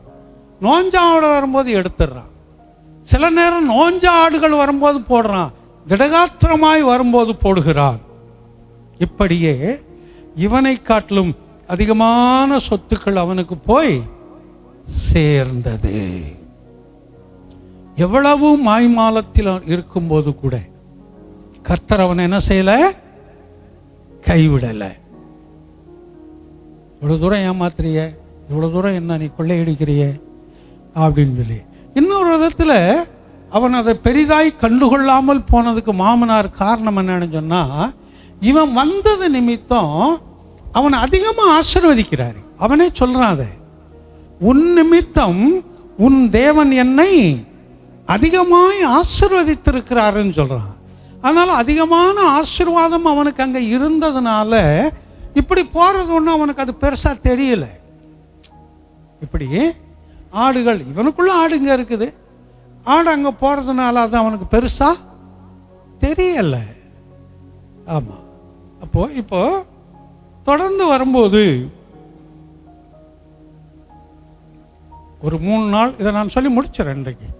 Speaker 4: நோஞ்சா ஆடு வரும்போது எடுத்துடுறான். சில நேரம் நோஞ்சா ஆடுகள் வரும்போது போடுறான், திடகாத்திரமாய் வரும்போது போடுகிறான். இப்படியே இவனை காட்டிலும் அதிகமான சொத்துக்கள் அவனுக்கு போய் சேர்ந்தது. எவ்வளவு மாய்மாலத்தில் இருக்கும்போது கூட கர்த்தர் அவனை என்ன செய்யல, கைவிடலை. இவ்வளவு தூரம் ஏமாத்துறிய, இவ்வளவு தூரம் என்ன நீ கொள்ளையடிக்கிறிய அப்படின்னு சொல்லி. இன்னொரு விதத்தில் அவன் அதை பெரிதாய் கண்டுகொள்ளாமல் போனதுக்கு மாமனார் காரணம் என்னன்னு சொன்னா, இவன் வந்தது நிமித்தம் அவனை அதிகமாக ஆசீர்வதிக்கிறார். அவனே சொல்றான், அதை உன் நிமித்தம் உன் தேவன் என்னை அதிகமாய் ஆசீர்வதித்திருக்கிறாருன்னு சொல்றான். அதனால அதிகமான ஆசீர்வாதம் அவனுக்கு அங்கே இருந்ததுனால இப்படி போறது ஒன்றும் அவனுக்கு அது பெருசா தெரியல. இப்படி ஆடுகள், இவனுக்குள்ள ஆடுங்க இருக்குது, ஆடு அங்கே போறதுனால அது அவனுக்கு பெருசா தெரியல. ஆமா. இப்போ தொடர்ந்து வரும்போது ஒரு 3 நாள் இதை நான் சொல்லி முடிச்சிடறேன். இன்றைக்கு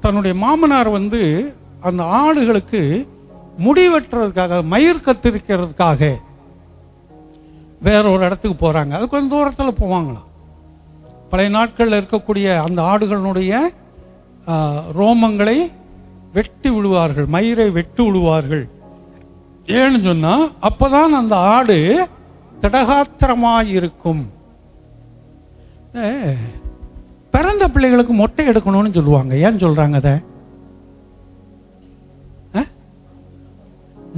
Speaker 4: தன்னுடைய மாமனார் அந்த ஆடுகளுக்கு முடி வெட்டுறதுக்காக, மயிர் கத்திரிக்கிறதுக்காக வேற ஒரு இடத்துக்கு போறாங்க. அது கொஞ்சம் தூரத்தில் போவாங்களாம். பழைய நாட்களில் இருக்கக்கூடிய அந்த ஆடுகளுடைய ரோமங்களை வெட்டி விடுவார்கள், மயிரை வெட்டி விடுவார்கள். ஏன்னு சொன்னா அப்பதான் அந்த ஆடு திடகாத்திரமாயிருக்கும். பிறந்த பிள்ளைகளுக்கு மொட்டை எடுக்கணும்னு சொல்லுவாங்க. ஏன் சொல்றாங்க அதை?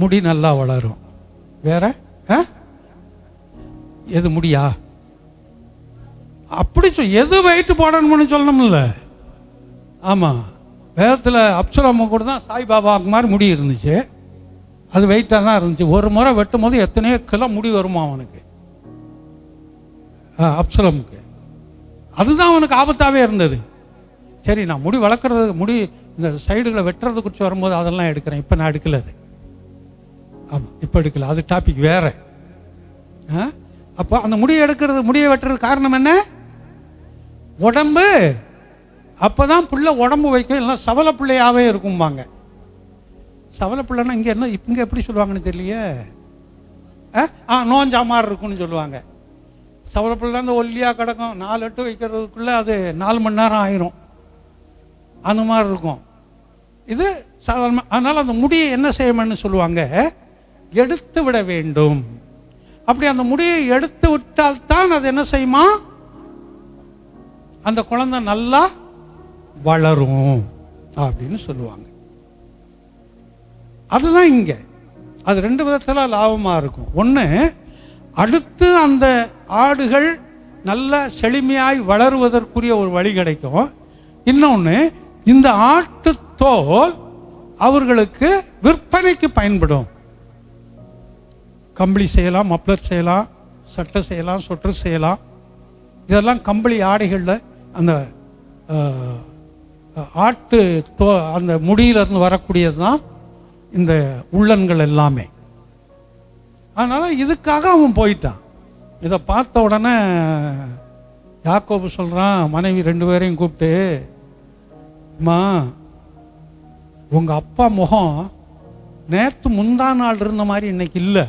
Speaker 4: முடி நல்லா வளரும். வேற எது முடியா? அப்படி எது வெயிட் போடணும்னு சொல்லணும்ல. ஆமா, வேதத்தில் அப்சலோமு கூட தான் சாய்பாபாவுக்கு மாதிரி முடி இருந்துச்சு. அது வெயிட்டாக தான் இருந்துச்சு. ஒரு முறை வெட்டும் போது எத்தனையோ கிலோ முடி வருமா அவனுக்கு, அப்சலோமுக்கு. அதுதான் அவனுக்கு ஆபத்தாகவே இருந்தது. சரி, நான் முடி வளர்க்குறது, முடி இந்த சைடுகளை வெட்டுறது குறித்து வரும்போது அதெல்லாம் எடுக்கிறேன். இப்போ நான் எடுக்கல அது. ஆமாம், இப்போ எடுக்கல, அது டாபிக் வேற. அப்போ அந்த முடியை எடுக்கிறது, முடியை வெட்டுறது காரணம் என்ன? உடம்பு. அப்போதான் பிள்ளை உடம்பு வைக்கும், எல்லாம் சவல பிள்ளையாகவே இருக்கும்பாங்க. சவல பிள்ளைன்னா இங்கே என்ன, இங்கே எப்படி சொல்லுவாங்கன்னு தெரியலையே. நோஞ்சா மாதிரி இருக்கும்னு சொல்லுவாங்க. சவல பிள்ளை அந்த ஒல்லியாக கிடக்கும், 4 எட்டு வைக்கிறதுக்குள்ளே அது 4 மணி நேரம் ஆயிரும், அந்த மாதிரி இருக்கும். இது சாதாரண. அதனால் அந்த முடியை என்ன செய்யணும்னு சொல்லுவாங்க, எடுத்து விட வேண்டும். அப்படி அந்த முடியை எடுத்து விட்டால் தான் அது என்ன செய்யுமா, அந்த குழந்தை நல்லா வளரும் அப்படின்னு சொல்லுவாங்க. அதுதான் இங்க. அது 2 விதத்தில் லாபமாக இருக்கும். ஒன்று, அடுத்து அந்த ஆடுகள் நல்ல செழுமையாய் வளருவதற்குரிய ஒரு வழி கிடைக்கும். இன்னொன்று, இந்த ஆட்டு தோல் அவர்களுக்கு விற்பனைக்கு பயன்படும். கம்பளி செய்யலாம், மப்ளர் செய்யலாம், சட்டை செய்யலாம், சொட்டர் செய்யலாம். இதெல்லாம் கம்பளி ஆடைகளில் அந்த ஆட்டு அந்த முடியிலிருந்து வரக்கூடியது தான் இந்த உள்ளன்கள் எல்லாமே. அதனால் இதுக்காக அவன் போயிட்டான். இதை பார்த்த உடனே யாக்கோபு சொல்கிறான், மனைவி 2 பேரையும் கூப்பிட்டு, அம்மா உங்க அப்பா முகம் நேற்று முந்தா நாள் இருந்த மாதிரி இன்னைக்கு இல்லை.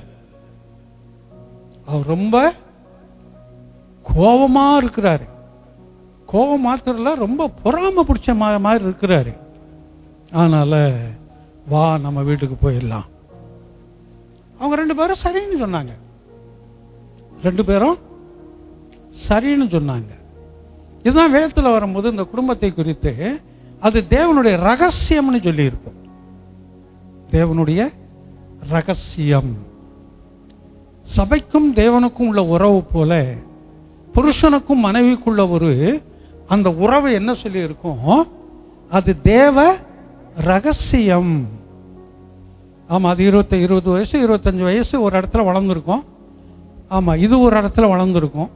Speaker 4: அவர் ரொம்ப கோபமா இருக்கிறாரு. கோபம் மாத்திரல, ரொம்ப பொறாம பிடிச்ச மாதிரி இருக்கிறாரு. அதனால வா நம்ம வீட்டுக்கு போயிடலாம். அவங்க 2 பேரும் சரின்னு சொன்னாங்க. 2 பேரும் சரின்னு சொன்னாங்க. இதுதான் வேதத்தில் வரும்போது இந்த குடும்பத்தை குறித்து அது தேவனுடைய ரகசியம்னு சொல்லி இருக்கும். தேவனுடைய ரகசியம். சபைக்கும் தேவனுக்கும் உள்ள உறவு போல புருஷனுக்கும் மனைவிக்குள்ள ஒரு அந்த உறவு என்ன சொல்லி இருக்கும்? அது தேவ ரகசியம். ஆமாம், அது 20 வயசு 25 வயசு ஒரு இடத்துல வளர்ந்துருக்கும். ஆமாம், இது ஒரு இடத்துல வளர்ந்துருக்கும்.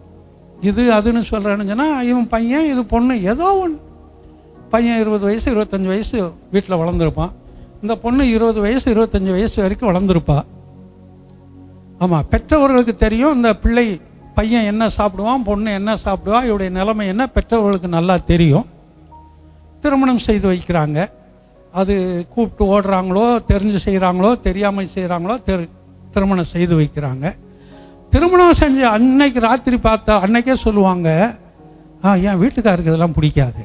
Speaker 4: இது அதுன்னு சொல்கிறேன்னு சொன்னால் இவன் பையன் இது பொண்ணு ஏதோ ஒன்று. பையன் 20 வயசு 25 வயசு வீட்டில் வளர்ந்துருப்பான். இந்த பொண்ணு 20 வயசு 25 வயசு வரைக்கும் வளர்ந்துருப்பா. ஆமாம், பெற்றவர்களுக்கு தெரியும் இந்த பிள்ளை பையன் என்ன சாப்பிடுவான், பொண்ணு என்ன சாப்பிடுவா, இவருடைய நிலைமை என்ன பெற்றவர்களுக்கு நல்லா தெரியும். திருமணம் செய்து வைக்கிறாங்க. அது கூப்பிட்டு ஓடுறாங்களோ, தெரிஞ்சு செய்கிறாங்களோ, தெரியாமல் செய்கிறாங்களோ, திருமணம் செய்து வைக்கிறாங்க. திருமணம் செஞ்சு அன்னைக்கு ராத்திரி பார்த்தா அன்னைக்கே சொல்லுவாங்க, என் வீட்டுக்காருக்கு இதெல்லாம் பிடிக்காது.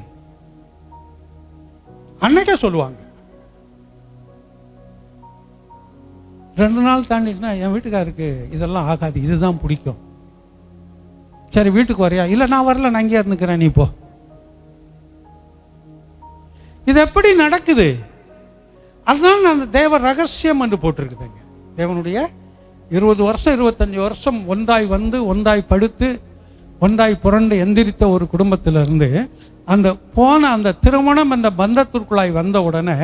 Speaker 4: அன்னைக்கே சொல்லுவாங்க. 2 நாள் தாண்டிட்டுனா என் வீட்டுக்காருக்கு இதெல்லாம் ஆகாது, இதுதான் பிடிக்கும். சரி வீட்டுக்கு வரையா? இல்லை நான் வரல, நான் இங்கே இருந்துக்கிறேன், நீ போ. இது எப்படி நடக்குது? அதுதான் அந்த தேவ ரகசியம் என்று போட்டிருக்குதுங்க. தேவனுடைய 20 வருஷம் 25 வருஷம் ஒன்றாய் வந்து ஒன்றாய் படுத்து ஒன்றாய் புரண்டு எந்திரித்த ஒரு குடும்பத்திலிருந்து அந்த போன அந்த திருமணம் என்ற பந்தத்திற்குள்ளாய் வந்த உடனே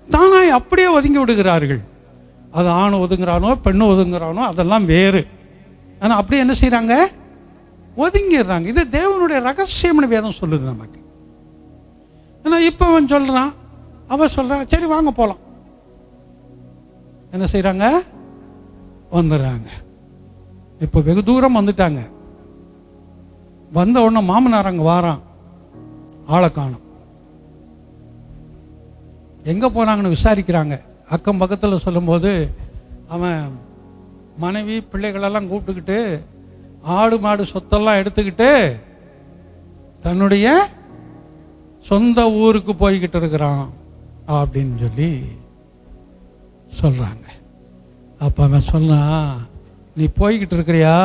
Speaker 4: தானாய் அப்படியே ஒதுங்கி விடுகிறார்கள். அது ஆண் ஒதுங்குறானோ பெண்ணு ஒதுங்குறானோ அதெல்லாம் வேறு. ஆனால் அப்படியே என்ன செய்கிறாங்க? ஒதுங்கிடுறாங்க. இது தேவனுடைய ரகசியம்னு வேதம் சொல்லுது நமக்கு. ஏன்னா இப்போ அவன் சொல்கிறான், அவன் சொல்கிறான், சரி வாங்க போகலாம். என்ன செய்கிறாங்க? வந்துடுறாங்க. இப்போ வெகு தூரம் வந்துட்டாங்க. வந்த உடனே மாமனார் அங்கே வாரான், ஆளை காணும். எங்கே போனாங்கன்னு விசாரிக்கிறாங்க. அக்கம் பக்கத்தில் சொல்லும்போது அவன் மனைவி பிள்ளைகளெல்லாம் கூப்பிட்டுக்கிட்டு ஆடு மாடு சொத்தெல்லாம் எடுத்துக்கிட்டு தன்னுடைய சொந்த ஊருக்கு போய்கிட்டு இருக்கிறான் அப்படின்னு சொல்லி சொல்கிறாங்க. அப்போ அவன் சொன்னான், நீ போய்கிட்டு இருக்கிறியா,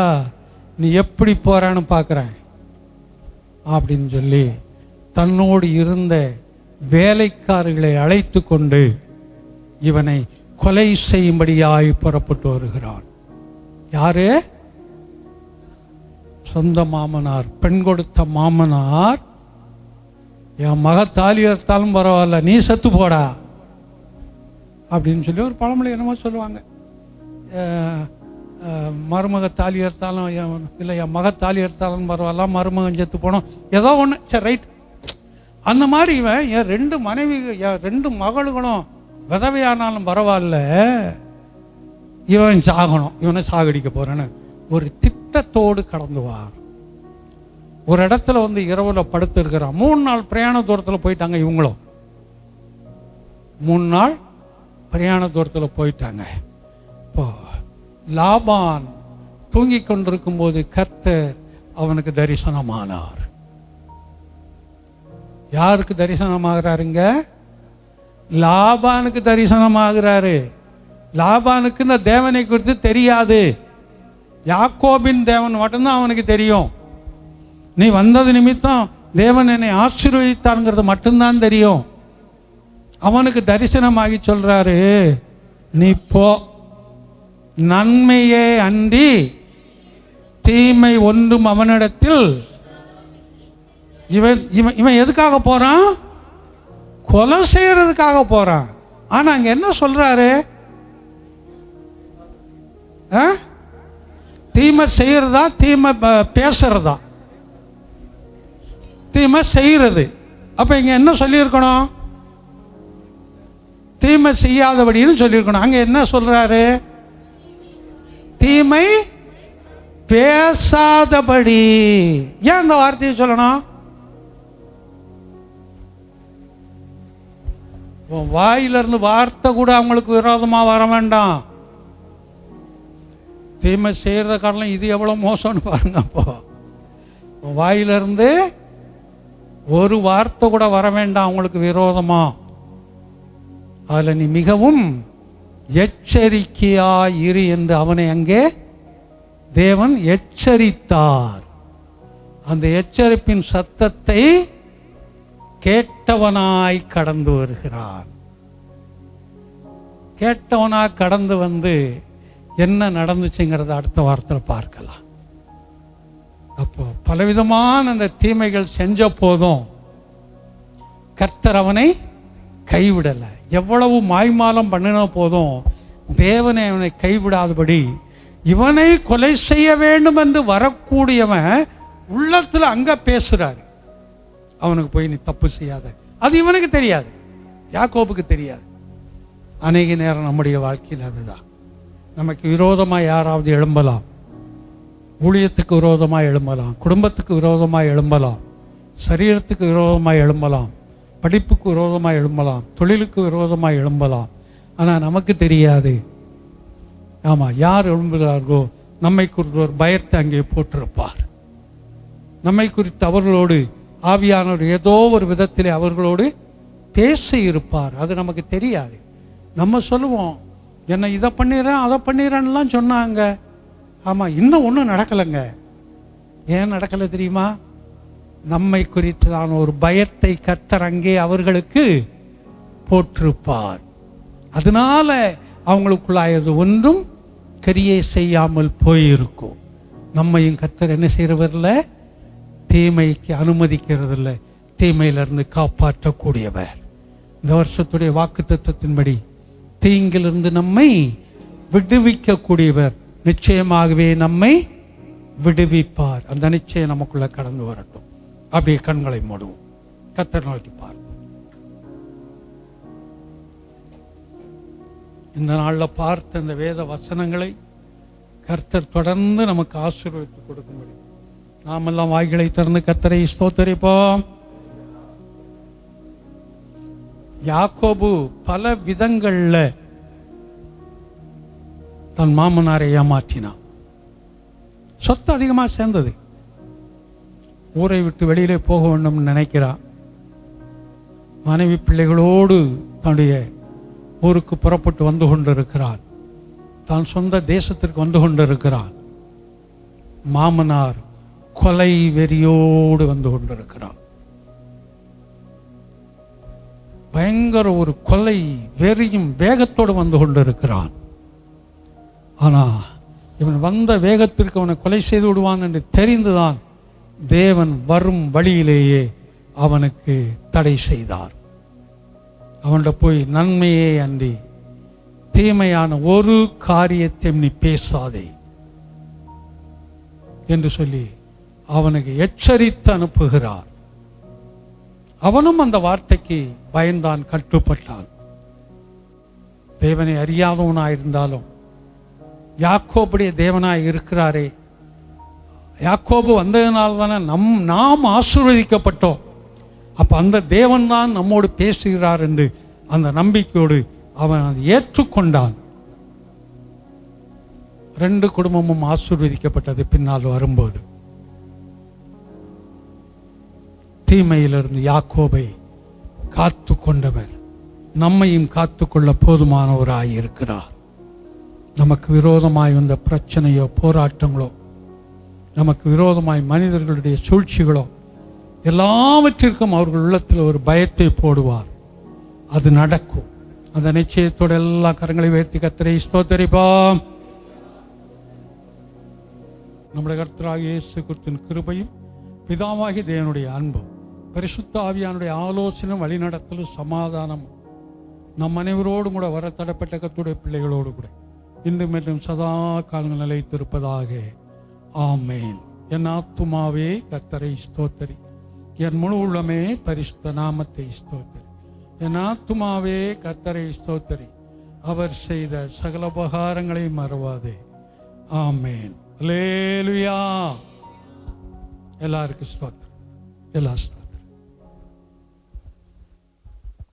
Speaker 4: நீ எப்படி போகிறான்னு பார்க்குறேன் அப்படின்னு சொல்லி தன்னோடு இருந்த வேலைக்காரர்களை அழைத்து கொண்டு இவனை கொலை செய்யும்படியாய் புறப்பட்டு வருகிறான். யாரு? சொந்த மாமனார், பெண் கொடுத்த மாமனார். என் மக தாலி அறுத்தாலும் பரவாயில்ல, நீ செத்து போடா அப்படின்னு சொல்லி ஒரு பழமொழி என்னமோ சொல்லுவாங்க. மருமக தாலி அறுத்தாலும் இல்லை, என் மக தாலி அறுத்தாலும் பரவாயில்ல, மருமகன் செத்து போனோம், ஏதோ ஒன்று, சரி ரைட். அந்த மாதிரி இவன் என் 2 மனைவி, என் 2 மகளுங்களும் விதவையானாலும் பரவாயில்ல, இவன் சாகணும், இவனை சாகடிக்க போறேன்னு ஒரு திட்டத்தோடு கடந்து வா. ஒரு இடத்துல வந்து இரவுல படுத்து இருக்கிறான். 3 நாள் பிரயாண தூரத்தில் போயிட்டாங்க. இவங்களும் 3 நாள் பிரயாண தூரத்தில் போயிட்டாங்க. இப்போ லாபான் தூங்கி கொண்டிருக்கும் போது கர்த்தர் அவனுக்கு தரிசனமானார். யாருக்கு தரிசனமாகிறாருங்க? லாபானுக்கு தரிசனமாகிறாரு. லாபானுக்கு இந்த தேவனை குறித்து தெரியாது. யாக்கோபின் தேவன் மட்டும்தான் அவனுக்கு தெரியும். நீ வந்தது நிமித்தம் தேவன் என்னை ஆசீர்வதித்தாருங்கிறது மட்டும்தான் தெரியும். அவனுக்கு தரிசனமாகி சொல்றாரு, நீ போ, நன்மையே அன்றி தீமை ஒன்றும் அவனிடத்தில். இவன் இவன் இவன் எதுக்காக போறான்? கொலை செய்யறதுக்காக போறான். ஆனா அங்க என்ன சொல்றாரு? தீமை செய்யறதா, தீமை பேசுறதா? தீமை செய்யறது. அப்ப இங்க என்ன சொல்லியிருக்கணும்? தீமை செய்யாதபடின்னு சொல்லியிருக்கணும். அங்க என்ன சொல்றாரு? தீமை பேசாதபடி. ஏன் அந்த வார்த்தையை சொல்லணும்? உன் வாயிலிருந்து வார்த்தை கூட அவங்களுக்கு விரோதமாக வர வேண்டாம். தீமை செய்கிறத காரணம் இது எவ்வளோ மோசம்னு பாருங்க. அப்போ உன் வாயிலிருந்து ஒரு வார்த்தை கூட வர வேண்டாம் அவங்களுக்கு விரோதமா. அதில் நீ மிகவும் எச்சரிக்கையாயிரு என்று அவனை அங்கே தேவன் எச்சரித்தார். அந்த எச்சரிப்பின் சத்தத்தை கேட்டவனாய் கடந்து வருகிறான். கேட்டவனாய் கடந்து வந்து என்ன நடந்துச்சுங்கிறத அடுத்த வாரத்தில் பார்க்கலாம். அப்போ பலவிதமான அந்த தீமைகள் செஞ்ச போதும் கர்த்தர் அவனை கைவிடலை. எவ்வளவு மாய்மாலம் பண்ணின போதும் தேவனை அவனை கைவிடாதபடி இவனை கொலை செய்ய வேண்டும் என்று வரக்கூடியவன் உள்ளத்தில் அங்க பேசுறாரு. அவனுக்கு போய் நீ தப்பு செய்யாத. அது இவனுக்கு தெரியாது, யாக்கோபுக்கு தெரியாது. அநேக நேரம் நம்முடைய வாழ்க்கையில் அதுதான். நமக்கு விரோதமாக யாராவது எழும்பலாம், ஊழியத்துக்கு விரோதமாக எழும்பலாம், குடும்பத்துக்கு விரோதமாக எழும்பலாம், சரீரத்துக்கு விரோதமாக எழும்பலாம், படிப்புக்கு விரோதமாக எழும்பலாம், தொழிலுக்கு விரோதமாக எழும்பலாம். ஆனால் நமக்கு தெரியாது. ஆமாம், யார் எழும்புகிறார்களோ நம்மை குறித்து ஒரு பயத்தை அங்கே போட்டிருப்பார். நம்மை குறித்து அவர்களோடு ஆவியானவர் ஏதோ ஒரு விதத்திலே அவர்களோடு பேச இருப்பார். அது நமக்கு தெரியாது. நம்ம சொல்லுவோம், என்ன இதை பண்ணிடுறேன் அதை பண்ணிடுறேன்னுலாம் சொன்னாங்க. ஆமாம், இன்னும் ஒன்றும் நடக்கலைங்க. ஏன் நடக்கலை தெரியுமா? நம்மை குறித்து தான் ஒரு பயத்தை கர்த்தர் அங்கே அவர்களுக்கு போட்டிருப்பார். அதனால அவங்களுக்குள்ளாயது ஒன்றும் கிரியை செய்யாமல் போயிருக்கும். நம்மையும் கர்த்தர் என்ன செய்கிறவரில்லை, தீமைக்கு அனுமதிக்கிறதில்லை, தீமையிலிருந்து காப்பாற்றக்கூடியவர். இந்த வருஷத்துடைய வாக்குத்தத்தத்தின்படி தீங்கிலிருந்து நம்மை விடுவிக்கக்கூடியவர். நிச்சயமாகவே நம்மை விடுவிப்பார். அந்த நிச்சயம் நமக்குள்ள கடந்து வரட்டும். அப்படியே கண்களை மூடுவோம், கர்த்தர் நோக்கி பார்ப்போம். இந்த நாளில் பார்த்த இந்த வேத வசனங்களை கர்த்தர் தொடர்ந்து நமக்கு ஆசீர்வதித்து கொடுக்க முடியும். நாமெல்லாம் வாய்களை திறந்து கர்த்தரை ஸ்தோத்தரிப்போம். யாக்கோபு பல விதங்கள்ல தன் மாமனாரை ஏமாற்றினான். சொத்து அதிகமாக சேர்ந்தது. ஊரை விட்டு வெளியிலே போக வேண்டும் நினைக்கிறான். மனைவி பிள்ளைகளோடு தன்னுடைய ஊருக்கு புறப்பட்டு வந்து கொண்டிருக்கிறான். தான் சொந்த தேசத்திற்கு வந்து கொண்டிருக்கிறான். மாமனார் கொலை வெறியோடு வந்து கொண்டிருக்கிறான். பயங்கர ஒரு கொலை வெறியும் வேகத்தோடு வந்து கொண்டிருக்கிறான். ஆனா இவன் வந்த வேகத்திற்கு அவனை கொலை செய்து விடுவான் என்று தெரிந்துதான் தேவன் வரும் வழியிலேயே அவனுக்கு தடை செய்தார். அவன்கிட்ட போய் நன்மையே அன்றி தீமையான ஒரு காரியத்தை நீ பேசாதே என்று சொல்லி அவனுக்கு எச்சரித்து அனுப்புகிறார். அவனும் அந்த வார்த்தைக்கு பயந்தான், கட்டுப்பட்டான். தேவனை அறியாதவனாயிருந்தாலும் யாக்கோபுடைய தேவனாய் இருக்கிறாரே, யாக்கோபு வந்ததுனால தானே நாம் ஆசீர்வதிக்கப்பட்டோம். அப்ப அந்த தேவன் தான் நம்மோடு பேசுகிறார் என்று அந்த நம்பிக்கையோடு அவன் ஏற்றுக்கொண்டான். 2 குடும்பமும் ஆசீர்வதிக்கப்பட்டது. பின்னால் வரும்போது தீமையிலிருந்து யாக்கோபை காத்து கொண்டவர் நம்மையும் காத்துக்கொள்ள போதுமானவராய் இருக்கிறார். நமக்கு விரோதமாய் வந்த பிரச்சனையோ போராட்டங்களோ, நமக்கு விரோதமாய் மனிதர்களுடைய சூழ்ச்சிகளோ, எல்லாவற்றிற்கும் அவர்கள் உள்ளத்தில் ஒரு பயத்தை போடுவார். அது நடக்கும். அந்த நிச்சயத்தோடு எல்லா கரங்களை உயர்த்தி கர்த்தரை ஸ்தோத்தரிப்போம். நம்முடைய கர்த்தராகிய இயேசு கிறிஸ்துவின் கிருபையும் பிதாவாகிய தேவனுடைய அன்பும் பரிசுத்த ஆவியானுடைய ஆலோசனை வழிநடத்தலும் சமாதானமும் நம் அனைவரோடும் கூட வர தடப்பட்ட கர்த்தருடைய பிள்ளைகளோடு கூட இன்றும் என்றும் சதா காலங்கள் நிலைத்திருப்பதாக. ஆமேன். என் ஆத்துமாவே கர்த்தரை ஸ்தோத்தரி, என் முழு உள்ளமே பரிசுத்த நாமத்தை ஸ்தோத்தரி. என் ஆத்துமாவே கர்த்தரை ஸ்தோத்தரி, அவர் செய்த சகல உபகாரங்களை மறவாதே. ஆமேன். அல்லேலூயா. எல்லாருக்கும் ஸ்தோத்திரம். எல்லா